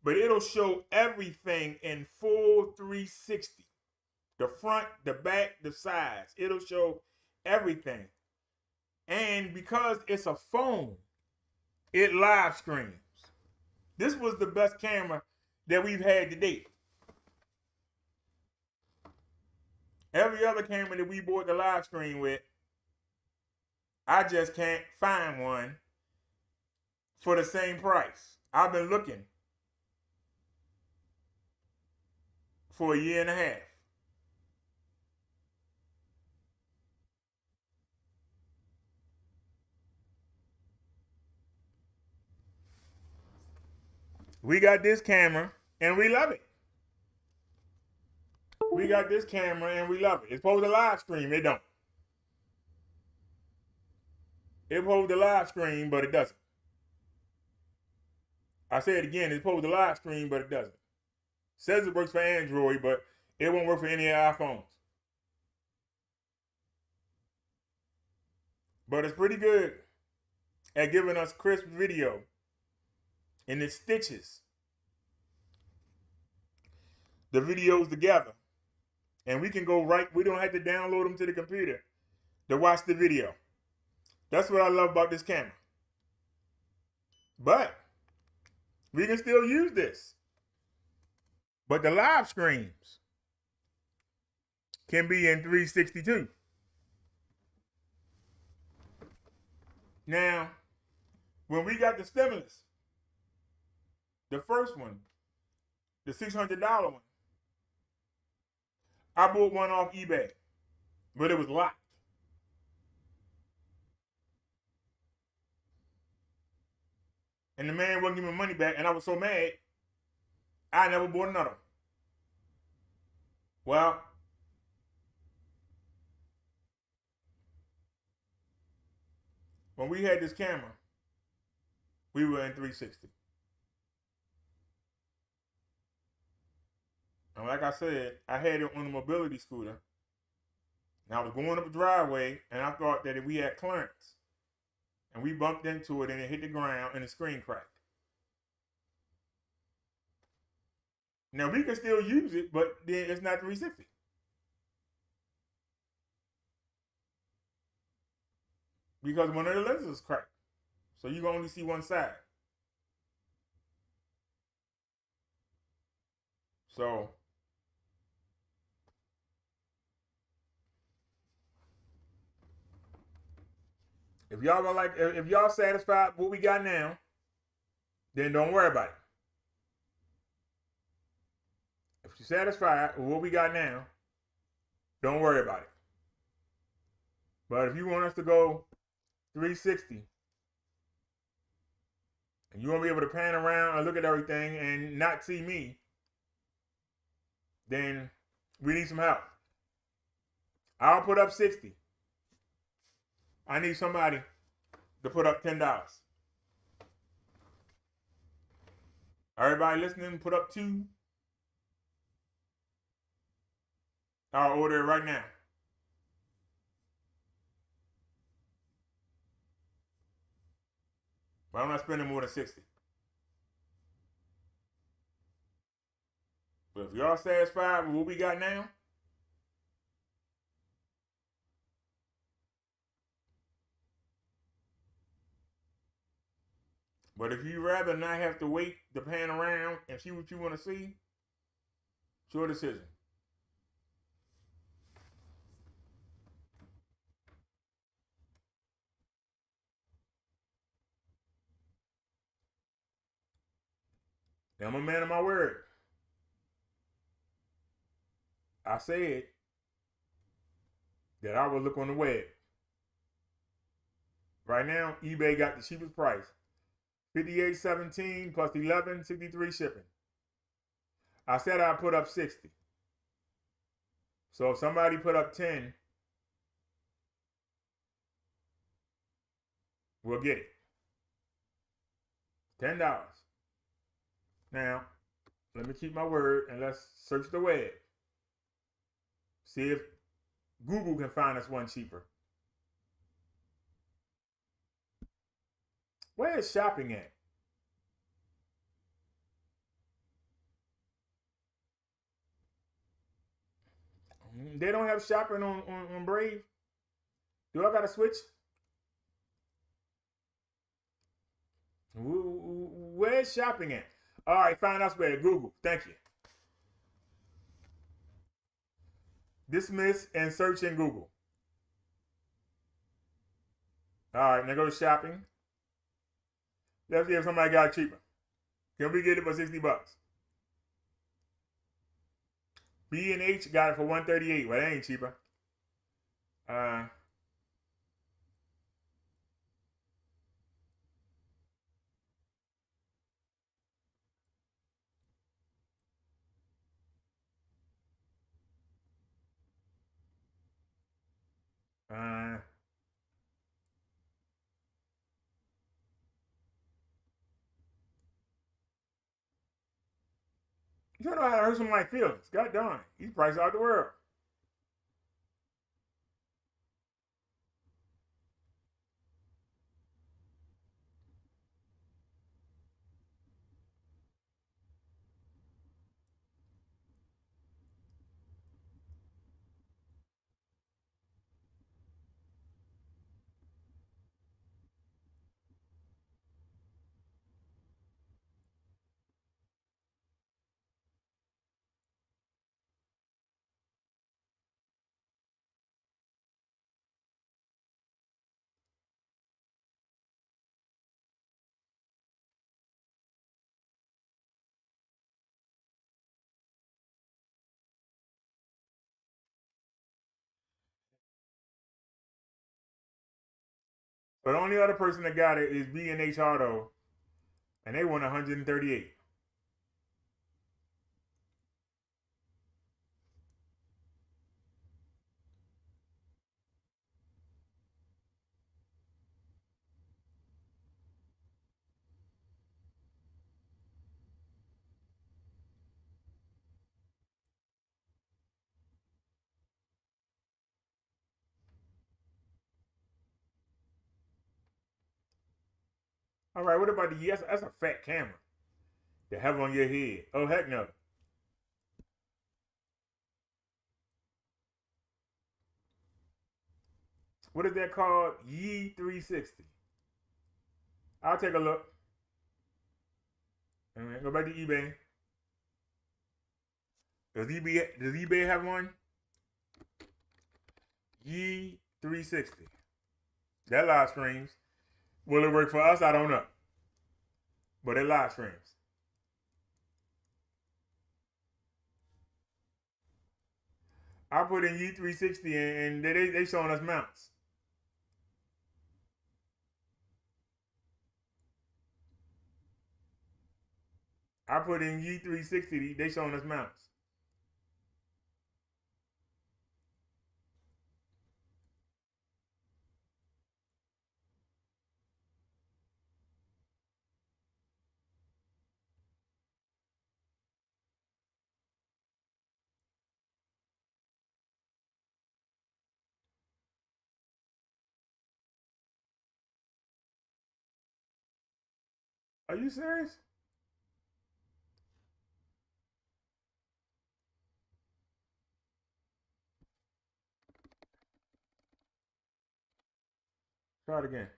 but it'll show everything in full 360. The front, the back, the sides. It'll show everything. And because it's a phone, it live streams. This was the best camera that we've had to date. Every other camera that we bought the live stream with, I just can't find one for the same price. I've been looking for a year and a half. We got this camera and we love it. We got this camera and we love it. It's supposed to live stream. It don't. It's supposed to live stream, but it doesn't. I say it again. It's supposed to live stream, but it doesn't. It says it works for Android, but it won't work for any of our phones. But it's pretty good at giving us crisp video. And it stitches the videos together. And we can go right, we don't have to download them to the computer to watch the video. That's what I love about this camera. But we can still use this. But the live streams can be in 362. Now, when we got the stimulus, the first one, the $600 one, I bought one off eBay, but it was locked. And the man wouldn't give me money back, and I was so mad, I never bought another one. Well, when we had this camera, we were in 360. And like I said, I had it on a mobility scooter. And I was going up a driveway, and I thought that if we had clearance, and we bumped into it, and it hit the ground, and the screen cracked. Now, we can still use it, but then it's not 360. Because one of the lenses is cracked. So you can only see one side. So if y'all satisfied with what we got now, then don't worry about it. If you're satisfied with what we got now, don't worry about it. But if you want us to go 360, and you want to be able to pan around and look at everything and not see me, then we need some help. I'll put up 60. I need somebody to put up $10. Everybody listening, put up 2. I'll order it right now. But I'm not spending more than 60. But if y'all satisfied with what we got now, but if you rather not have to wait to pan around and see what you want to see, it's your decision. I'm a man of my word. I said that I would look on the web. Right now, eBay got the cheapest price. $58.17 plus $11.63 shipping. I said I'd put up 60. So if somebody put up 10, we'll get it. $10. Now, let me keep my word and let's search the web. See if Google can find us one cheaper. Where is shopping at? They don't have shopping on Brave. Do I gotta switch? Where's shopping at? All right, find us where. Google. Thank you. Dismiss and search in Google. All right, now go to shopping. Let's see if somebody got it cheaper. Can we get it for $60? B and H got it for $138. Well, that ain't cheaper. You don't know how to hurt somebody's feelings. God darn. These prices out the world. But the only other person that got it is B&H Auto, and they won 138. All right, what about the that's a fat camera to have on your head? Oh heck no. What is that called? Yee 360. I'll take a look. All right, go back to eBay. Does eBay have one? Yee 360. That live streams. Will it work for us? I don't know. But it live streams. I put in Yee 360 and they showing us mounts. I put in Yee 360, they showing us mounts. Are you serious? Try it again.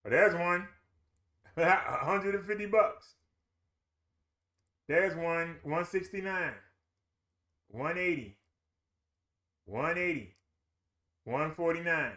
But there's one. $150. There's one. 169. 180. 180. 149.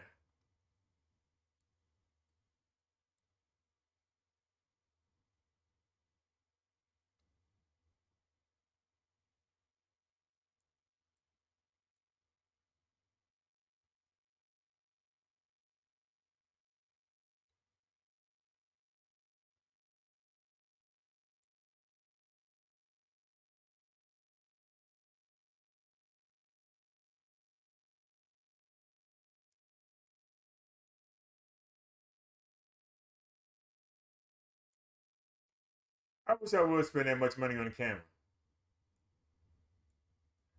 I wish I would spend that much money on the camera.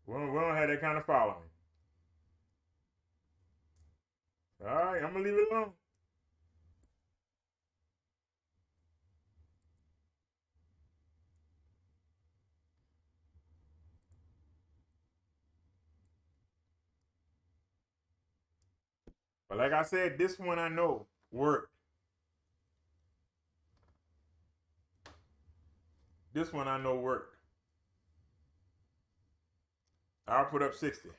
We don't have that kind of following. All right, I'm going to leave it alone. But like I said, this one I know worked. This one I know worked. I'll put up 60.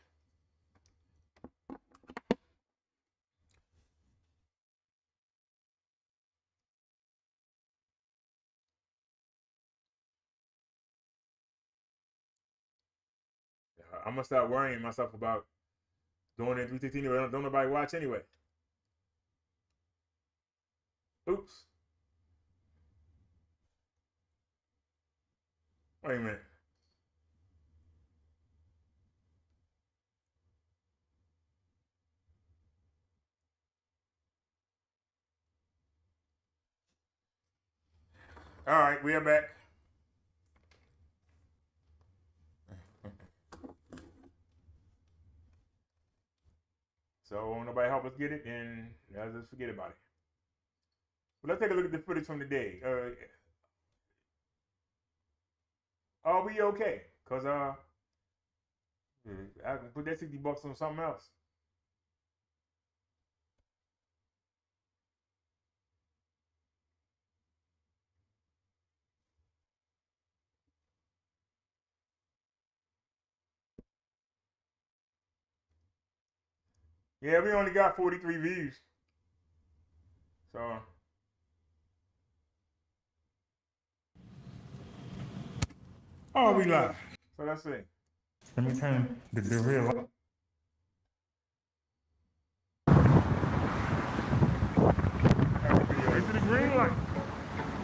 I'm gonna start worrying myself about doing it 316. Don't nobody watch anyway. Oops. Wait a minute. All right, we are back. So won't nobody help us get it, and let's just forget about it. But let's take a look at the footage from the day. Are we okay? Cause I can put that $60 on something else. Yeah, we only got 43 views. So oh, we live. So let's see. Let me turn the real light. Wait to the green light.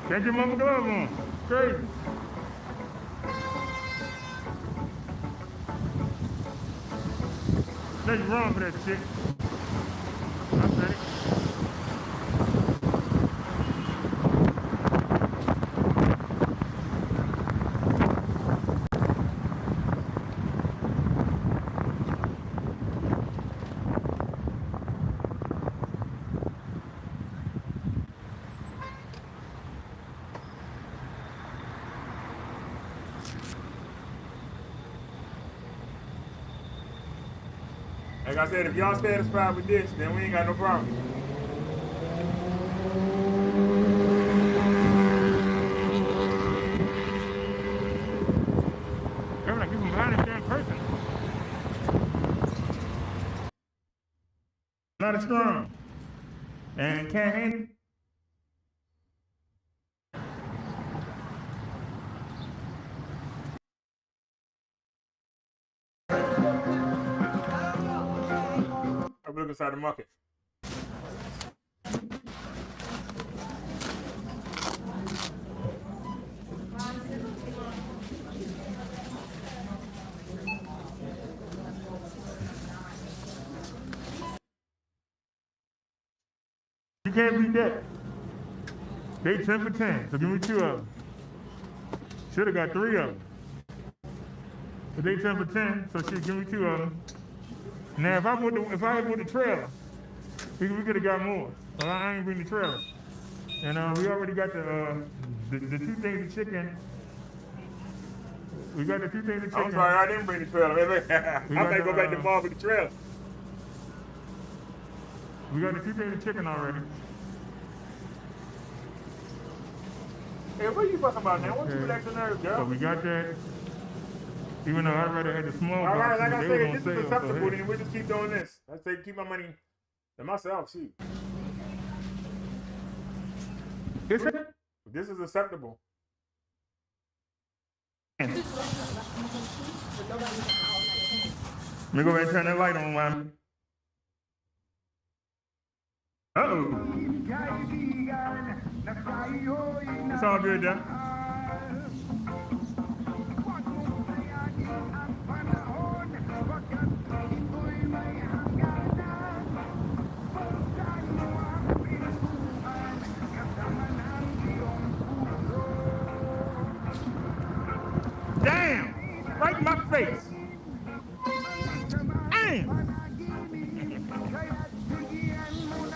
Can't get my glove on. Crazy. Nothing wrong with that shit. I said it. Like I said, if y'all satisfied with this, then we ain't got no problem. They're like people behind this damn person. Not as strong. And can't handle it. I'm looking inside the market. You can't beat that. They 10 for 10, so give me 2 of them. Should have got 3 of them. But they 10 for 10, so shit, give me 2 of them. Now, if I had put the trailer, we could have got more. But I ain't bring the trailer. And we already got the 2 things of chicken. We got the 2 things of chicken. I'm sorry, I didn't bring the trailer. I might go back to the bar with the trailer. We got the 2 things of chicken already. Hey, what are you fussing about now? What's you relax your nerves, girl? So we got that. Even though I'd rather have the small box. All right, like I they said, was if on this is sale, acceptable, so then we'll just keep doing this. I say keep my money to myself, shoot. It's This is acceptable. Let me go ahead and turn that light on, man. Uh-oh. It's all good, John. Damn! Right in my face! Damn!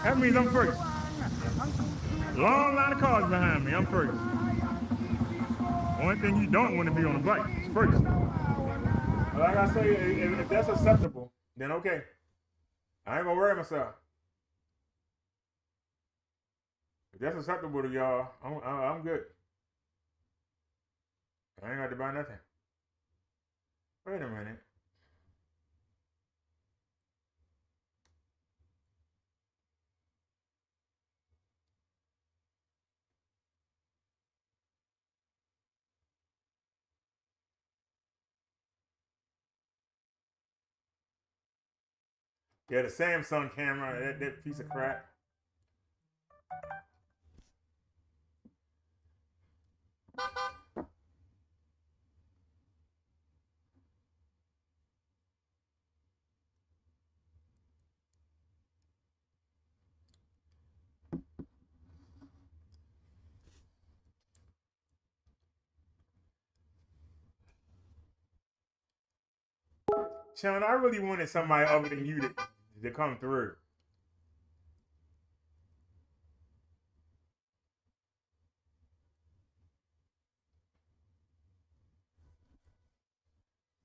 That means I'm first. Long line of cars behind me, I'm first. One thing you don't want to be on the bike is first. Like I say, if that's acceptable, then okay. I ain't gonna worry myself. That's acceptable to y'all. I'm good. I ain't got to buy nothing. Wait a minute. Yeah, the Samsung camera, that piece of crap. Sean, I really wanted somebody other than you to come through.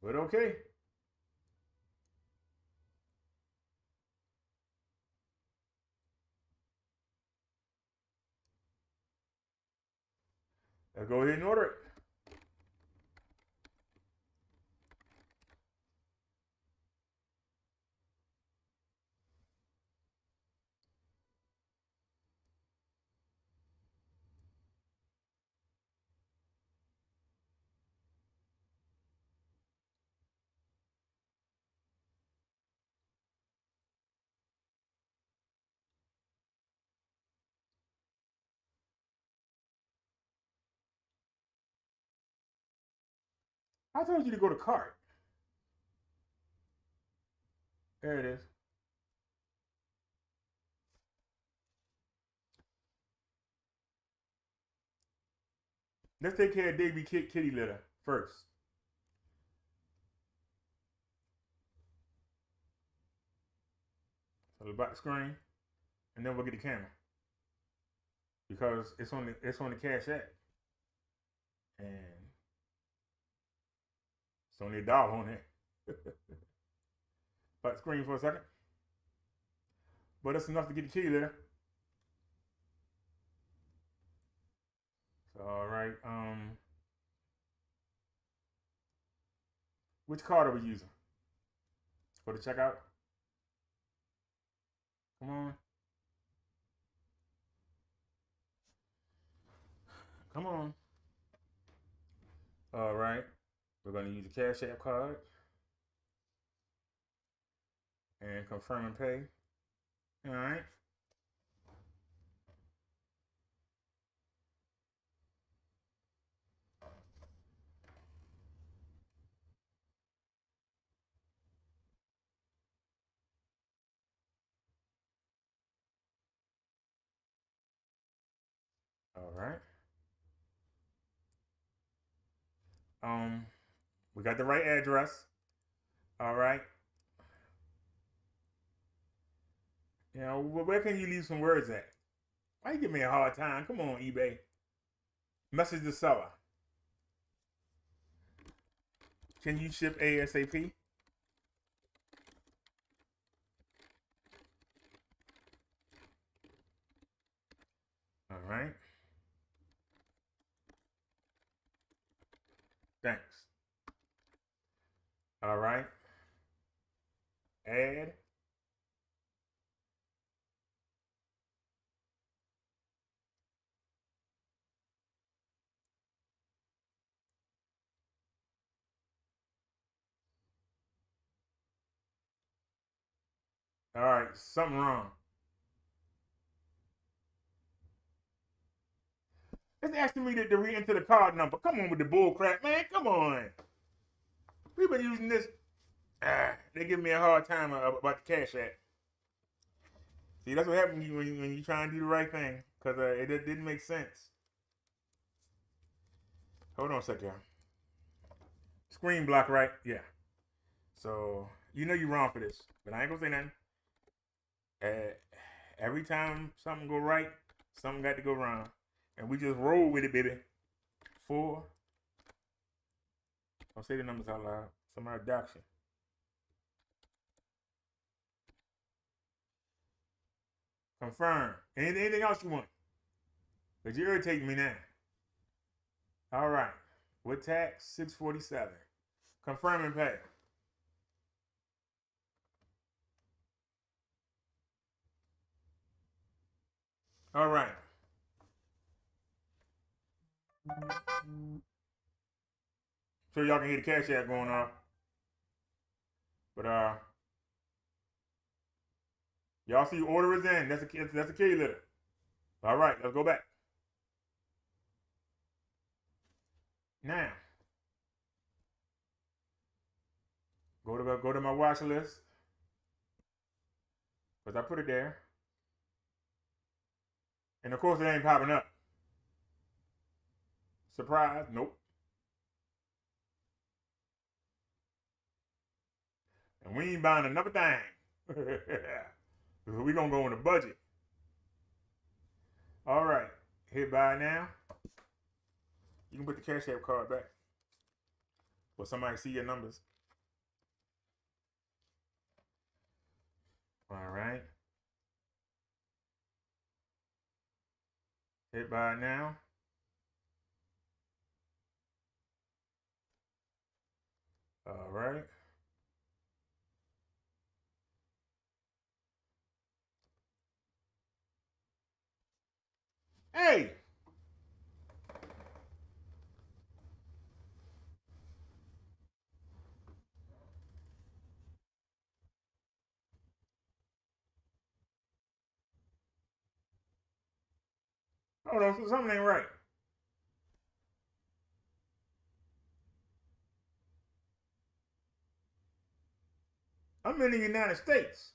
But okay. Let's go ahead and order it. I told you to go to cart. There it is. Let's take care of Davy kitty litter first. So the back screen, and then we'll get the camera because it's on the cash app, and it's only $1 on it. Back screen for a second, but that's enough to get the kitty litter. So all right, which card are we using for the checkout? Come on. Come on. All right. We're going to use the Cash App card and confirm and pay. All right. All right. We got the right address. All right. You know, where can you leave some words at? Why you give me a hard time? Come on, eBay. Message the seller. Can you ship ASAP? All right. Thanks. All right. Add. All right. Something wrong. It's asking me to re-enter the card number. Come on with the bull crap, man. Come on. We've been using this. They give me a hard time about the Cash App. See, that's what happens when you try and do the right thing, because it didn't make sense. Hold on a second. Screen block, right? Yeah. So, you know you're wrong for this, but I ain't gonna say nothing. Every time something go right, something got to go wrong. And we just roll with it, baby. 4. Don't say the numbers out loud. Somebody dox you. Confirm. Anything else you want? But you irritating me now. All right. With tax, $647. Confirm and pay. All right. So y'all can hear the cash app going on. But y'all see order is in. That's a kitty litter. All right, let's go back. Now, go to my watch list because I put it there, and of course it ain't popping up. Surprise? Nope. And we ain't buying another thing. We gonna go on a budget. All right, hit buy now. You can put the cash app card back, or somebody see your numbers. All right. Hit buy now. All right. Hey! Hold on, something ain't right. I'm in the United States.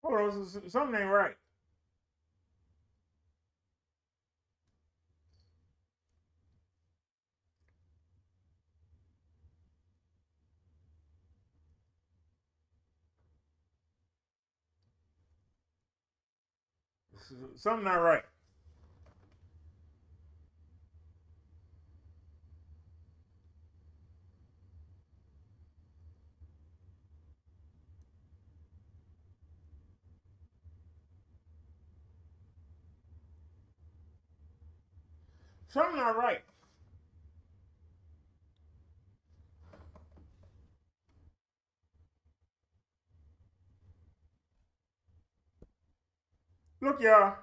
Hold on, something ain't right. Something not right. Something not right. Look, y'all.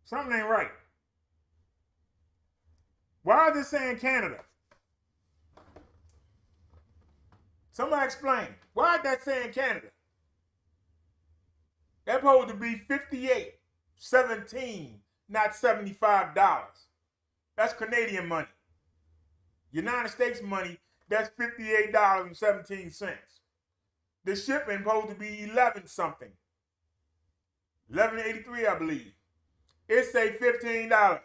Something ain't right. Why is it saying Canada? Somebody explain. Why is that saying Canada? That's supposed to be $58.17, not $75. That's Canadian money. United States money, that's $58.17. The shipping supposed to be 11 something. 11.83, I believe. It say $15.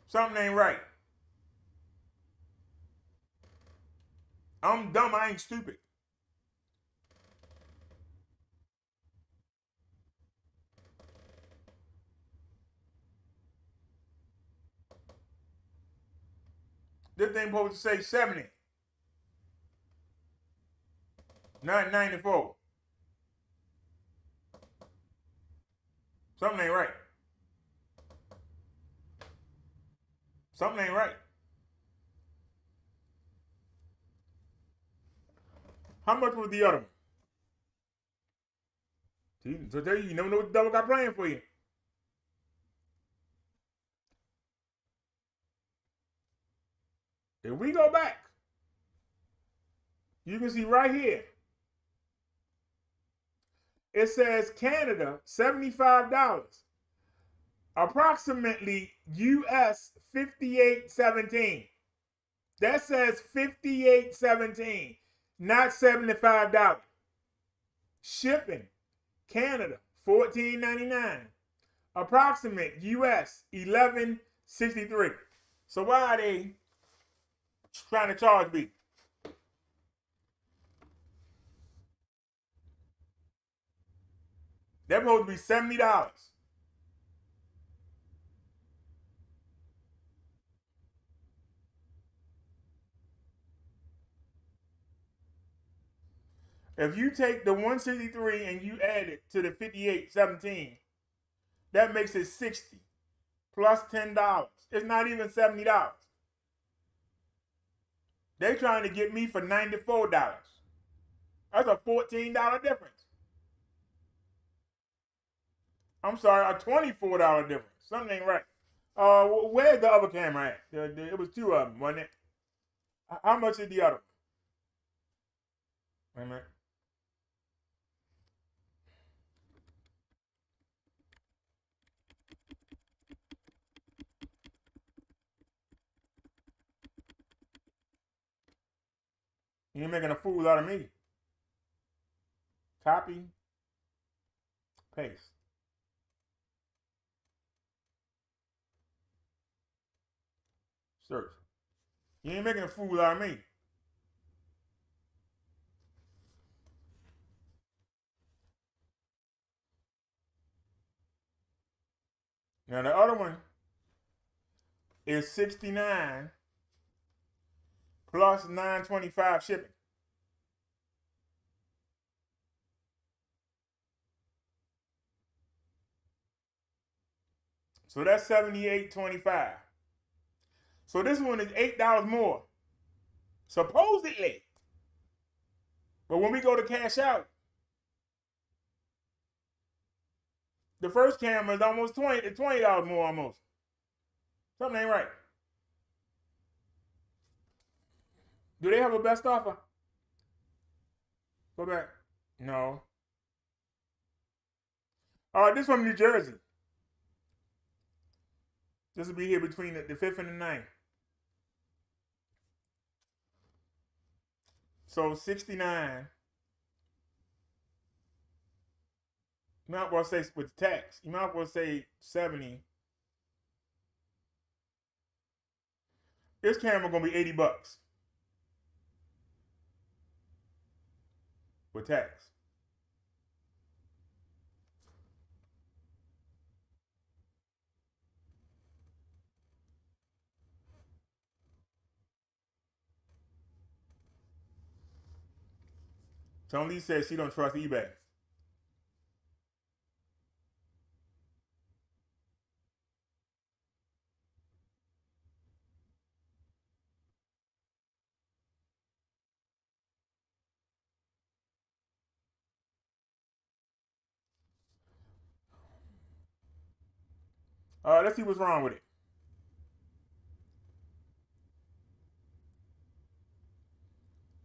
Something ain't right. I'm dumb, I ain't stupid. This thing supposed to say 70. Not 94. Something ain't right. Something ain't right. How much was the other one? See, so tell you never know what the devil got playing for you. If we go back, you can see right here. It says Canada, $75. Approximately US $58.17. That says $58.17, not $75. Shipping, Canada, $14.99. Approximate US, $11.63. So why are they trying to charge me? They're supposed to be $70. If you take the 163 and you add it to the 58.17, that makes it 60 plus $10. It's not even $70. They trying to get me for $94. That's a $14 difference. I'm sorry, a $24 difference. Something ain't right. Where's the other camera at? It was two of them, wasn't it? How much is the other one? Wait a minute. You're making a fool out of me. Copy, paste. Search. You ain't making a fool out of me. Now the other one is 69 plus 925 shipping. So that's $78.25. So this one is $8 more, supposedly. But when we go to cash out, the first camera is almost $20 more almost. Something ain't right. Do they have a best offer? Go back. No. This from New Jersey. This will be here between the 5th and the 9th. So 69. You might well say with tax. You might well say 70. This camera gonna be $80 with tax. Tony says she don't trust eBay. Let's see what's wrong with it.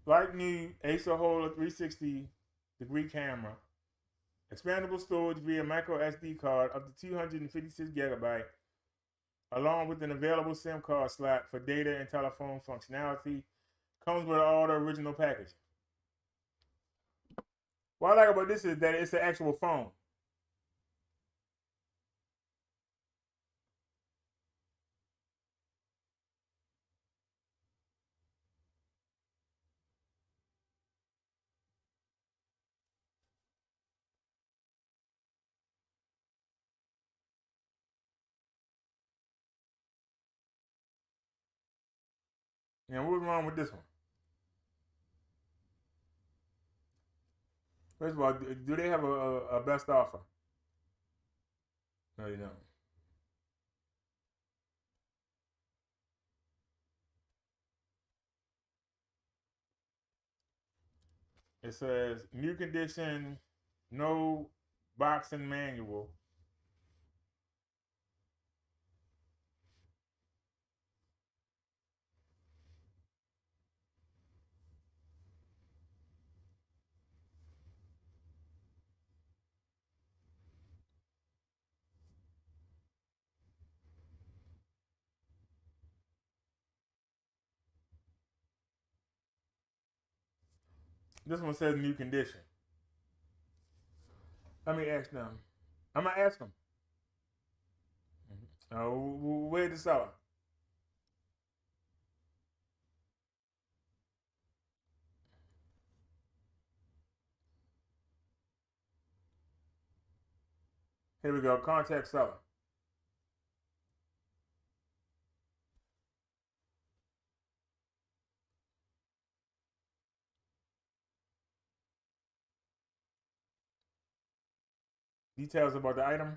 Like new Acer Holder 360-degree camera. Expandable storage via micro SD card up to 256 gigabyte, along with an available SIM card slot for data and telephone functionality. Comes with all the original packaging. What I like about this is that it's an actual phone. Now, what's wrong with this one? First of all, do they have a best offer? No, they don't. It says new condition, no boxing manual. This one says new condition. Let me ask them. I'm gonna ask them. Where's the seller? Here we go. Contact seller. Details about the item.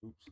Oops.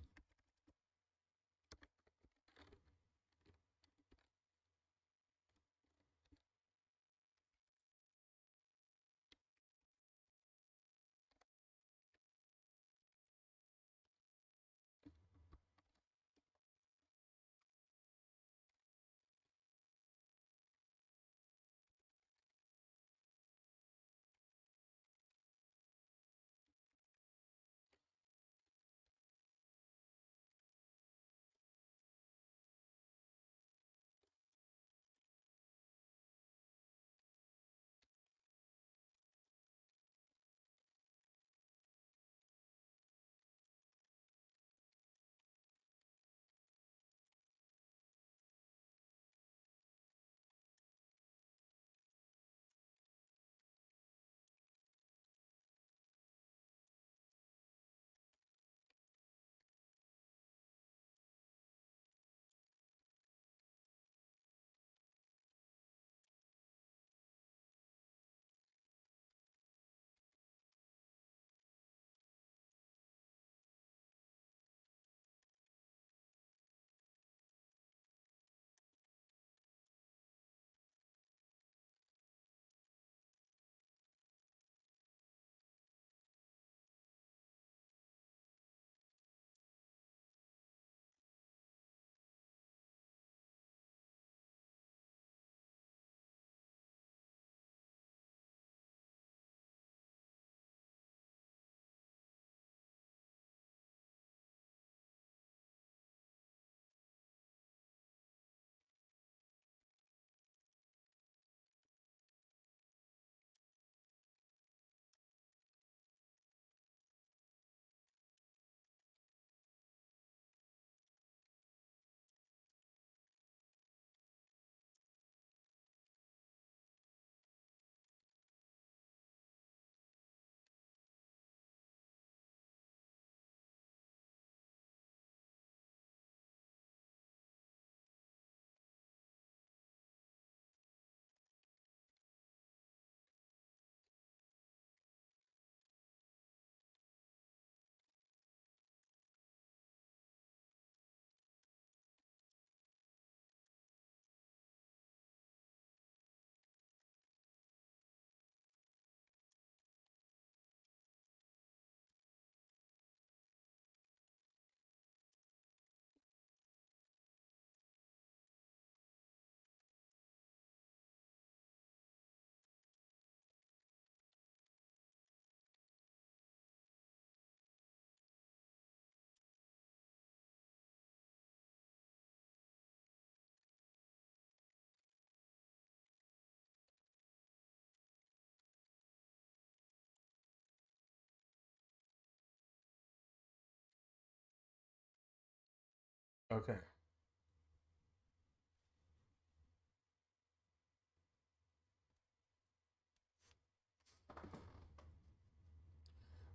Okay.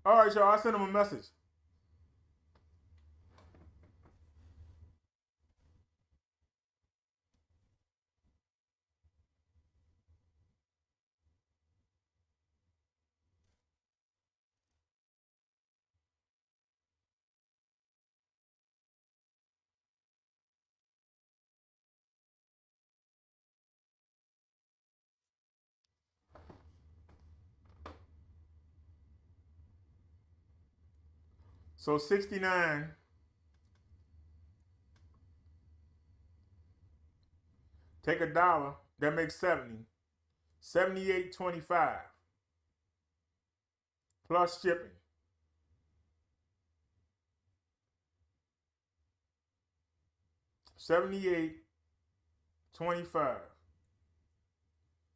All right, y'all. I sent him a message. So 69 take $1, that makes 70. 78.25 plus shipping. $78.25.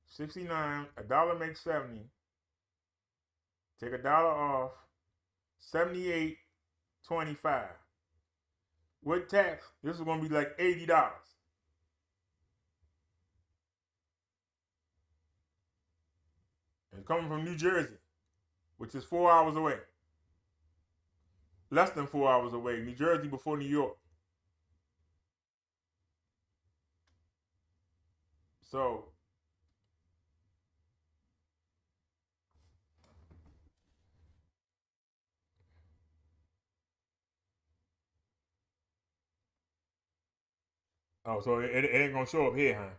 69, $1 makes 70. Take $1 off. 78.25. With tax, this is gonna be like $80. It's coming from New Jersey, which is 4 hours away. Less than 4 hours away. New Jersey before New York. So so it ain't gonna show up here,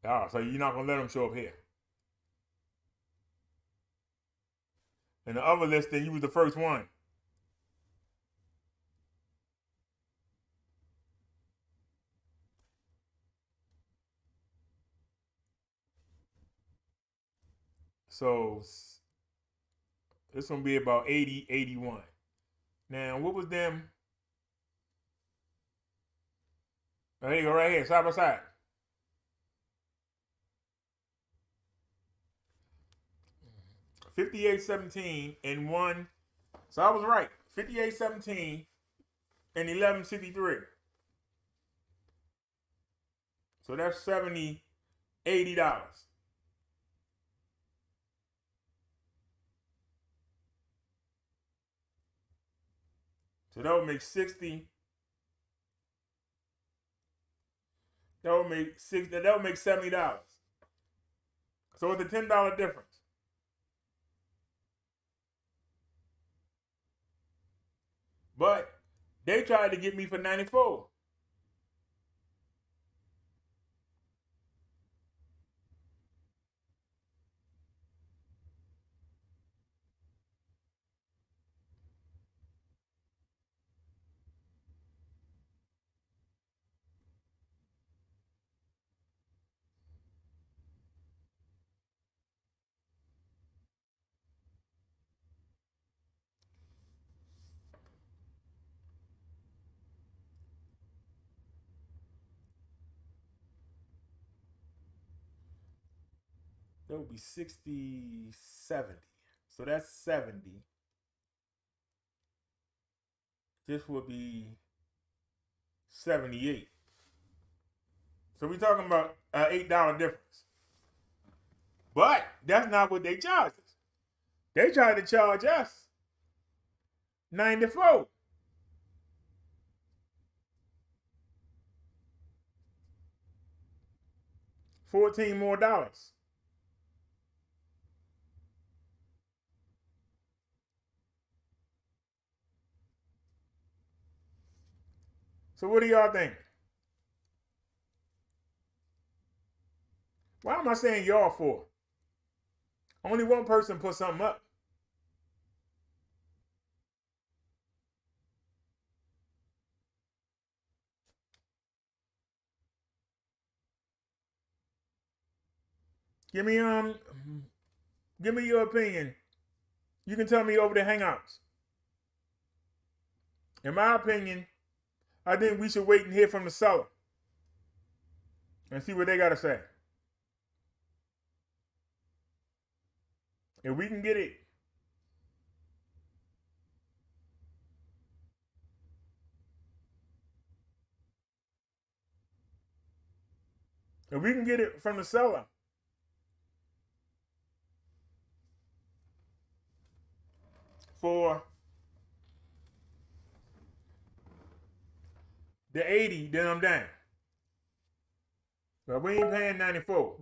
huh? So you're not gonna let them show up here. And the other listing, you was the first one. So it's gonna be about 80, 81. Now, what was them? There you go, right here, side by side. $58.17 and one. So I was right. $58.17 and $11.63. So that's $70, $80. So that would make 60. That would make $70. So it's a $10 difference. But they tried to get me for 94. That would be 60, 70. So that's 70. This would be 78. So we're talking about an $8 difference. But that's not what they charged us. They tried to charge us 94. $14 more. So what do y'all think? Why am I saying y'all for? Only one person put something up. Give me your opinion. You can tell me over the Hangouts. In my opinion, I think we should wait and hear from the seller and see what they got to say. If we can get it, from the seller, for the 80, then I'm down. But we ain't paying 94.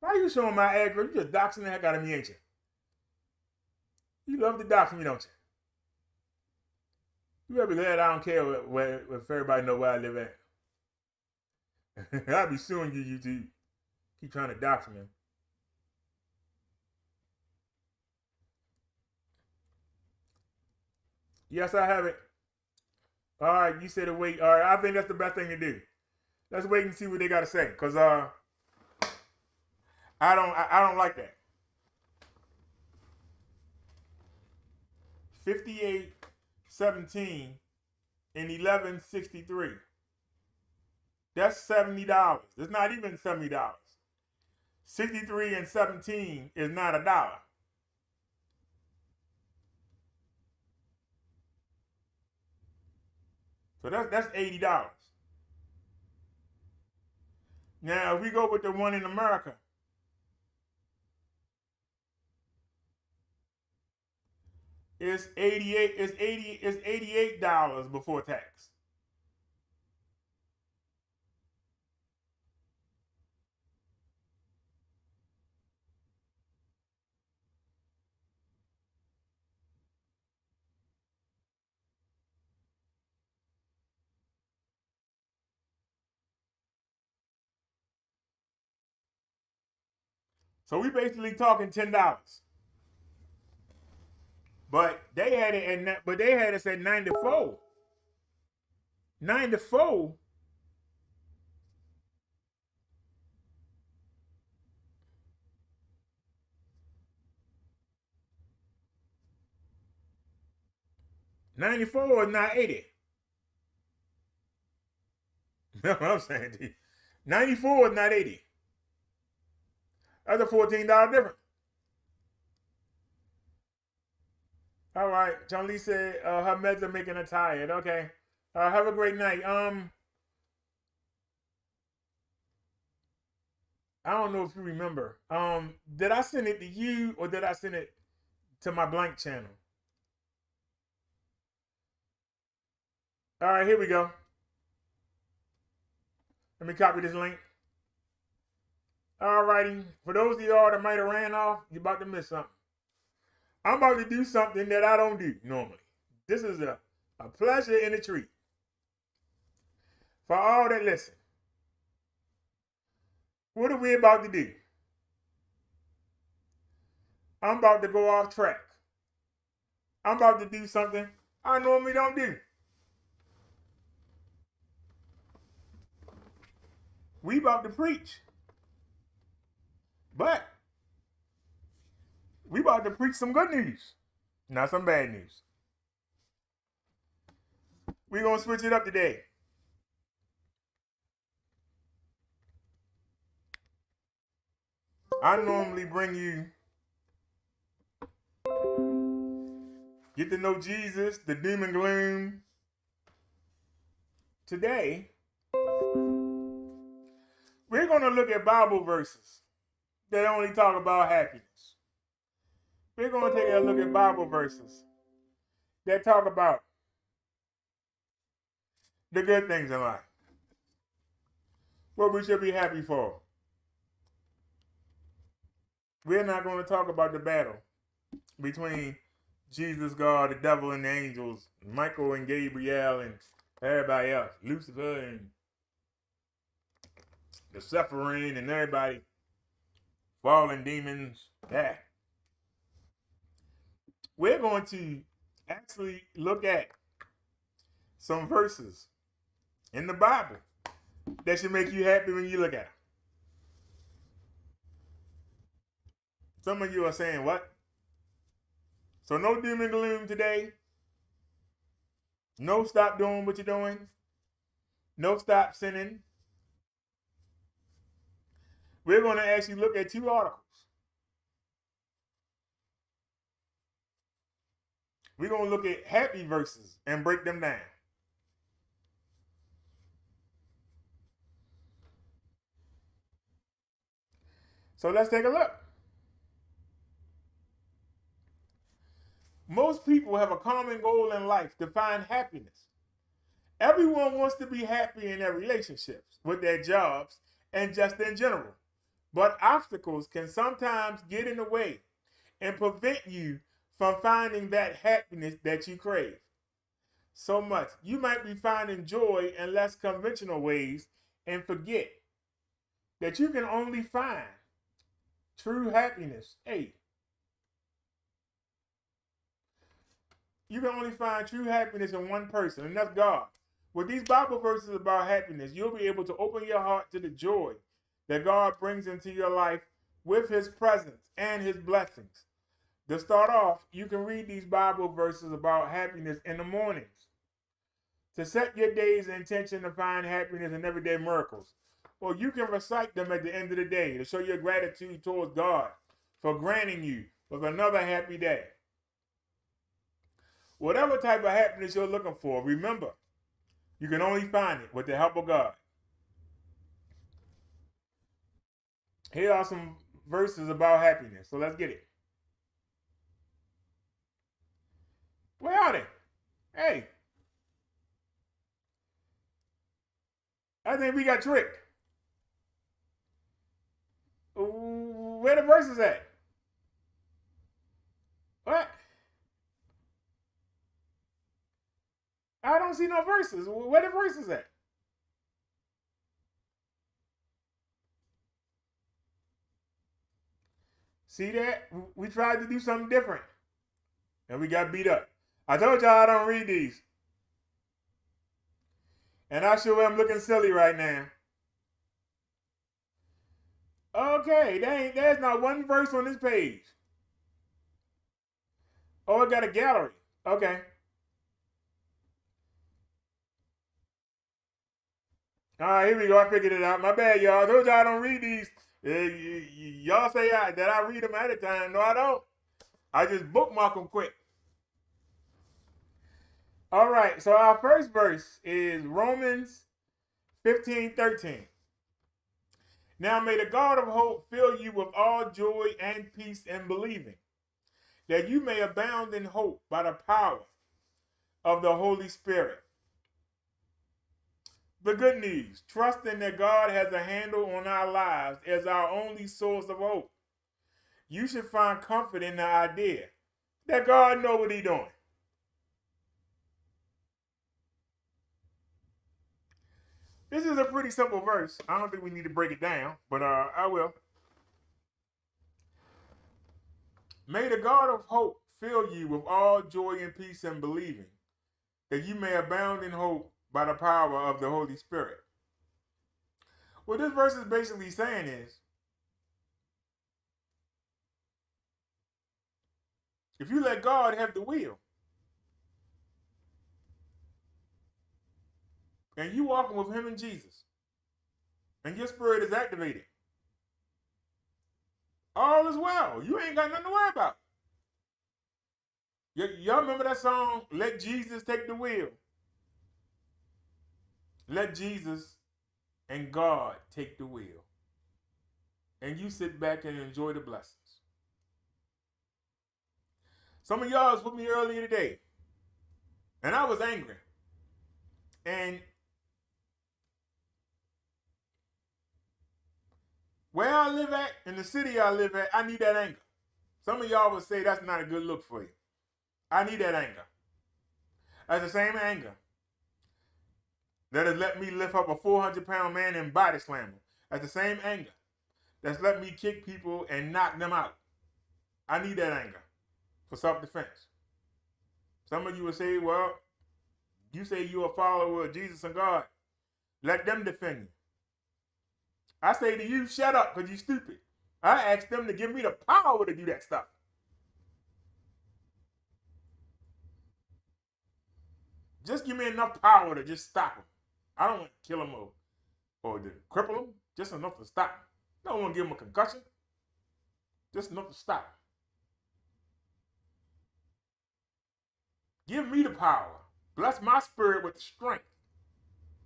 Why you showing my address? You just doxing the heck out of me, ain't you? You love to dox me, don't you? You better be glad I don't care if everybody know where I live at. I'll be suing you, YouTube. Keep trying to dox me. Yes, I have it. All right, you said to wait. All right, I think that's the best thing to do. Let's wait and see what they got to say, cause I don't like that. 58.17 and 11.63. That's $70. It's not even $70. 63 and 17 is not $1. So that's $80. Now, if we go with the one in America, it's $88 before tax. So we basically talking $10. But they had it they had us at 94. 94. $94 is not 80. That's what I'm saying to you. 94 is not 80. That's a $14 difference. All right. John Lee said her meds are making her tired. Okay. Have a great night. I don't know if you remember. Did I send it to you or did I send it to my blank channel? All right, here we go. Let me copy this link. All righty. For those of y'all that might have ran off, you're about to miss something. I'm about to do something that I don't do normally. This is a pleasure and a treat. For all that listen. What are we about to do? I'm about to go off track. I'm about to do something I normally don't do. We about to preach. But we about to preach some good news, not some bad news. We're going to switch it up today. I normally bring you Get to Know Jesus, the doom and gloom. Today, we're going to look at Bible verses that only talk about happiness. We're going to take a look at Bible verses that talk about the good things in life. What we should be happy for. We're not going to talk about the battle between Jesus, God, the devil, and the angels, Michael and Gabriel, and everybody else, Lucifer, and the suffering, and everybody, fallen demons. Yeah. We're going to actually look at some verses in the Bible that should make you happy when you look at them. Some of you are saying, what? So no doom and gloom today. No stop doing what you're doing. No stop sinning. We're going to actually look at 2 articles. We're going to look at happy verses and break them down. So let's take a look. Most people have a common goal in life to find happiness. Everyone wants to be happy in their relationships, with their jobs, and just in general. But obstacles can sometimes get in the way and prevent you from finding that happiness that you crave. so much. You might be finding joy in less conventional ways and forget that you can only find true happiness. Hey, you can only find true happiness in one person, and that's God. With these Bible verses about happiness, you'll be able to open your heart to the joy that God brings into your life with his presence and his blessings. To start off, you can read these Bible verses about happiness in the mornings to set your day's intention to find happiness in everyday miracles. Or you can recite them at the end of the day to show your gratitude towards God for granting you with another happy day. Whatever type of happiness you're looking for, remember, you can only find it with the help of God. Here are some verses about happiness. So let's get it. Where are they? Hey, I think we got tricked. Where the verses at? What? I don't see no verses. Where the verses at? See that? We tried to do something different. And we got beat up. I told y'all I don't read these. And I sure am looking silly right now. Okay, there's not one verse on this page. Oh, it got a gallery. Okay. All right, here we go. I figured it out. My bad, y'all. I told y'all I don't read these. Y'all say that I read them at a time. No, I don't. I just bookmark them quick. All right, so our first verse is Romans 15:13. Now may the God of hope fill you with all joy and peace in believing, that you may abound in hope by the power of the Holy Spirit. The good news, trusting that God has a handle on our lives as our only source of hope. You should find comfort in the idea that God knows what he's doing. This is a pretty simple verse. I don't think we need to break it down, but I will. May the God of hope fill you with all joy and peace in believing, that you may abound in hope by the power of the Holy Spirit. What this verse is basically saying is, if you let God have the wheel, and you walking with him and Jesus, and your spirit is activated, all is well. You ain't got nothing to worry about. Y'all remember that song, Let Jesus Take the Wheel? Let Jesus and God take the wheel. And you sit back and enjoy the blessings. Some of y'all was with me earlier today, and I was angry. And where I live at, in the city I live at, I need that anger. Some of y'all would say that's not a good look for you. I need that anger. That's the same anger that has let me lift up a 400-pound man and body slam him. That's the same anger that's let me kick people and knock them out. I need that anger for self-defense. Some of you would say, well, you say you're a follower of Jesus and God. Let them defend you. I say to you, shut up, because you're stupid. I asked them to give me the power to do that stuff. Just give me enough power to just stop them. I don't want to kill them or to cripple them. Just enough to stop them. I don't want to give them a concussion. Just enough to stop them. Give me the power. Bless my spirit with strength.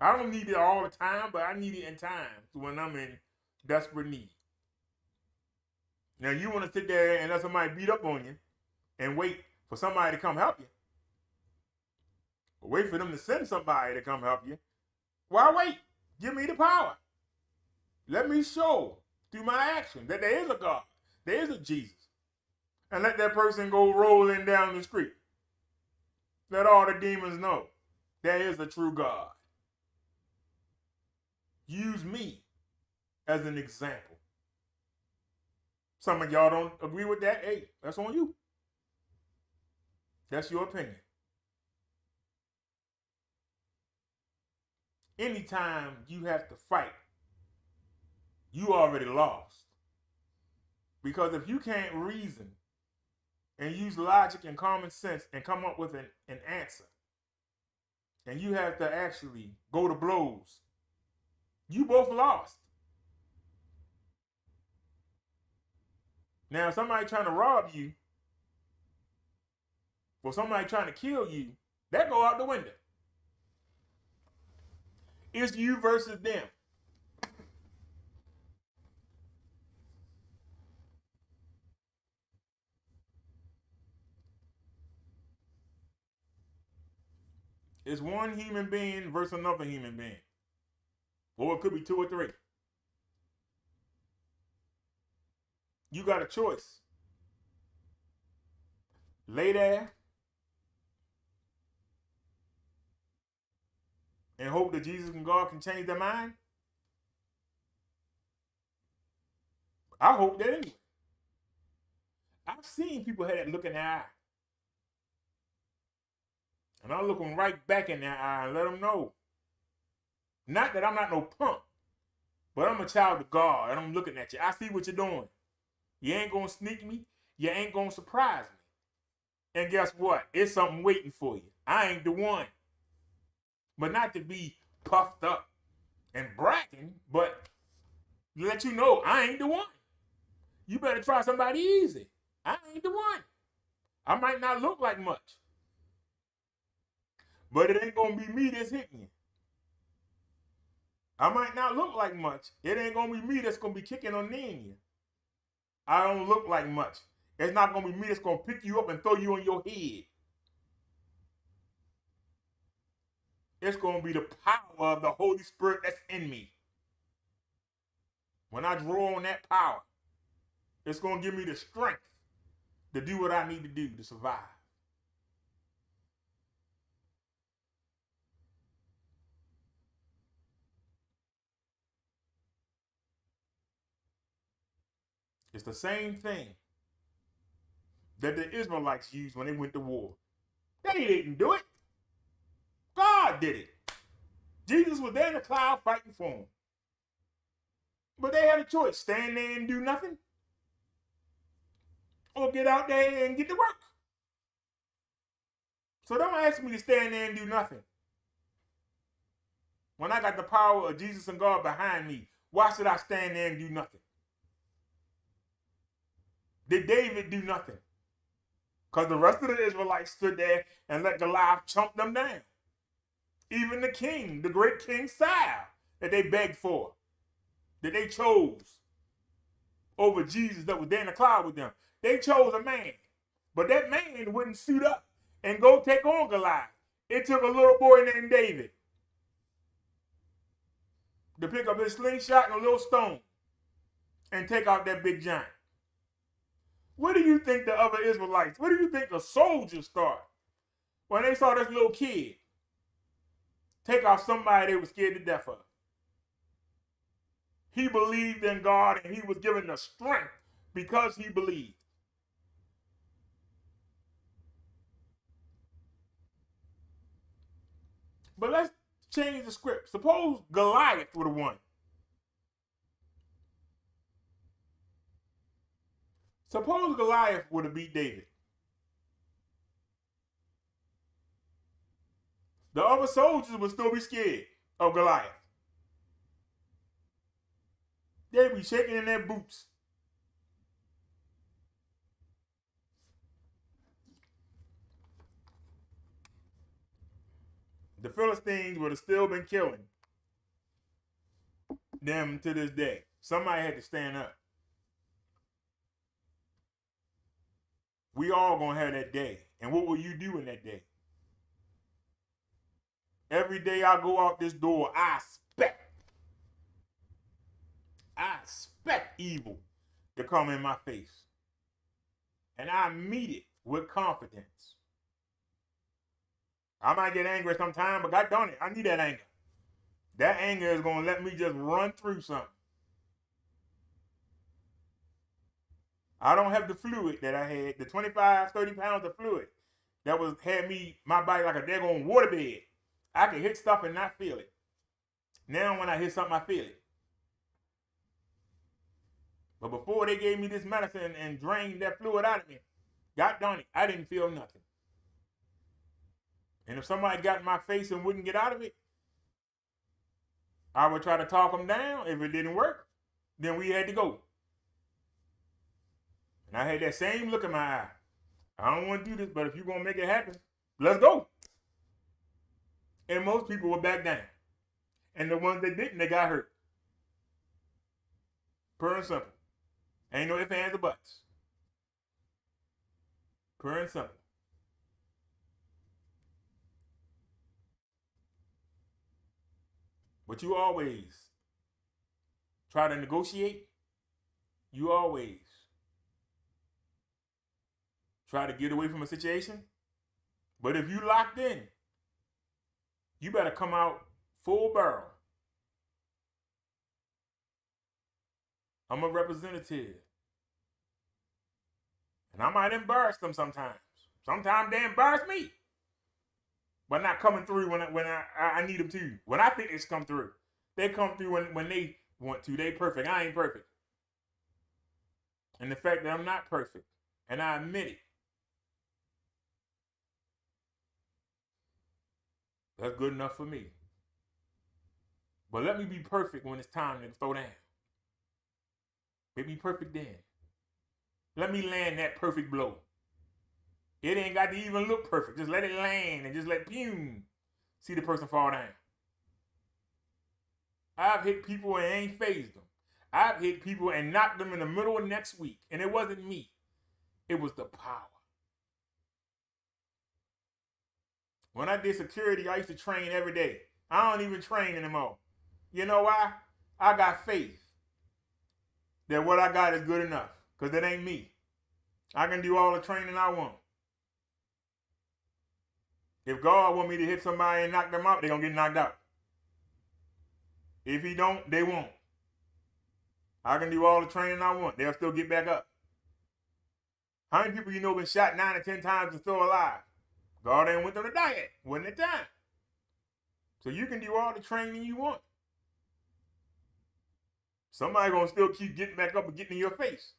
I don't need it all the time, but I need it in times when I'm in desperate need. Now, you want to sit there and let somebody beat up on you and wait for somebody to come help you. Or wait for them to send somebody to come help you. Why wait? Give me the power. Let me show through my action that there is a God. There is a Jesus. And let that person go rolling down the street. Let all the demons know there is a true God. Use me as an example. Some of y'all don't agree with that. Hey, that's on you. That's your opinion. Anytime you have to fight, you already lost. Because if you can't reason and use logic and common sense and come up with an answer, and you have to actually go to blows, you both lost. Now, somebody trying to rob you or somebody trying to kill you, that go out the window. It's you versus them. It's one human being versus another human being. Or it could be 2 or 3. You got a choice. Lay there and hope that Jesus and God can change their mind. I hope that anyway. I've seen people have that look in their eye. And I look them right back in their eye and let them know. Not that I'm not no punk, but I'm a child of God and I'm looking at you. I see what you're doing. You ain't gonna sneak me. You ain't gonna surprise me. And guess what? It's something waiting for you. I ain't the one. But not to be puffed up and bragging, but let you know I ain't the one. You better try somebody easy. I ain't the one. I might not look like much, but it ain't gonna be me that's hitting you. I might not look like much. It ain't gonna be me that's gonna be kicking or kneeing you. I don't look like much. It's not gonna be me that's gonna pick you up and throw you on your head. It's gonna be the power of the Holy Spirit that's in me. When I draw on that power, it's gonna give me the strength to do what I need to do to survive. It's the same thing that the Israelites used when they went to war. They didn't do it. God did it. Jesus was there in the cloud fighting for them. But they had a choice, stand there and do nothing, or get out there and get to work. So don't ask me to stand there and do nothing. When I got the power of Jesus and God behind me, why should I stand there and do nothing? Did David do nothing? Because the rest of the Israelites stood there and let Goliath chomp them down. Even the king, the great King Saul, that they begged for, that they chose over Jesus that was there in the cloud with them. They chose a man. But that man wouldn't suit up and go take on Goliath. It took a little boy named David to pick up his slingshot and a little stone and take out that big giant. What do you think the other Israelites, what do you think the soldiers thought when they saw this little kid take out somebody they were scared to death of? He believed in God and he was given the strength because he believed. But let's change the script. Suppose Goliath would have won. Suppose Goliath would have beat David. The other soldiers would still be scared of Goliath. They'd be shaking in their boots. The Philistines would have still been killing them to this day. Somebody had to stand up. We all gonna have that day. And what will you do in that day? Every day I go out this door, I expect evil to come in my face. And I meet it with confidence. I might get angry sometime, but God darn it, I need that anger. That anger is going to let me just run through something. I don't have the fluid that I had, the 25, 30 pounds of fluid that had me, my body like a daggone waterbed. I could hit stuff and not feel it. Now when I hit something, I feel it. But before they gave me this medicine and drained that fluid out of me, God darn it, I didn't feel nothing. And if somebody got in my face and wouldn't get out of it, I would try to talk them down. If it didn't work, then we had to go. And I had that same look in my eye. I don't want to do this, but if you're going to make it happen, let's go. And most people were back down. And the ones that didn't, they got hurt. Pure and simple. Ain't no ifs, ands, or buts. Pure and simple. But you always try to negotiate. You always try to get away from a situation. But if you locked in, you better come out full barrel. I'm a representative. And I might embarrass them sometimes. Sometimes they embarrass me. But not coming through when I need them to. When I think it's come through. They come through when they want to. They perfect. I ain't perfect. And the fact that I'm not perfect, and I admit it, that's good enough for me. But let me be perfect when it's time to throw down. Make me perfect then. Let me land that perfect blow. It ain't got to even look perfect. Just let it land and just let see the person fall down. I've hit people and ain't phased them. I've hit people and knocked them in the middle of next week. And it wasn't me. It was the power. When I did security, I used to train every day. I don't even train anymore. You know why? I got faith that what I got is good enough. Because it ain't me. I can do all the training I want. If God want me to hit somebody and knock them out, they're going to get knocked out. If he don't, they won't. I can do all the training I want. They'll still get back up. How many people you know been shot 9 or 10 times and still alive? God ain't went on a diet. Wasn't the time. So you can do all the training you want. Somebody going to still keep getting back up and getting in your face.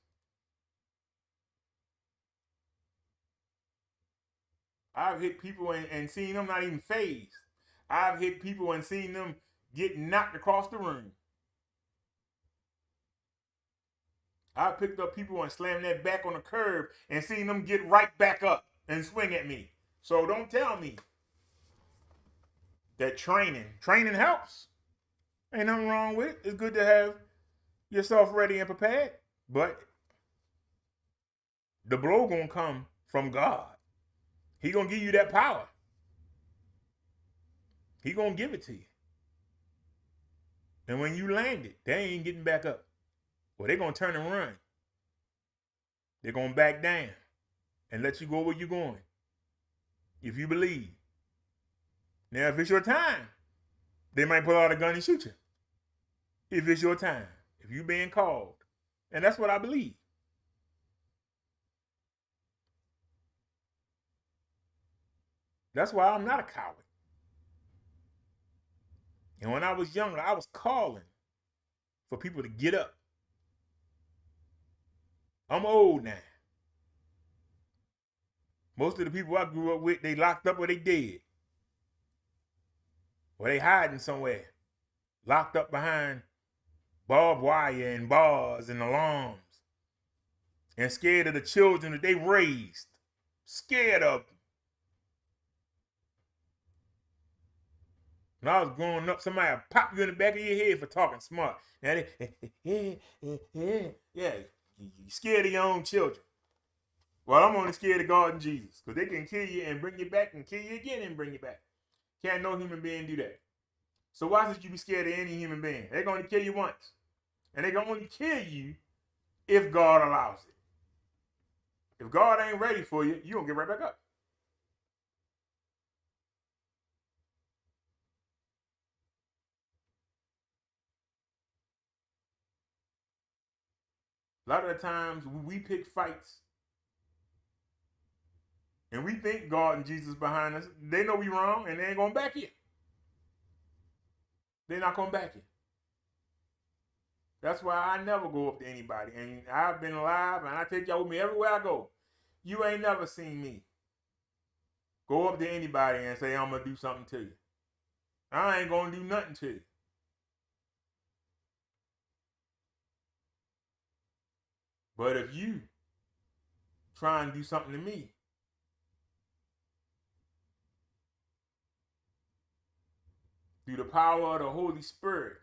I've hit people and seen them not even phased. I've hit people and seen them get knocked across the room. I picked up people and slammed their back on the curb and seen them get right back up and swing at me. So don't tell me that training helps. Ain't nothing wrong with it. It's good to have yourself ready and prepared. But the blow gonna come from God. He gonna give you that power. He gonna give it to you. And when you land it, they ain't getting back up. Well, they're gonna turn and run. They're gonna back down and let you go where you're going. If you believe. Now, if it's your time, they might pull out a gun and shoot you. If it's your time. If you're being called. And that's what I believe. That's why I'm not a coward. And when I was younger, I was calling for people to get up. I'm old now. Most of the people I grew up with, they locked up or they dead. Or they hiding somewhere. Locked up behind barbed wire and bars and alarms. And scared of the children that they raised. Scared of them. When I was growing up, somebody would pop you in the back of your head for talking smart. Now you scared of your own children. Well, I'm only scared of God and Jesus. Because they can kill you and bring you back and kill you again and bring you back. Can't no human being do that. So why should you be scared of any human being? They're going to kill you once. And they're going to only kill you if God allows it. If God ain't ready for you, you're going to get right back up. A lot of the times we pick fights and we think God and Jesus behind us. They know we wrong and they ain't gonna back it. They're not gonna back it. That's why I never go up to anybody. And I've been alive and I take y'all with me everywhere I go. You ain't never seen me go up to anybody and say, I'm gonna do something to you. I ain't gonna do nothing to you. But if you try and do something to me, through the power of the Holy Spirit,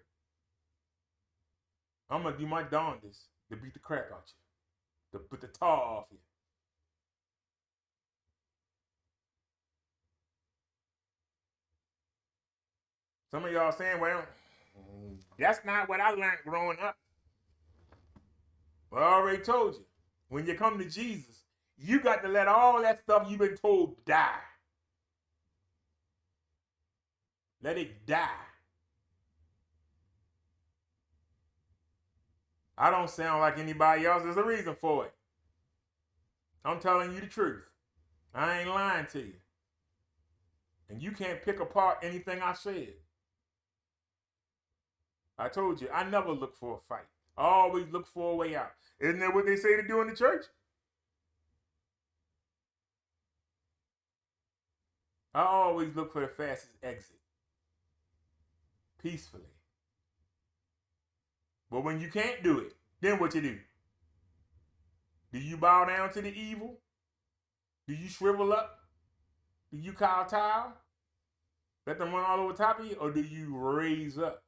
I'm going to do my darndest to beat the crap out you, to put the tar off you. Some of y'all saying, well, that's not what I learned growing up. Well, I already told you. When you come to Jesus, you got to let all that stuff you've been told die. Let it die. I don't sound like anybody else. There's a reason for it. I'm telling you the truth. I ain't lying to you. And you can't pick apart anything I said. I told you, I never look for a fight. I always look for a way out. Isn't that what they say to do in the church? I always look for the fastest exit. Peacefully. But when you can't do it, then what you do? Do you bow down to the evil? Do you shrivel up? Do you kowtow? Let them run all over top of you? Or do you raise up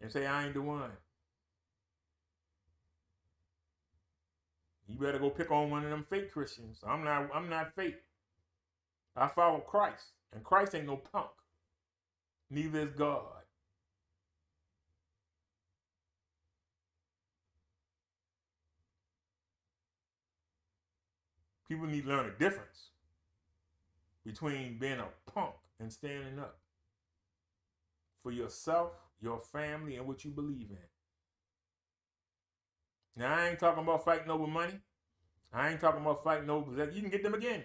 and say, I ain't the one? You better go pick on one of them fake Christians. I'm not fake. I follow Christ. And Christ ain't no punk. Neither is God. People need to learn the difference between being a punk and standing up for yourself, your family, and what you believe in. Now, I ain't talking about fighting over money. I ain't talking about fighting over that. You can get them again.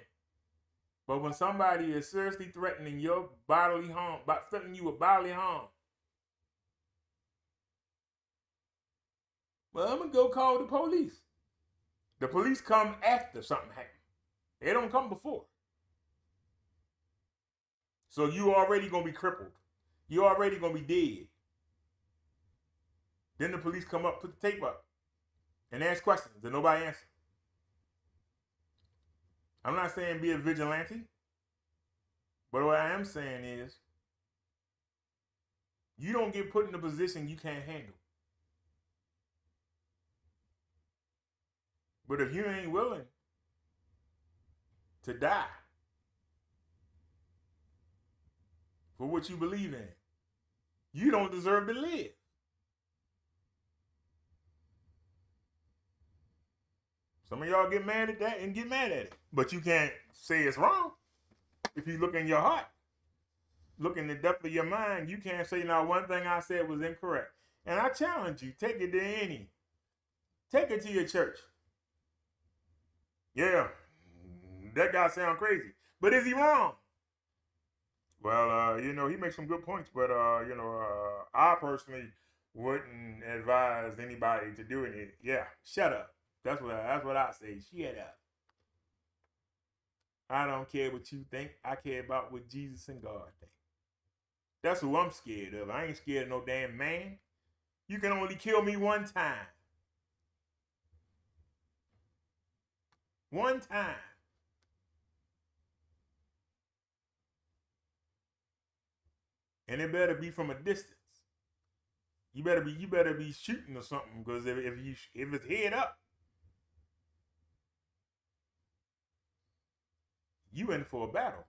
But when somebody is seriously threatening your bodily harm, threatening you with bodily harm, well, I'm going to go call the police. The police come after something happens. They don't come before. So you already going to be crippled. You already going to be dead. Then the police come up, put the tape up, and ask questions that nobody answers. I'm not saying be a vigilante, but what I am saying is you don't get put in a position you can't handle. But if you ain't willing to die for what you believe in, you don't deserve to live. Some of y'all get mad at that and get mad at it. But you can't say it's wrong. If you look in your heart, look in the depth of your mind, you can't say, now, one thing I said was incorrect. And I challenge you, take it to any. Take it to your church. Yeah, that guy sounds crazy. But is he wrong? Well, he makes some good points, but, I personally wouldn't advise anybody to do it. Yeah, shut up. That's what I say. Shut up. I don't care what you think. I care about what Jesus and God think. That's who I'm scared of. I ain't scared of no damn man. You can only kill me one time. One time. And it better be from a distance. You better be shooting or something, because if it's head up, you in for a battle.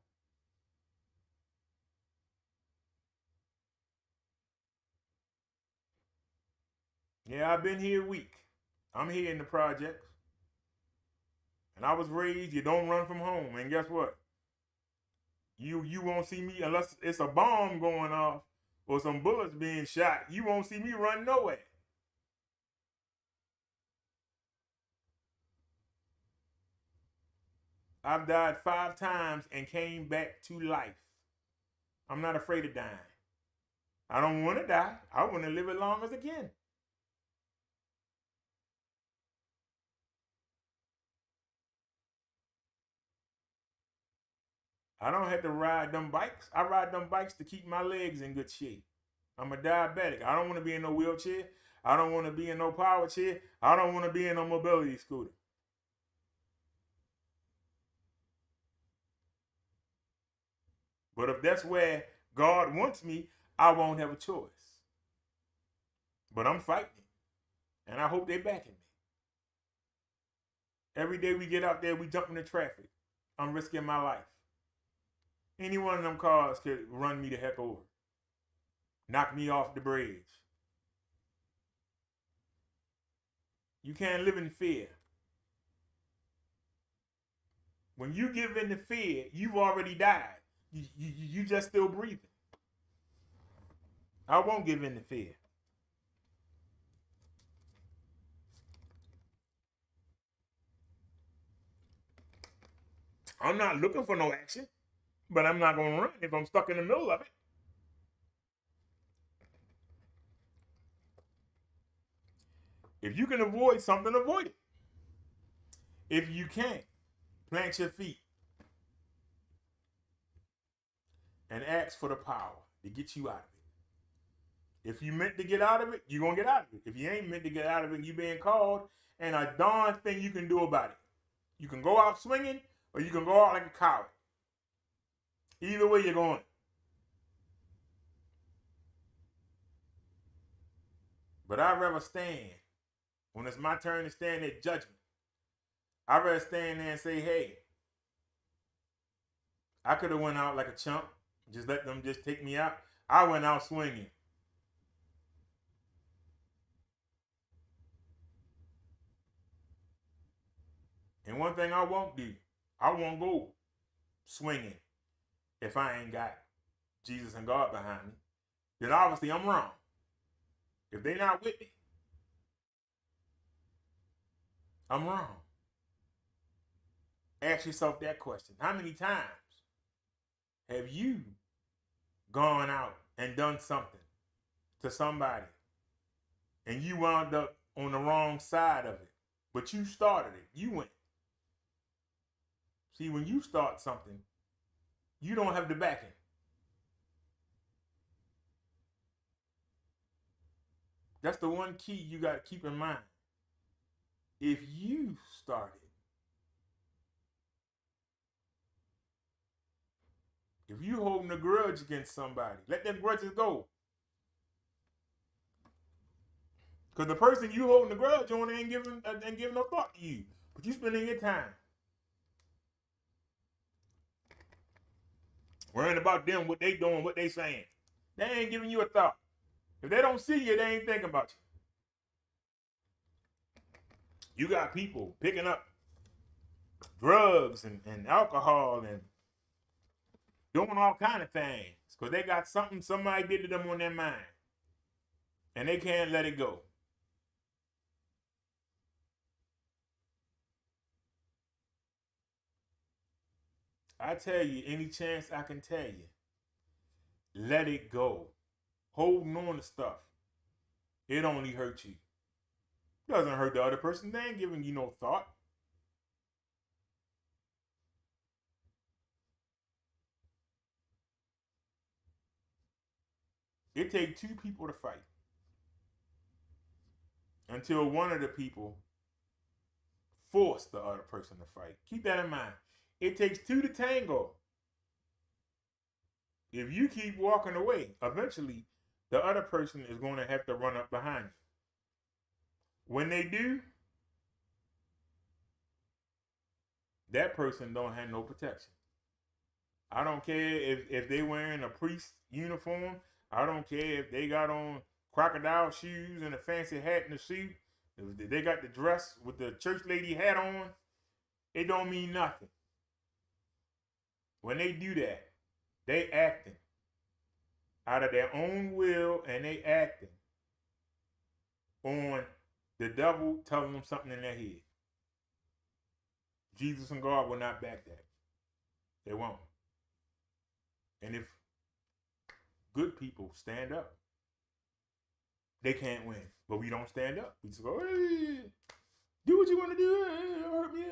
Yeah, I've been here a week. I'm here in the projects. And I was raised, you don't run from home. And guess what? You won't see me unless it's a bomb going off or some bullets being shot. You won't see me run nowhere. I've died 5 times and came back to life. I'm not afraid of dying. I don't want to die. I want to live as long as I can. I don't have to ride them bikes. I ride them bikes to keep my legs in good shape. I'm a diabetic. I don't want to be in no wheelchair. I don't want to be in no power chair. I don't want to be in no mobility scooter. But if that's where God wants me, I won't have a choice. But I'm fighting it. And I hope they're backing me. Every day we get out there, we jump into traffic. I'm risking my life. Any one of them cars could run me the heck over. Knock me off the bridge. You can't live in fear. When you give in to fear, you've already died. You just still breathing. I won't give in to fear. I'm not looking for no action, but I'm not going to run if I'm stuck in the middle of it. If you can avoid something, avoid it. If you can't, plant your feet and ask for the power to get you out of it. If you meant to get out of it, you're going to get out of it. If you ain't meant to get out of it, you being called, and a darn thing you can do about it. You can go out swinging, or you can go out like a coward. Either way you're going. But I'd rather stand when it's my turn to stand at judgment. I'd rather stand there and say, hey, I could have went out like a chump, just let them just take me out. I went out swinging. And one thing I won't do, I won't go swinging if I ain't got Jesus and God behind me. Then obviously I'm wrong. If they're not with me, I'm wrong. Ask yourself that question. How many times have you gone out and done something to somebody and you wound up on the wrong side of it? But you started it. You went. See, when you start something, you don't have the backing. That's the one key you got to keep in mind. If you started, if you holding a grudge against somebody, let them grudges go. Because the person you holding the grudge on ain't giving no thought to you. But you spending your time worrying about them, what they doing, what they saying. They ain't giving you a thought. If they don't see you, they ain't thinking about you. You got people picking up drugs and alcohol and doing all kind of things because they got something somebody did to them on their mind. And they can't let it go. I tell you, any chance I can tell you, let it go. Holding on to stuff, it only hurts you. It doesn't hurt the other person. They ain't giving you no thought. It takes 2 people to fight until one of the people force the other person to fight. Keep that in mind. It takes 2 to tango. If you keep walking away, eventually the other person is going to have to run up behind you. When they do, that person don't have no protection. I don't care if they wearing a priest uniform. I don't care if they got on crocodile shoes and a fancy hat and a suit. If they got the dress with the church lady hat on, it don't mean nothing. When they do that, they acting out of their own will, and they acting on the devil telling them something in their head. Jesus and God will not back that. They won't. And if good people stand up, they can't win. But we don't stand up. We just go, hey, do what you want to do. Hey, hurt me.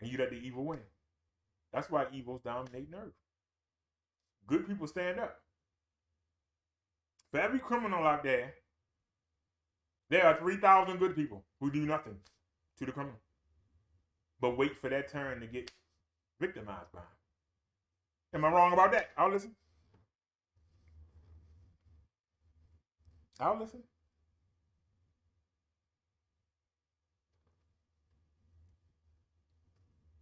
And you let the evil win. That's why evil's dominating earth. Good people stand up. For every criminal out there are 3,000 good people who do nothing to the criminal, but wait for their turn to get victimized by him. Am I wrong about that? I'll listen. I'll listen.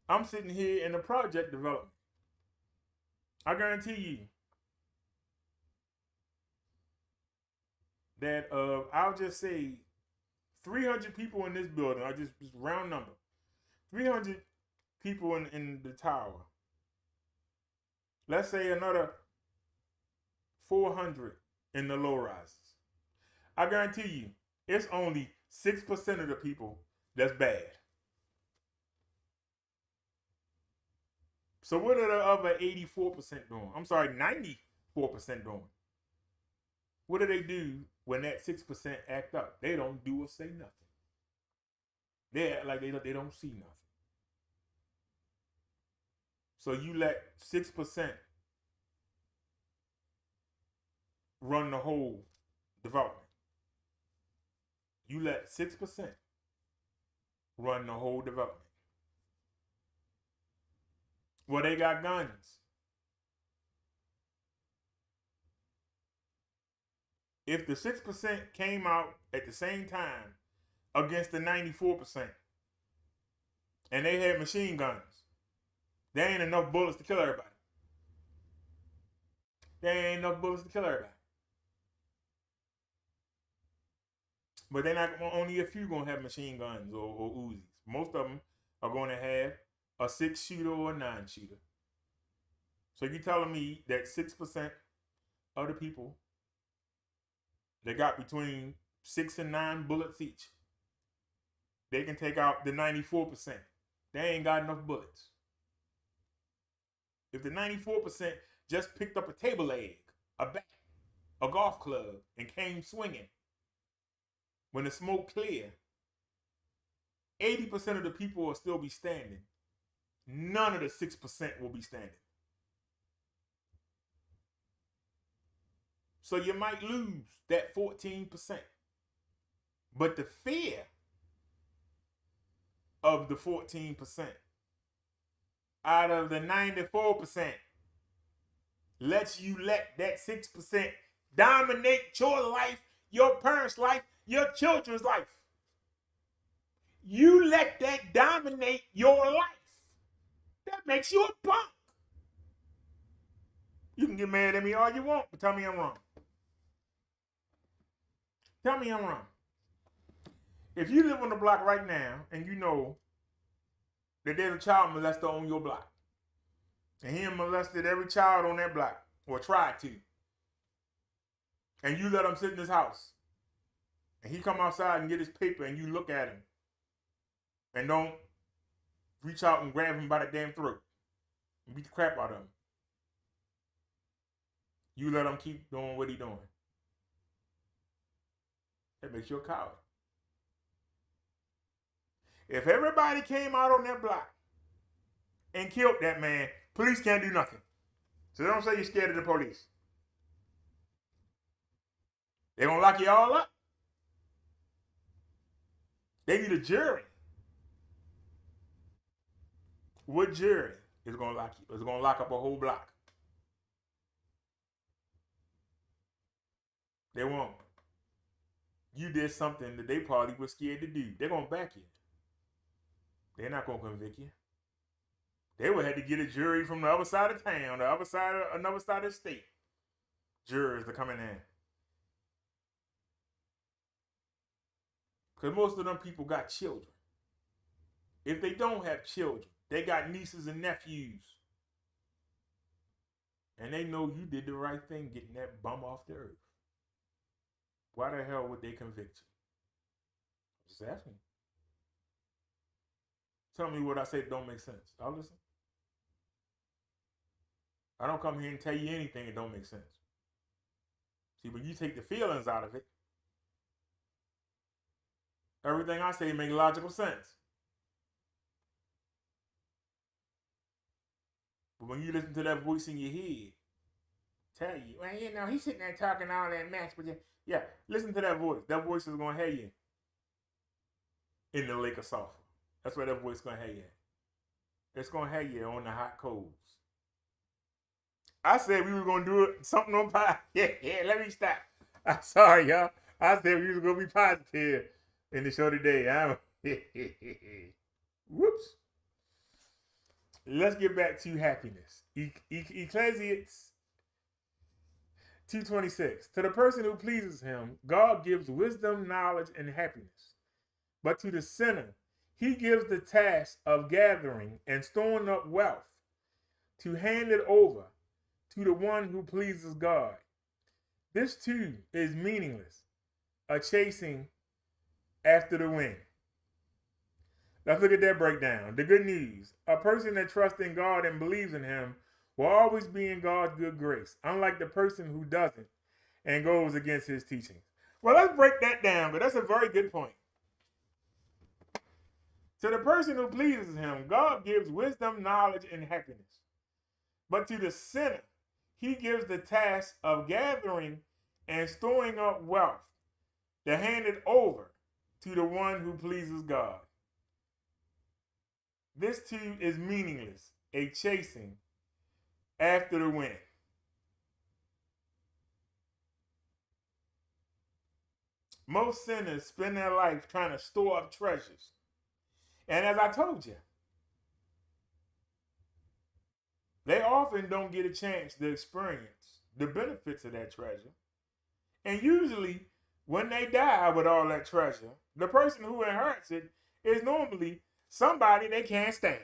I'm sitting here in the project development. I guarantee you that I'll just say 300 people in this building. I just round number. 300 people in the tower. Let's say another 400 in the low rises. I guarantee you, it's only 6% of the people that's bad. So what are the other 84% doing? I'm sorry, 94% doing? What do they do when that 6% act up? They don't do or say nothing. They act like they don't see nothing. So you let 6% run the whole development. You let 6% run the whole development. Well, they got guns. If the 6% came out at the same time against the 94% and they had machine guns, there ain't enough bullets to kill everybody. There ain't enough bullets to kill everybody. But they're not, only a few gonna have machine guns or Uzis. Most of them are going to have a 6-shooter or a 9-shooter. So you're telling me that 6% of the people, they got between 6 and 9 bullets each. They can take out the 94%. They ain't got enough bullets. If the 94% just picked up a table leg, a bat, a golf club, and came swinging, when the smoke clear, 80% of the people will still be standing. None of the 6% will be standing. So you might lose that 14%. But the fear of the 14% out of the 94% lets you let that 6% dominate your life, your parents' life, your children's life. You let that dominate your life. That makes you a punk. You can get mad at me all you want, but tell me I'm wrong. Tell me I'm wrong. If you live on the block right now and you know that there's a child molester on your block, and he molested every child on that block, or tried to, and you let him sit in his house, and he come outside and get his paper, and you look at him, and don't reach out and grab him by the damn throat and beat the crap out of him. You let him keep doing what he doing. That makes you a coward. If everybody came out on that block and killed that man, police can't do nothing. So don't say you're scared of the police. They're going to lock you all up. They need a jury. What jury is going to lock you? Is going to lock up a whole block? They won't. You did something that they probably were scared to do. They're going to back you. They're not going to convict you. They would have to get a jury from the other side of town, another side of the state. Jurors to come in there. Because most of them people got children. If they don't have children, they got nieces and nephews. And they know you did the right thing getting that bum off the earth. Why the hell would they convict you? Just asking. tell me what I say don't make sense. I'll listen. I don't come here and tell you anything that don't make sense. See, when you take the feelings out of it, everything I say makes logical sense. But when you listen to that voice in your head, tell you, well, you know, he's sitting there talking all that mess, but yeah, listen to that voice. That voice is gonna have you in the lake of sulfur. That's where that voice is gonna have you at. It's gonna have you on the hot coals. I said we were gonna do something on pie. Yeah, let me stop. I'm sorry, y'all. I said we was gonna be positive in the show today. Whoops. Let's get back to happiness. Ecclesiastes 2:26. To the person who pleases him, God gives wisdom, knowledge, and happiness. But to the sinner, he gives the task of gathering and storing up wealth to hand it over to the one who pleases God. This too is meaningless, a chasing after the wind. Let's look at that breakdown. The good news. A person that trusts in God and believes in him will always be in God's good grace, unlike the person who doesn't and goes against his teachings. Well, let's break that down, but that's a very good point. To the person who pleases him, God gives wisdom, knowledge, and happiness. But to the sinner, he gives the task of gathering and storing up wealth to hand it over to the one who pleases God. This too is meaningless, a chasing after the wind. Most sinners spend their life trying to store up treasures. And as I told you, they often don't get a chance to experience the benefits of that treasure. And usually, when they die with all that treasure, the person who inherits it is normally somebody they can't stand.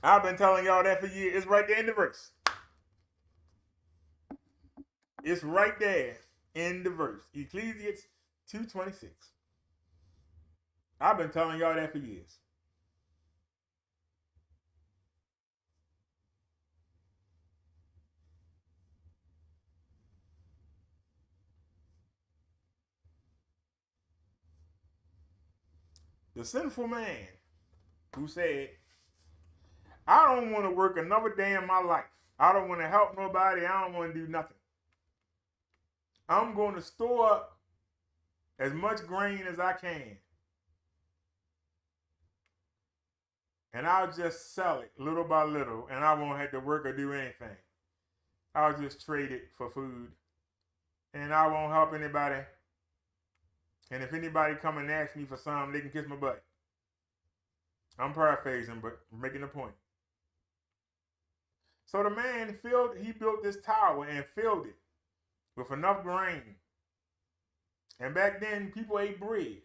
I've been telling y'all that for years. It's right there in the verse. It's right there in the verse. Ecclesiastes 2:26. I've been telling y'all that for years. The sinful man who said, I don't want to work another day in my life. I don't want to help nobody. I don't want to do nothing. I'm going to store up as much grain as I can. And I'll just sell it little by little, and I won't have to work or do anything. I'll just trade it for food, and I won't help anybody. And if anybody come and ask me for some, they can kiss my butt. I'm paraphrasing, but making a point. So the man he built this tower and filled it with enough grain. And back then, people ate bread.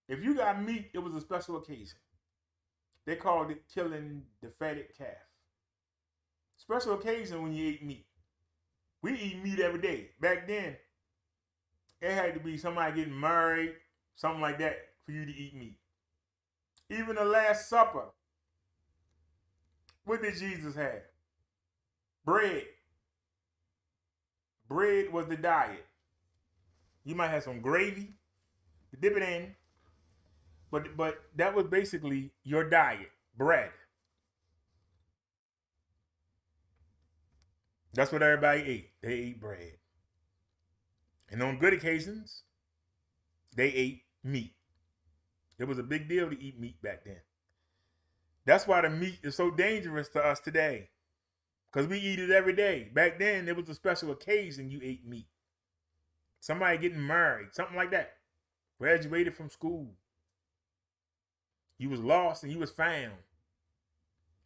If you got meat, it was a special occasion. They called it killing the fatted calf. Special occasion when you ate meat. We eat meat every day. Back then, it had to be somebody getting married, something like that, for you to eat meat. Even the Last Supper, what did Jesus have? Bread. Bread was the diet. You might have some gravy to dip it in, but that was basically your diet, bread. That's what everybody ate. They ate bread. And on good occasions, they ate meat. It was a big deal to eat meat back then. That's why the meat is so dangerous to us today, because we eat it every day. Back then, it was a special occasion you ate meat. Somebody getting married, something like that. Graduated from school. You was lost and you was found.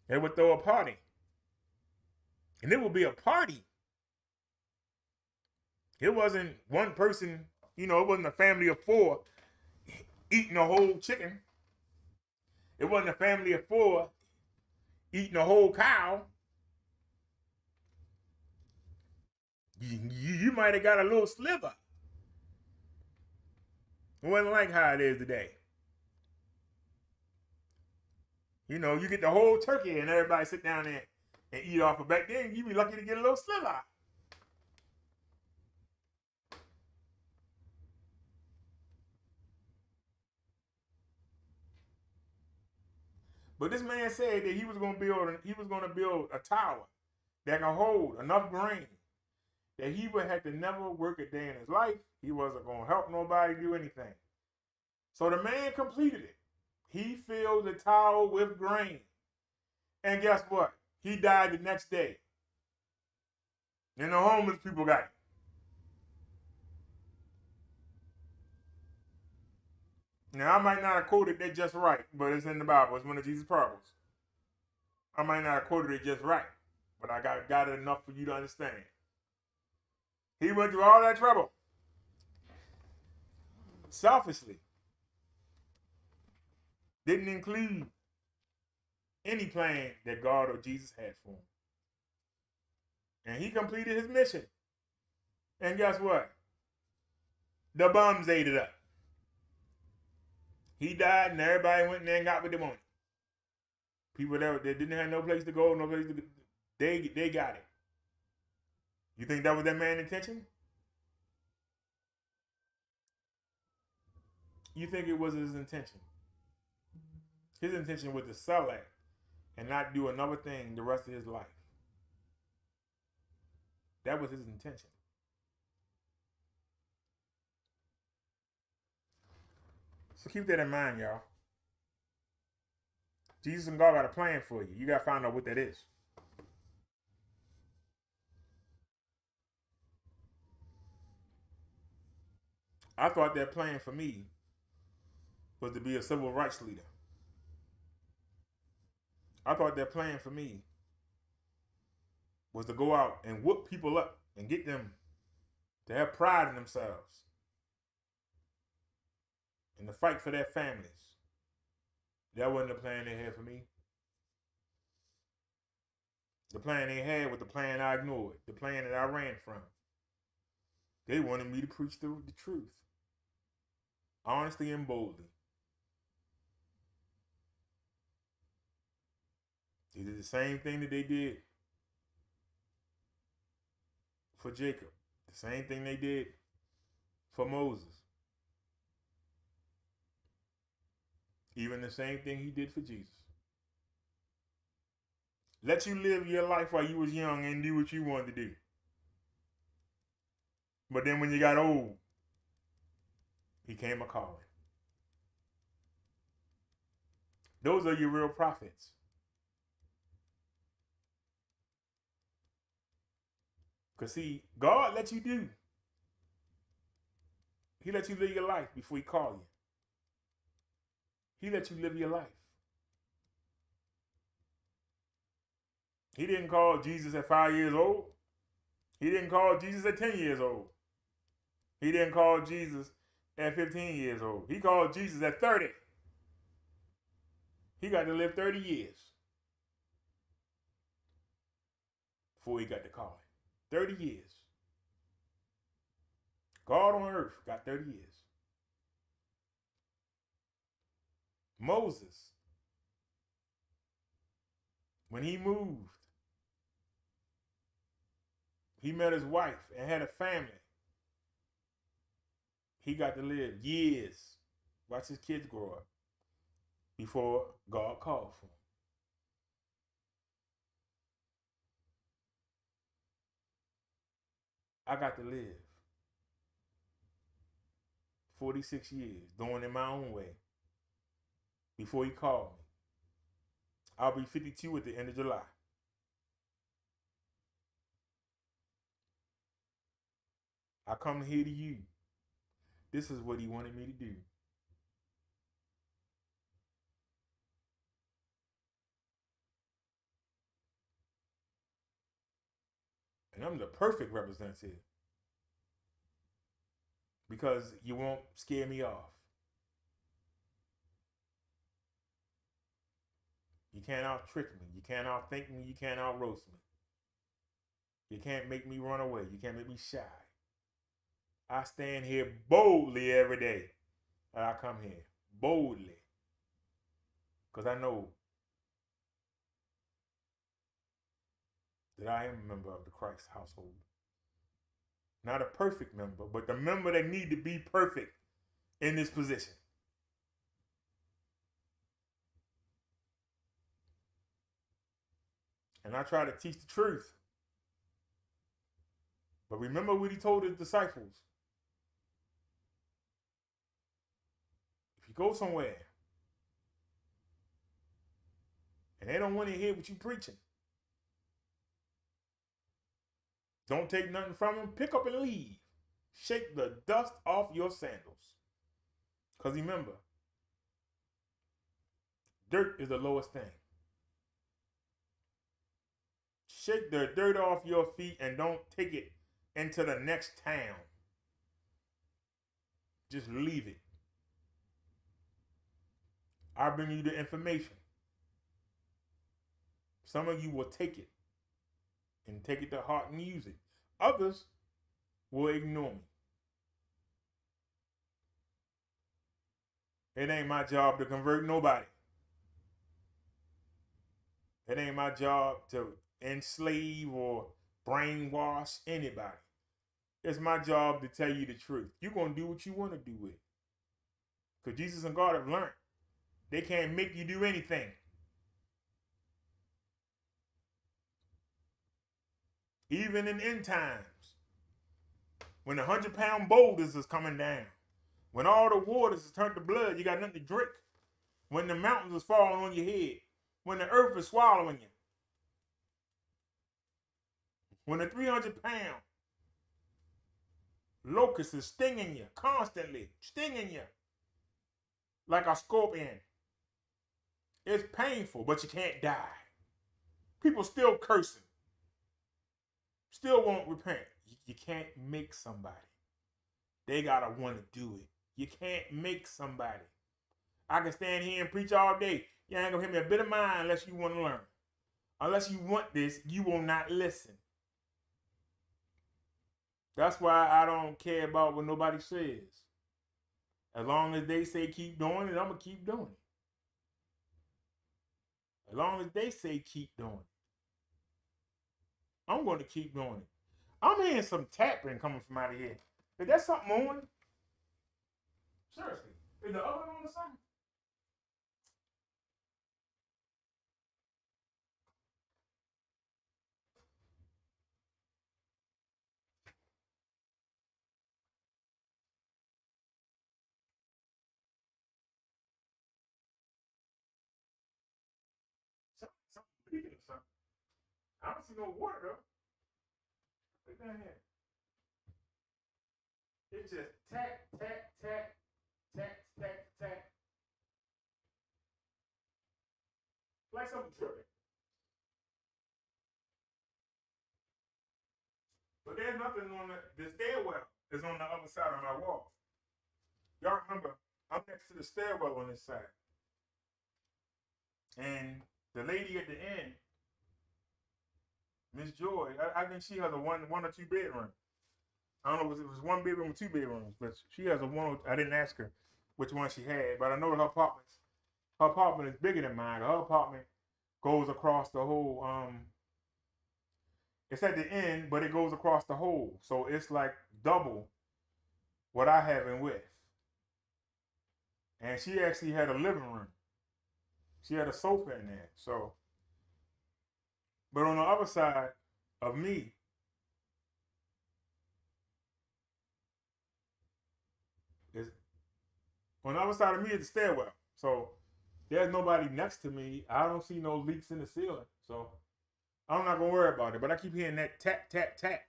They would throw a party. And it would be a party. It wasn't one person, it wasn't a family of 4 eating a whole chicken. It wasn't a family of 4 eating a whole cow. You might have got a little sliver. It wasn't like how it is today. You know, you get the whole turkey and everybody sit down there and eat off of. Back then, you'd be lucky to get a little sliver. But this man said that he was going to build a tower that can hold enough grain that he would have to never work a day in his life. He wasn't going to help nobody do anything. So the man completed it. He filled the tower with grain. And guess what? He died the next day. And the homeless people got it. Now, I might not have quoted that just right, but it's in the Bible. It's one of Jesus' parables. I might not have quoted it just right, but I got it enough for you to understand. He went through all that trouble selfishly. Didn't include any plan that God or Jesus had for him. And he completed his mission. And guess what? The bums ate it up. He died and everybody went in there and got what they wanted. People that didn't have no place to go, no place to go, they got it. You think that was that man's intention? You think it was his intention? His intention was to sell that and not do another thing the rest of his life. That was his intention. So keep that in mind, y'all. Jesus and God got a plan for you. You got to find out what that is. I thought that plan for me was to be a civil rights leader. I thought that plan for me was to go out and whoop people up and get them to have pride in themselves and to fight for their families. That wasn't the plan they had for me. The plan they had was the plan I ignored, the plan that I ran from. They wanted me to preach the truth, honestly and boldly. They did the same thing that they did for Jacob, the same thing they did for Moses. Even the same thing he did for Jesus. Let you live your life while you was young and do what you wanted to do. But then when you got old, he came a calling. Those are your real prophets. Because see, God let you do. He let you live your life before he called you. He let you live your life. He didn't call Jesus at 5 years old. He didn't call Jesus at 10 years old. He didn't call Jesus at 15 years old. He called Jesus at 30. He got to live 30 years before he got the calling. 30 years. God on earth got 30 years. Moses, when he moved, he met his wife and had a family. He got to live years, watch his kids grow up before God called for him. I got to live 46 years doing it my own way before he called me. I'll be 52 at the end of July. I come here to you. This is what he wanted me to do. And I'm the perfect representative because you won't scare me off. You can't out-trick me. You can't out-think me. You can't out-roast me. You can't make me run away. You can't make me shy. I stand here boldly every day that I come here boldly because I know that I am a member of the Christ household. Not a perfect member, but the member that need to be perfect in this position. And I try to teach the truth. But remember what he told his disciples. If you go somewhere and they don't want to hear what you're preaching, don't take nothing from them. Pick up and leave. Shake the dust off your sandals. Because remember, dirt is the lowest thing. Shake the dirt off your feet and don't take it into the next town. Just leave it. I'll bring you the information. Some of you will take it and take it to heart and use it. Others will ignore me. It ain't my job to convert nobody. It ain't my job to enslave or brainwash anybody. It's my job to tell you the truth. You're going to do what you want to do with it. Because Jesus and God have learned. They can't make you do anything. Even in end times, when the 100-pound boulders is coming down, when all the waters is turned to blood, you got nothing to drink. When the mountains is falling on your head, when the earth is swallowing you, when the 300-pound locust is stinging you, constantly stinging you like a scorpion. It's painful, but you can't die. People still cursing, still won't repent. You can't make somebody. They gotta want to do it. You can't make somebody. I can stand here and preach all day. You ain't gonna hear me a bit of mine unless you want to learn. Unless you want this, you will not listen. That's why I don't care about what nobody says. As long as they say keep doing it, I'm gonna keep doing it. As long as they say keep doing it, I'm going to keep doing it. I'm hearing some tapping coming from out of here. Is that something on? Seriously. Is the oven on or something? Something leaking or something. I don't see no water though. Look down here. It's just tack, tack, tack, tack, tack, tack. Like something dripping. But there's nothing on the stairwell is on the other side of my wall. Y'all remember, I'm next to the stairwell on this side. And the lady at the end, Miss Joy, I think she has a one or two bedroom. I don't know if it was one bedroom or two bedrooms, but she has a one. I didn't ask her which one she had, but I know her apartment is bigger than mine. Her apartment goes across the whole. It's at the end, but it goes across the whole, so it's like double what I have in width. And she actually had a living room. She had a sofa in there. So, but on the other side of me, is on the other side of me is the stairwell. So there's nobody next to me. I don't see no leaks in the ceiling. So I'm not gonna worry about it. But I keep hearing that tap, tap, tap.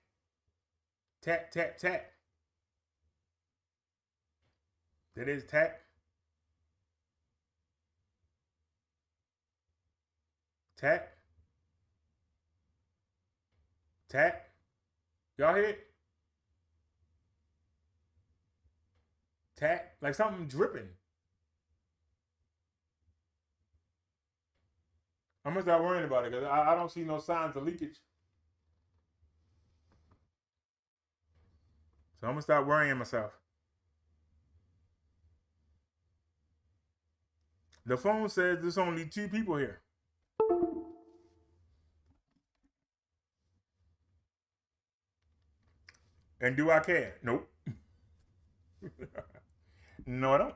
Tap, tap, tap. That is tap. Tap. Tap. Y'all hear it? Tap. Like something dripping. I'm gonna start worrying about it because I don't see no signs of leakage. So I'm gonna start worrying myself. The phone says there's only 2 people here. And do I care? Nope. No, I don't.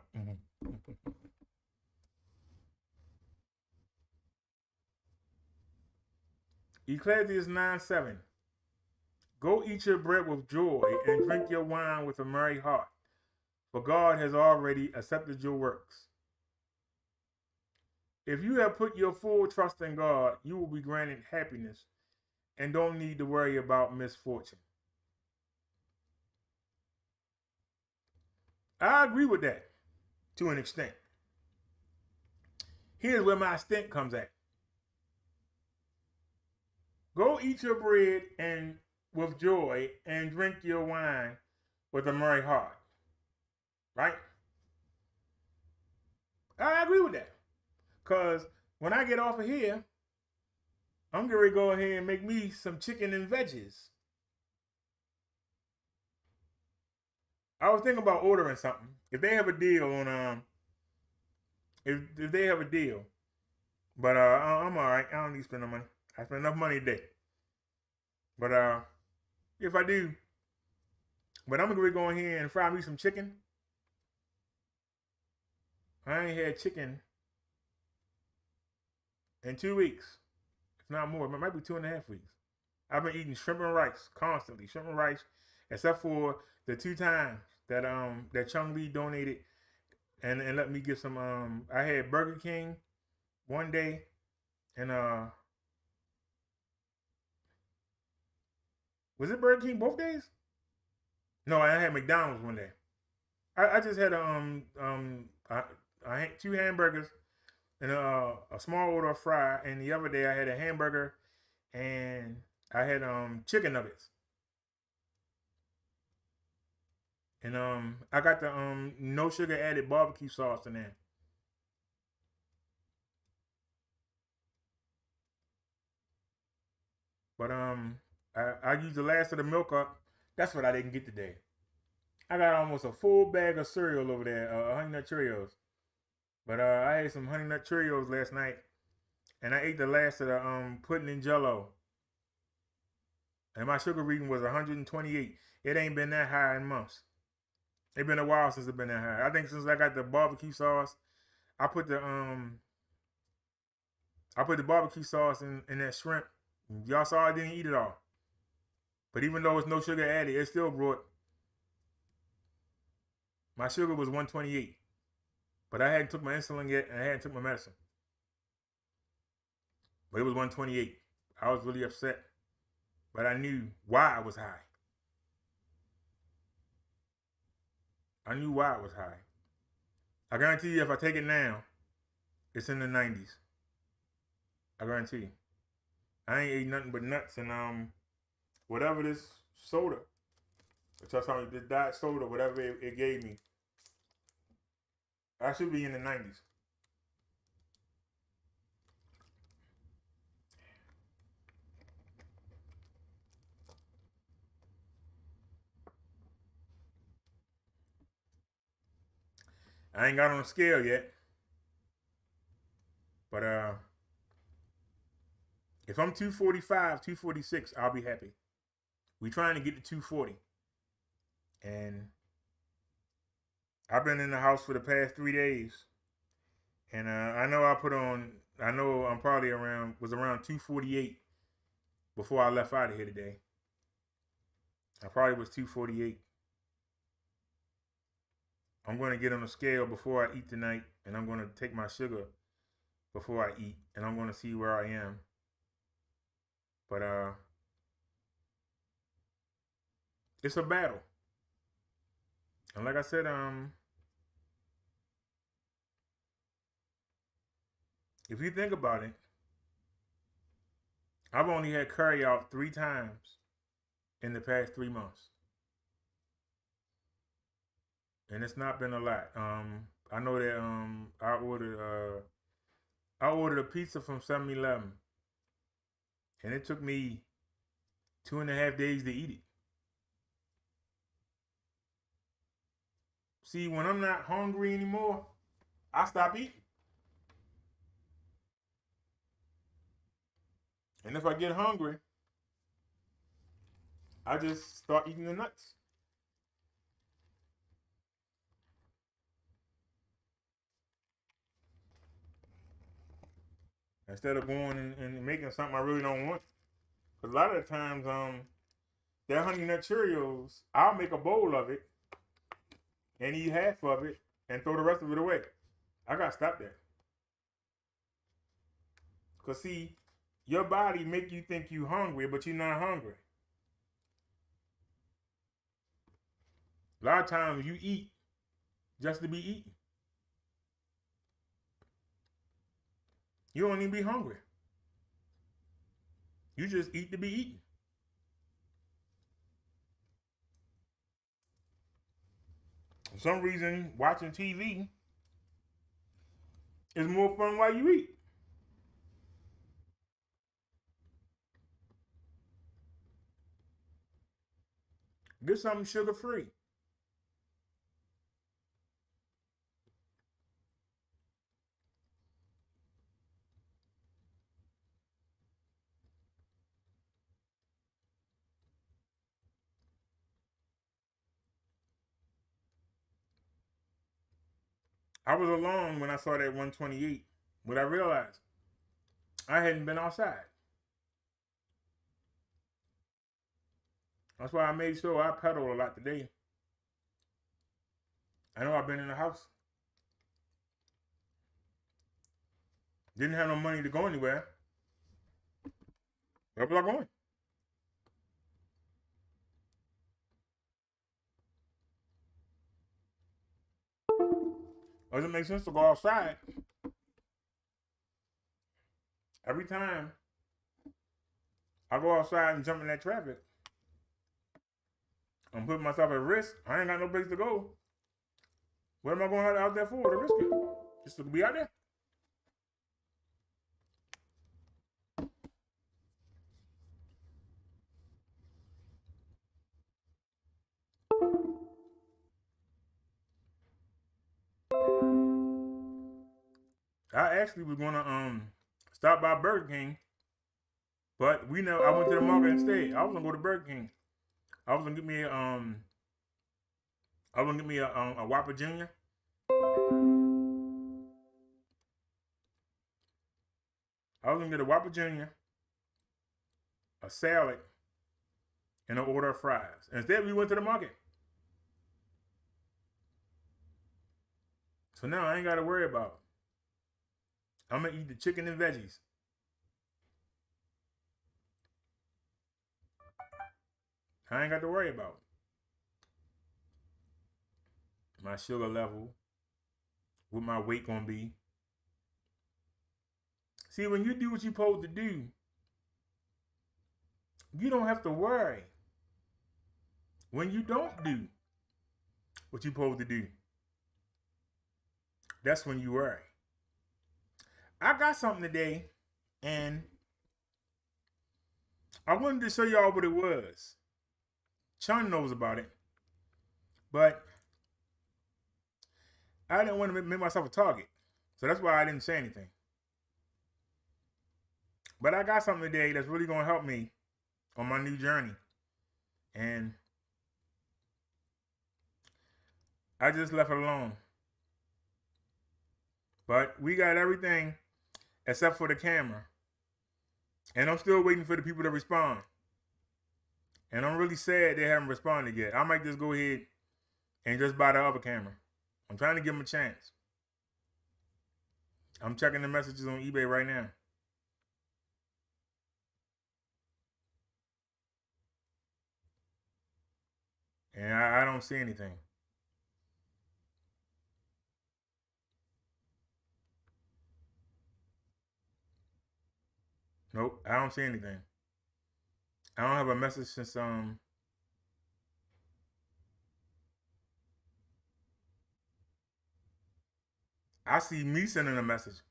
Ecclesiastes 9:7. Go eat your bread with joy and drink your wine with a merry heart, for God has already accepted your works. If you have put your full trust in God, you will be granted happiness and don't need to worry about misfortune. I agree with that to an extent. Here's where my extent comes at. Go eat your bread and with joy and drink your wine with a merry heart. Right? I agree with that. Because when I get off of here, I'm going to go ahead and make me some chicken and veggies. I was thinking about ordering something. If they have a deal on if they have a deal. But I'm alright. I don't need to spend no money. I spend enough money today. But if I do, but I'm gonna go in here and fry me some chicken. I ain't had chicken in 2 weeks, if not more. It might be 2.5 weeks. I've been eating shrimp and rice constantly, shrimp and rice, except for the 2 times that that Chung Lee donated and let me get some. I had Burger King one day, and was it Burger King both days? No, I had McDonald's one day. I just had I had 2 hamburgers and a small order of fry, and the other day I had a hamburger and I had chicken nuggets. And I got the no sugar added barbecue sauce in there. But I used the last of the milk up. That's what I didn't get today. I got almost a full bag of cereal over there, Honey Nut Cheerios. But I had some Honey Nut Cheerios last night, and I ate the last of the pudding and Jello. And my sugar reading was 128. It ain't been that high in months. It's been a while since it's been that high. I think since I got the barbecue sauce, I put the barbecue sauce in that shrimp. Y'all saw I didn't eat it all. But even though it's no sugar added, it still brought my sugar was 128. But I hadn't took my insulin yet, and I hadn't took my medicine. But it was 128. I was really upset. But I knew why I was high. I knew why it was high. I guarantee you if I take it now, it's in the 90s. I guarantee you. I ain't ate nothing but nuts and whatever this soda, which I told you, this diet soda, whatever it gave me. I should be in the 90s. I ain't got on a scale yet. But if I'm 245, 246, I'll be happy. We trying to get to 240. And I've been in the house for the past 3 days. And I know I'm probably was around 248 before I left out of here today. I probably was 248. I'm going to get on the scale before I eat tonight, and I'm going to take my sugar before I eat, and I'm going to see where I am. But it's a battle. And like I said, if you think about it, I've only had carry out 3 times in the past 3 months. And it's not been a lot. I know that I ordered a pizza from 7-Eleven, and it took me 2.5 days to eat it. See, when I'm not hungry anymore, I stop eating. And if I get hungry, I just start eating the nuts. Instead of going and making something I really don't want. Because a lot of the times, that honey nut Cheerios, I'll make a bowl of it and eat half of it and throw the rest of it away. I gotta stop that. Cause see, your body make you think you hungry, but you're not hungry. A lot of times you eat just to be eaten. You don't even be hungry. You just eat to be eaten. For some reason, watching TV is more fun while you eat. Get something sugar free. I was alone when I saw that 128. What I realized, I hadn't been outside. That's why I made sure I pedaled a lot today. I know I've been in the house. Didn't have no money to go anywhere. Where was I going? Doesn't make sense to go outside. Every time I go outside and jump in that traffic, I'm putting myself at risk. I ain't got no place to go. What am I going out there for? To risk it? Just to be out there? I actually was gonna stop by Burger King, but I went to the market instead. I was gonna go to Burger King. I was gonna get me a Whopper Junior. I was gonna get a Whopper Junior, a salad, and an order of fries. Instead, we went to the market. So now I ain't gotta worry about. I'm gonna eat the chicken and veggies. I ain't got to worry about my sugar level, what my weight gonna be. See, when you do what you're supposed to do, you don't have to worry. When you don't do what you're supposed to do, that's when you worry. I got something today, and I wanted to show y'all what it was. Chun knows about it, but I didn't want to make myself a target. So that's why I didn't say anything. But I got something today that's really going to help me on my new journey. And I just left it alone. But we got everything except for the camera. And I'm still waiting for the people to respond. And I'm really sad they haven't responded yet. I might just go ahead and just buy the other camera. I'm trying to give them a chance. I'm checking the messages on eBay right now. And I don't see anything. Nope, I don't see anything. I don't have a message since I see me sending a message.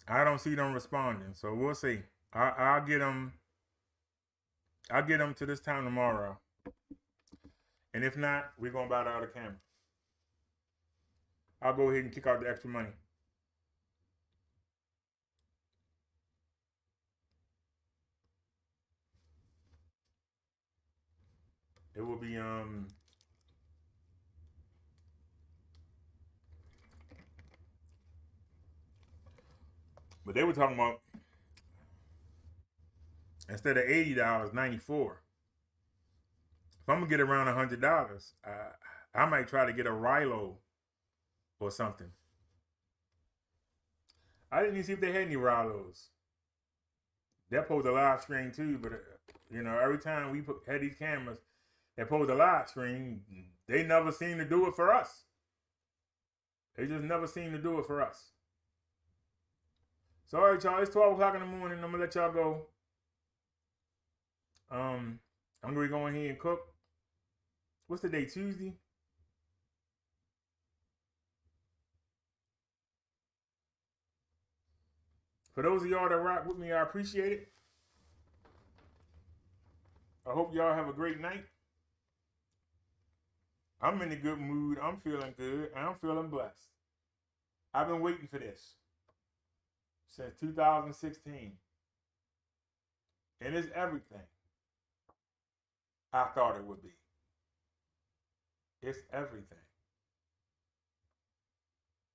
I don't see them responding, so we'll see. I'll get them. I'll get them to this time tomorrow. And if not, we're gonna buy the other camera. I'll go ahead and kick out the extra money. be but they were talking about instead of $80, $94. If I'm gonna get around $100, I might try to get a Rilo or something. I didn't even see if they had any Rilos. That posed a live stream too, but you know, every time we had these cameras that posed a live stream, they never seem to do it for us. They just never seem to do it for us. So all right, y'all, it's 12 o'clock in the morning. I'm gonna let y'all go. I'm gonna go in here and cook. What's the day? Tuesday? For those of y'all that rock with me, I appreciate it. I hope y'all have a great night. I'm in a good mood. I'm feeling good. And I'm feeling blessed. I've been waiting for this since 2016. And it's everything I thought it would be. It's everything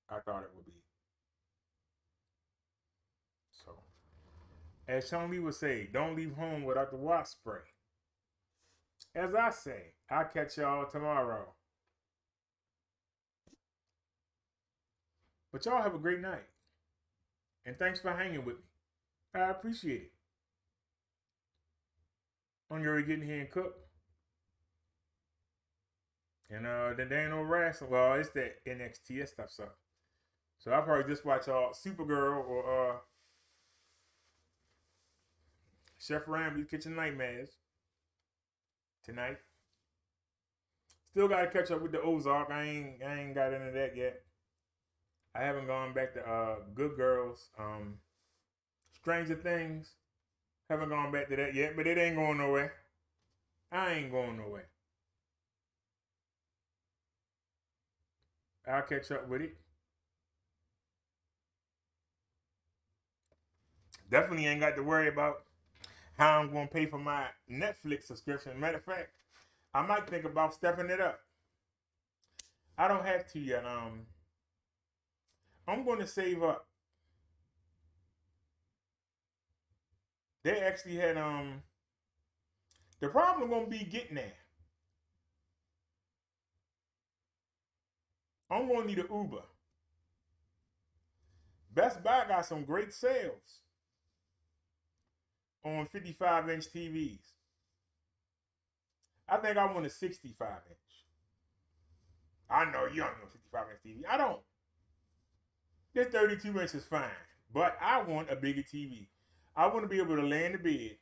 I thought it would be. So, as Sean Lee would say, don't leave home without the wasp spray. As I say, I'll catch y'all tomorrow. But y'all have a great night. And thanks for hanging with me. I appreciate it. I'm going to get in here and cook. And there ain't no wrestling. Well, it's that NXT stuff. So I'll probably just watch Supergirl or Chef Ramsay's Kitchen Nightmares tonight. Still got to catch up with the Ozark. I ain't got into that yet. I haven't gone back to Good Girls. Stranger Things. Haven't gone back to that yet, but it ain't going nowhere. I ain't going nowhere. I'll catch up with it. Definitely ain't got to worry about how I'm going to pay for my Netflix subscription. Matter of fact, I might think about stepping it up. I don't have to yet. I'm going to save up. They actually had the problem going to be getting there. I'm going to need an Uber. Best Buy got some great sales on 55-inch TVs. I think I want a 65-inch. I know you don't know 65-inch TV. I don't. This 32-inch is fine, but I want a bigger TV. I want to be able to lay in the bed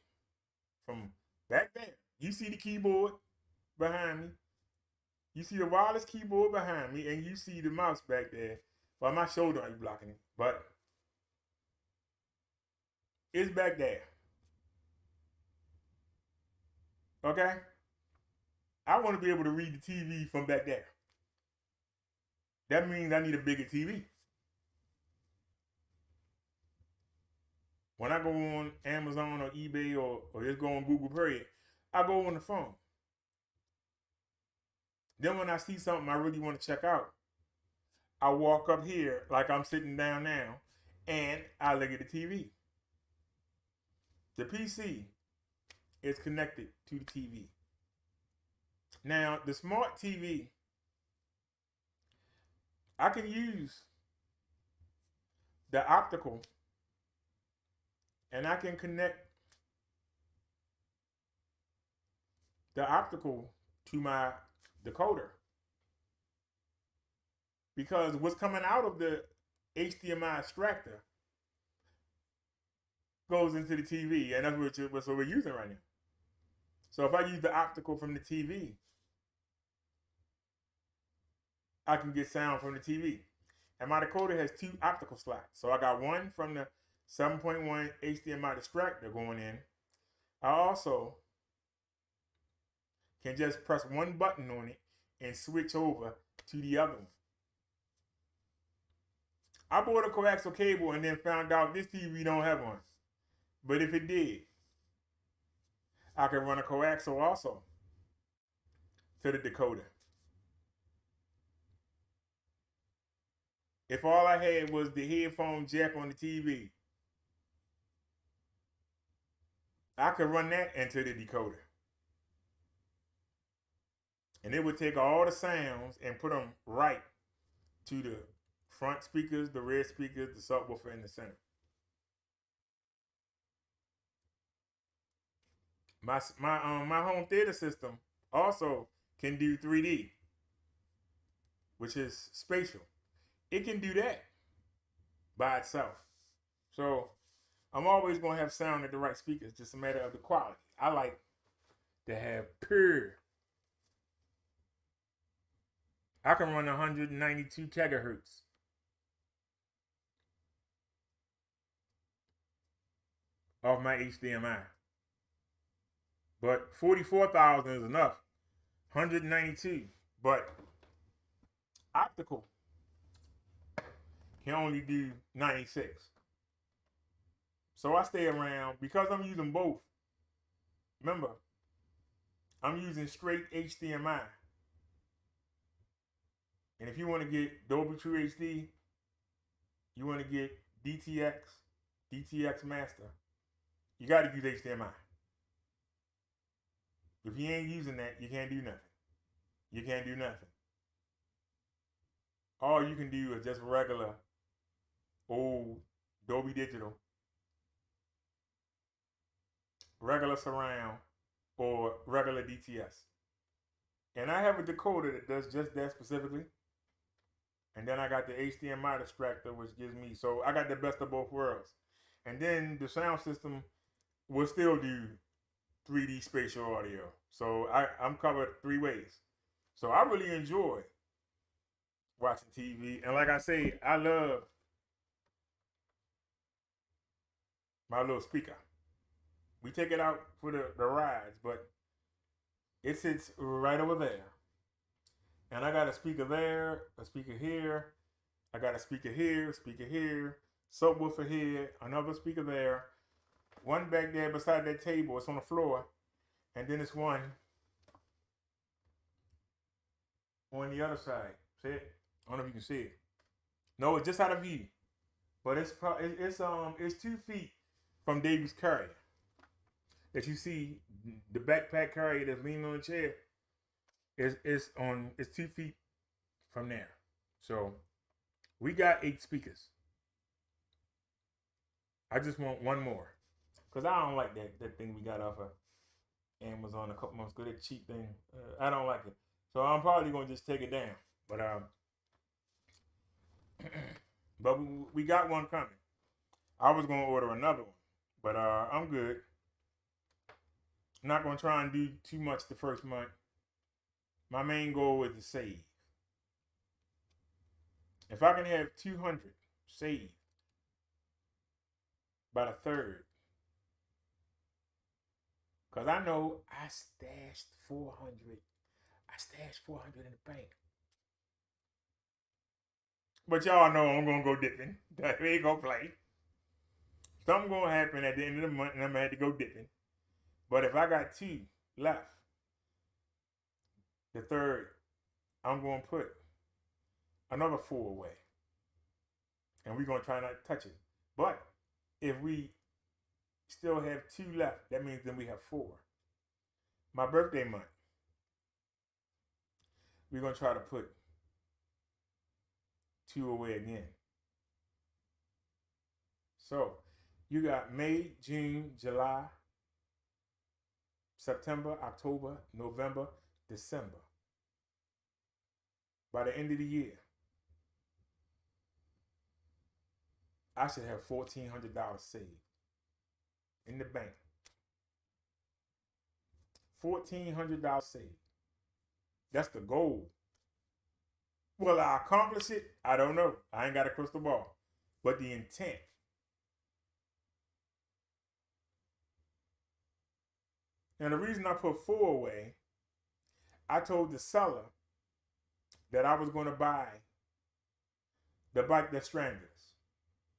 from back there. You see the keyboard behind me. You see the wireless keyboard behind me, and you see the mouse back there. Well, my shoulder ain't blocking it, but it's back there. Okay? I want to be able to read the TV from back there. That means I need a bigger TV. When I go on Amazon or eBay or just go on Google Play, I go on the phone. Then when I see something I really want to check out, I walk up here like I'm sitting down now, and I look at the TV. The PC is connected to the TV. Now, the smart TV, I can use the optical, and I can connect the optical to my decoder. Because what's coming out of the HDMI extractor goes into the TV, and that's what we're using right now. So if I use the optical from the TV, I can get sound from the TV. And my decoder has 2 optical slots. So I got one from the 7.1 HDMI extractor going in. I also can just press one button on it and switch over to the other one. I bought a coaxial cable and then found out this TV don't have one. But if it did, I could run a coaxial also. to the decoder. If all I had was the headphone jack on the TV, I could run that into the decoder. And it would take all the sounds and put them right to the front speakers, the rear speakers, the subwoofer in the center. My home theater system also can do 3D, which is spatial. It can do that by itself. So I'm always going to have sound at the right speakers, just a matter of the quality. I like to have pure. I can run 192 kilohertz. Off my HDMI. But 44,000 is enough. 192. But optical can only do 96. So I stay around because I'm using both. Remember, I'm using straight HDMI. And if you want to get Dolby True HD, you want to get DTX Master, you got to use HDMI. If you ain't using that, you can't do nothing. You can't do nothing. All you can do is just regular old Dolby Digital, regular surround, or regular DTS. And I have a decoder that does just that specifically. And then I got the HDMI distractor, which gives me, so I got the best of both worlds. And then the sound system will still do 3D spatial audio. So I'm covered 3 ways. So I really enjoy watching TV. And like I say, I love my little speaker. We take it out for the rides, but it sits right over there. And I got a speaker there, a speaker here. I got a speaker here, subwoofer here, another speaker there. One back there beside that table. It's on the floor. And then it's one on the other side. See it? I don't know if you can see it. No, it's just out of view. But it's 2 feet from David's carrier. That you see, the backpack carrier that's leaning on the chair. It's 2 feet from there. So we got 8 speakers. I just want one more. Because I don't like that thing we got off of Amazon a couple months ago. That cheap thing. I don't like it. So I'm probably going to just take it down. But we got one coming. I was going to order another one. But I'm good. I'm not going to try and do too much the first month. My main goal is to save. If I can have 200 saved by the 3rd, because I know I stashed 400. I stashed 400 in the bank. But y'all know I'm going to go dipping. We ain't going to play. Something going to happen at the end of the month and I'm going to have to go dipping. But if I got 2 left, the 3rd, I'm going to put another 4 away. And we're going to try not to touch it. But if we still have 2 left, that means then we have 4. My birthday month, we're going to try to put 2 away again. So you got May, June, July, September, October, November, December. By the end of the year, I should have $1,400 saved in the bank. $1,400 saved. That's the goal. Will I accomplish it? I don't know. I ain't got a crystal ball. But the intent. And the reason I put 4 away, I told the seller that I was going to buy the bike that stranded us.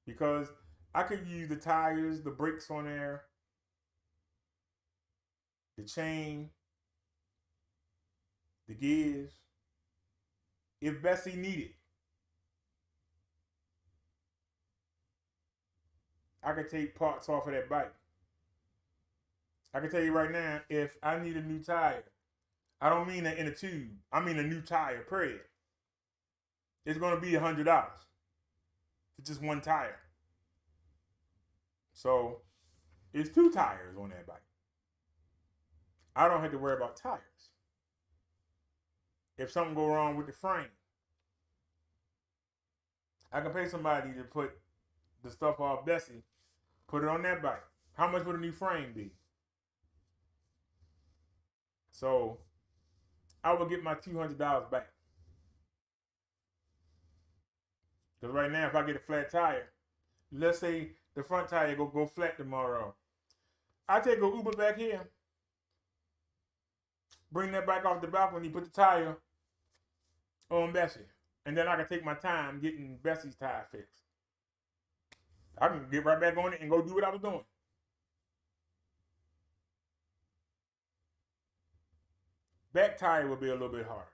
Because I could use the tires, the brakes on there, the chain, the the gears. If Bessie needed, I could take parts off of that bike. I can tell you right now, if I need a new tire, I don't mean in a tube. I mean a new tire, period. It's going to be $100 for just one tire. So it's 2 tires on that bike. I don't have to worry about tires. If something go wrong with the frame, I can pay somebody to put the stuff off Bessie, put it on that bike. How much would a new frame be? So I will get my $200 back. Because right now, if I get a flat tire, let's say the front tire go flat tomorrow, I take an Uber back here, bring that bike off the balcony, put the tire on Bessie, and then I can take my time getting Bessie's tire fixed. I can get right back on it and go do what I was doing. Back tire would be a little bit harder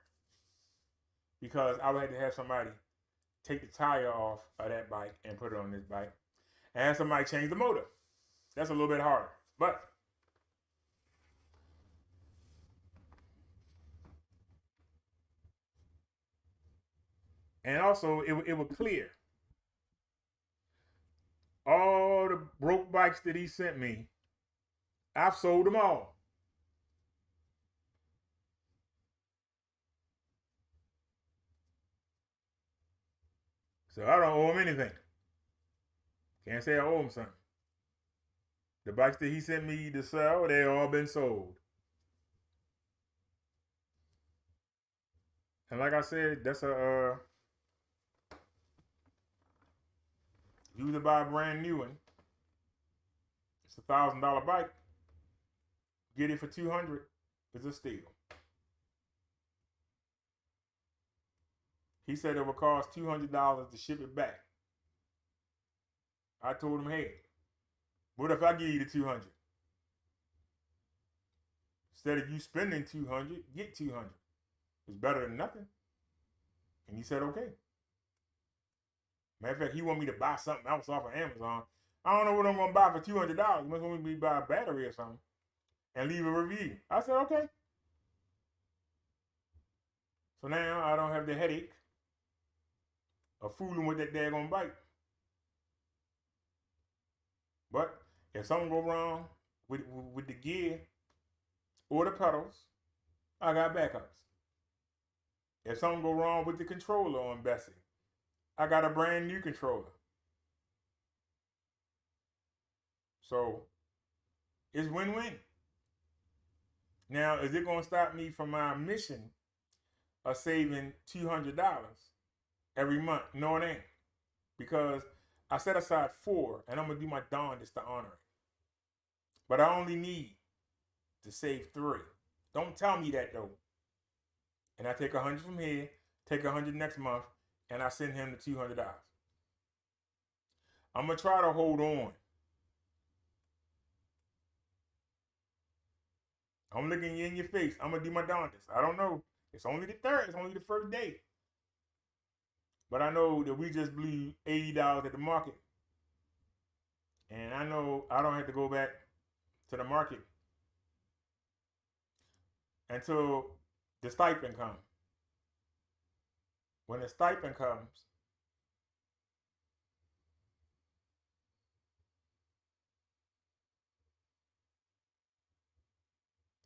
because I would have to have somebody take the tire off of that bike and put it on this bike, and have somebody change the motor. That's a little bit harder, but and also it would clear all the broke bikes that he sent me. I've sold them all. So I don't owe him anything. Can't say I owe him something. The bikes that he sent me to sell, they all been sold. And like I said, that's a you to buy a brand new one. It's a $1,000 bike. Get it for $200. It's a steal. He said it would cost $200 to ship it back. I told him, hey, what if I give you the $200? Instead of you spending $200, get $200. It's better than nothing. And he said, okay. Matter of fact, he want me to buy something else off of Amazon. I don't know what I'm going to buy for $200. He must want me to buy a battery or something and leave a review. I said, okay. So now I don't have the headache of fooling with that daggone bike. But if something go wrong with the gear or the pedals, I got backups. If something go wrong with the controller on Bessie, I got a brand new controller. So it's win-win. Now, is it going to stop me from my mission of saving $200 every month? No, it ain't. Because I set aside 4, and I'm going to do my darndest to honor it. But I only need to save 3. Don't tell me that, though. And I take 100 from here, take 100 next month, and I send him the $200. I'm going to try to hold on. I'm looking you in your face. I'm going to do my darndest. I don't know. It's only the 3rd. It's only the first day. But I know that we just blew $80 at the market. And I know I don't have to go back to the market until the stipend comes. When the stipend comes,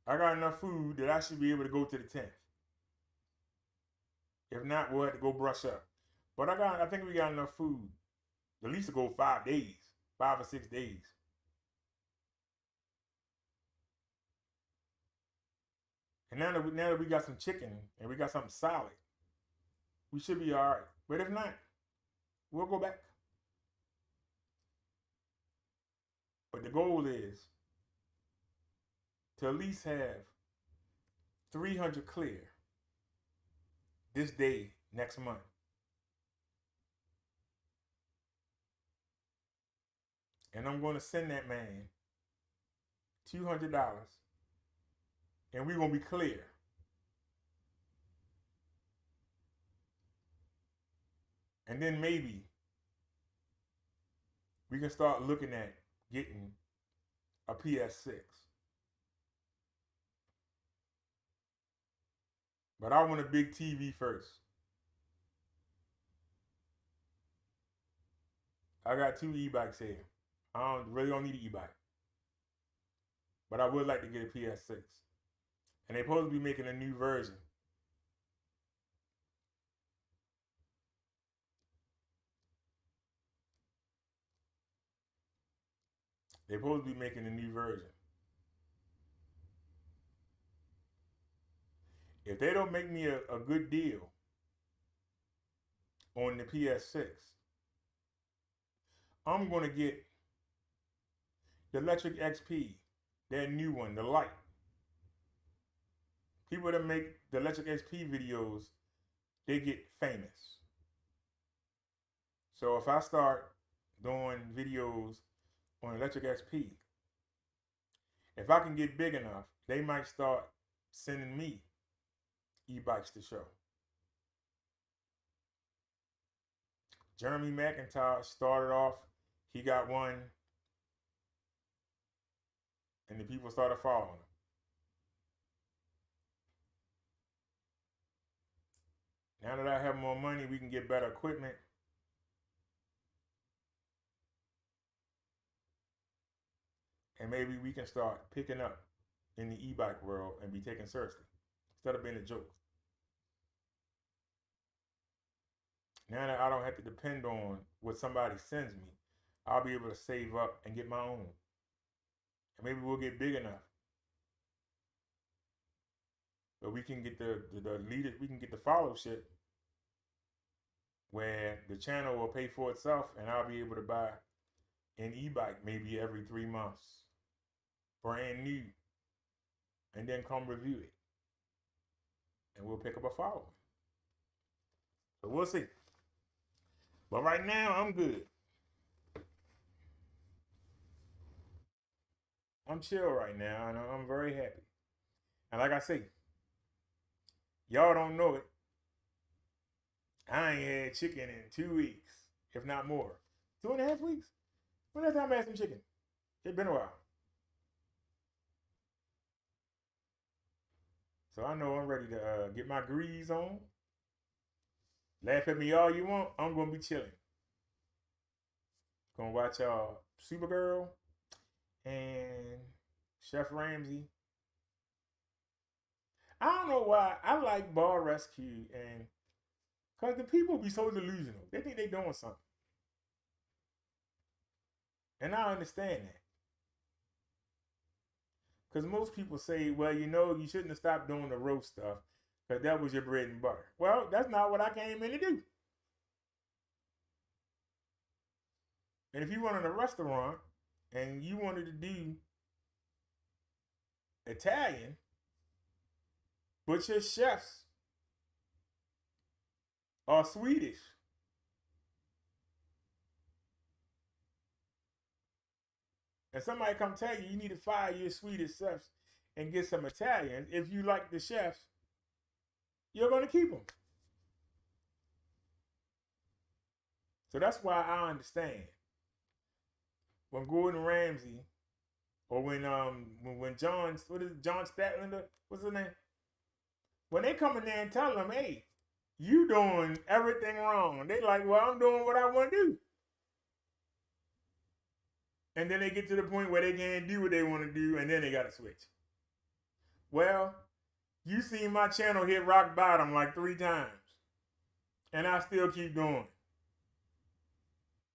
I got enough food that I should be able to go to the 10th. If not, we'll have to go brush up. But I think we got enough food at least to go 5 days, 5 or 6 days. And now that we got some chicken and we got something solid, we should be all right. But if not, we'll go back. But the goal is to at least have 300 clear this day next month. And I'm going to send that man $200, and we're going to be clear And then maybe we can start looking at getting a PS6. But I want a big TV first. I got 2 e-bikes here. I really don't need an e-bike. But I would like to get a PS6. And they're supposed to be making a new version. They're supposed to be making a new version. If they don't make me a good deal on the PS6, I'm going to get the Electric XP, that new one, the light. People that make the Electric XP videos, they get famous. So if I start doing videos on Electric XP, if I can get big enough, they might start sending me e-bikes to show. Jeremy McIntyre started off, he got one, and the people started following him. Now that I have more money, we can get better equipment. And maybe we can start picking up in the e-bike world and be taken seriously instead of being a joke. Now that I don't have to depend on what somebody sends me, I'll be able to save up and get my own. And maybe we'll get big enough. But we can get the leaders, we can get the followership where the channel will pay for itself and I'll be able to buy an e-bike maybe every 3 months. Brand new. And then come review it. And we'll pick up a following. So we'll see. But right now, I'm good. I'm chill right now, and I'm very happy. And like I say, y'all don't know it. I ain't had chicken in 2 weeks, if not more. 2.5 weeks? When last time I had some chicken? It's been a while. So I know I'm ready to get my grease on. Laugh at me all you want. I'm going to be chilling. Gonna watch Supergirl and Chef Ramsay. I don't know why I like Bar Rescue, and because the people be so delusional. They think they doing something. And I understand that. Because most people say, well, you know, you shouldn't have stopped doing the roast stuff because that was your bread and butter. Well, that's not what I came in to do. And if you run in a restaurant and you wanted to do Italian, but your chefs are Swedish, and somebody come tell you need to fire your Swedish chefs and get some Italian, if you like the chefs, you're going to keep them. So that's why I understand when Gordon Ramsay or when John Statlander, what's his name? When they come in there and tell them, hey, you doing everything wrong. They like, well, I'm doing what I want to do. And then they get to the point where they can't do what they want to do, and then they got to switch. Well, you seen my channel hit rock bottom like 3 times. And I still keep going.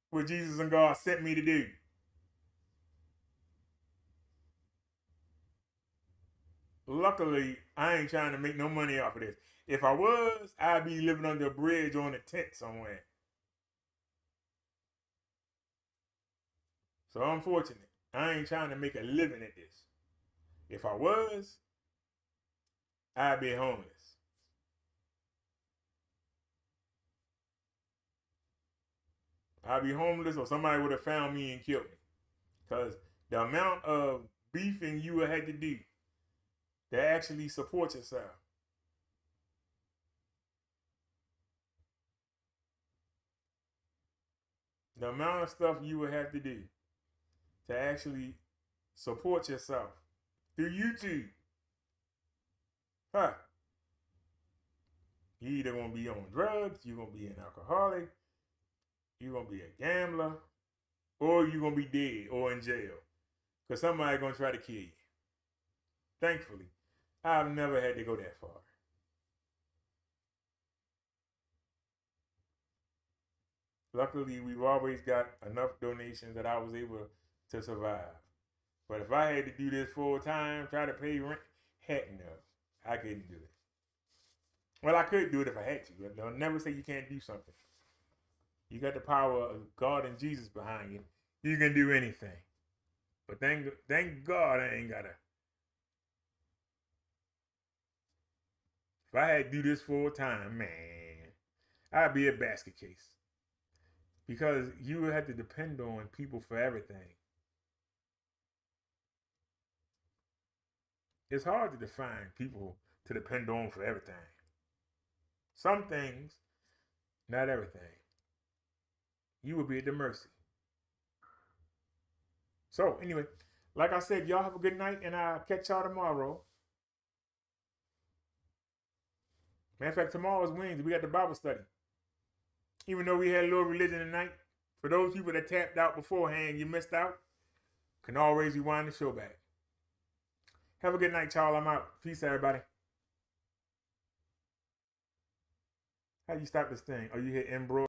What Jesus and God sent me to do. Luckily, I ain't trying to make no money off of this. If I was, I'd be living under a bridge or in a tent somewhere. So unfortunate. I ain't trying to make a living at this. If I was, I'd be homeless. I'd be homeless or somebody would have found me and killed me. Because the amount of beefing you would have to do to actually support yourself. The amount of stuff you would have to do to actually support yourself through YouTube. Huh. You either gonna be on drugs, you're gonna be an alcoholic, you're gonna be a gambler, or you're gonna be dead or in jail. Because somebody gonna try to kill you. Thankfully, I've never had to go that far. Luckily, we've always got enough donations that I was able to survive. But if I had to do this full time, try to pay rent, heck no, I couldn't do it. Well, I could do it if I had to. They'll never say you can't do something. You got the power of God and Jesus behind you. You can do anything. But thank God I ain't gotta. If I had to do this full time, man, I'd be a basket case. Because you would have to depend on people for everything. It's hard to define people to depend on for everything. Some things, not everything. You will be at their mercy. So, anyway, like I said, y'all have a good night, and I'll catch y'all tomorrow. Matter of fact, tomorrow is Wednesday. We got the Bible study. Even though we had a little religion tonight, for those people that tapped out beforehand, you missed out, can always rewind the show back. Have a good night, y'all. I'm out. Peace, everybody. How do you stop this thing? Oh, you hit embroider.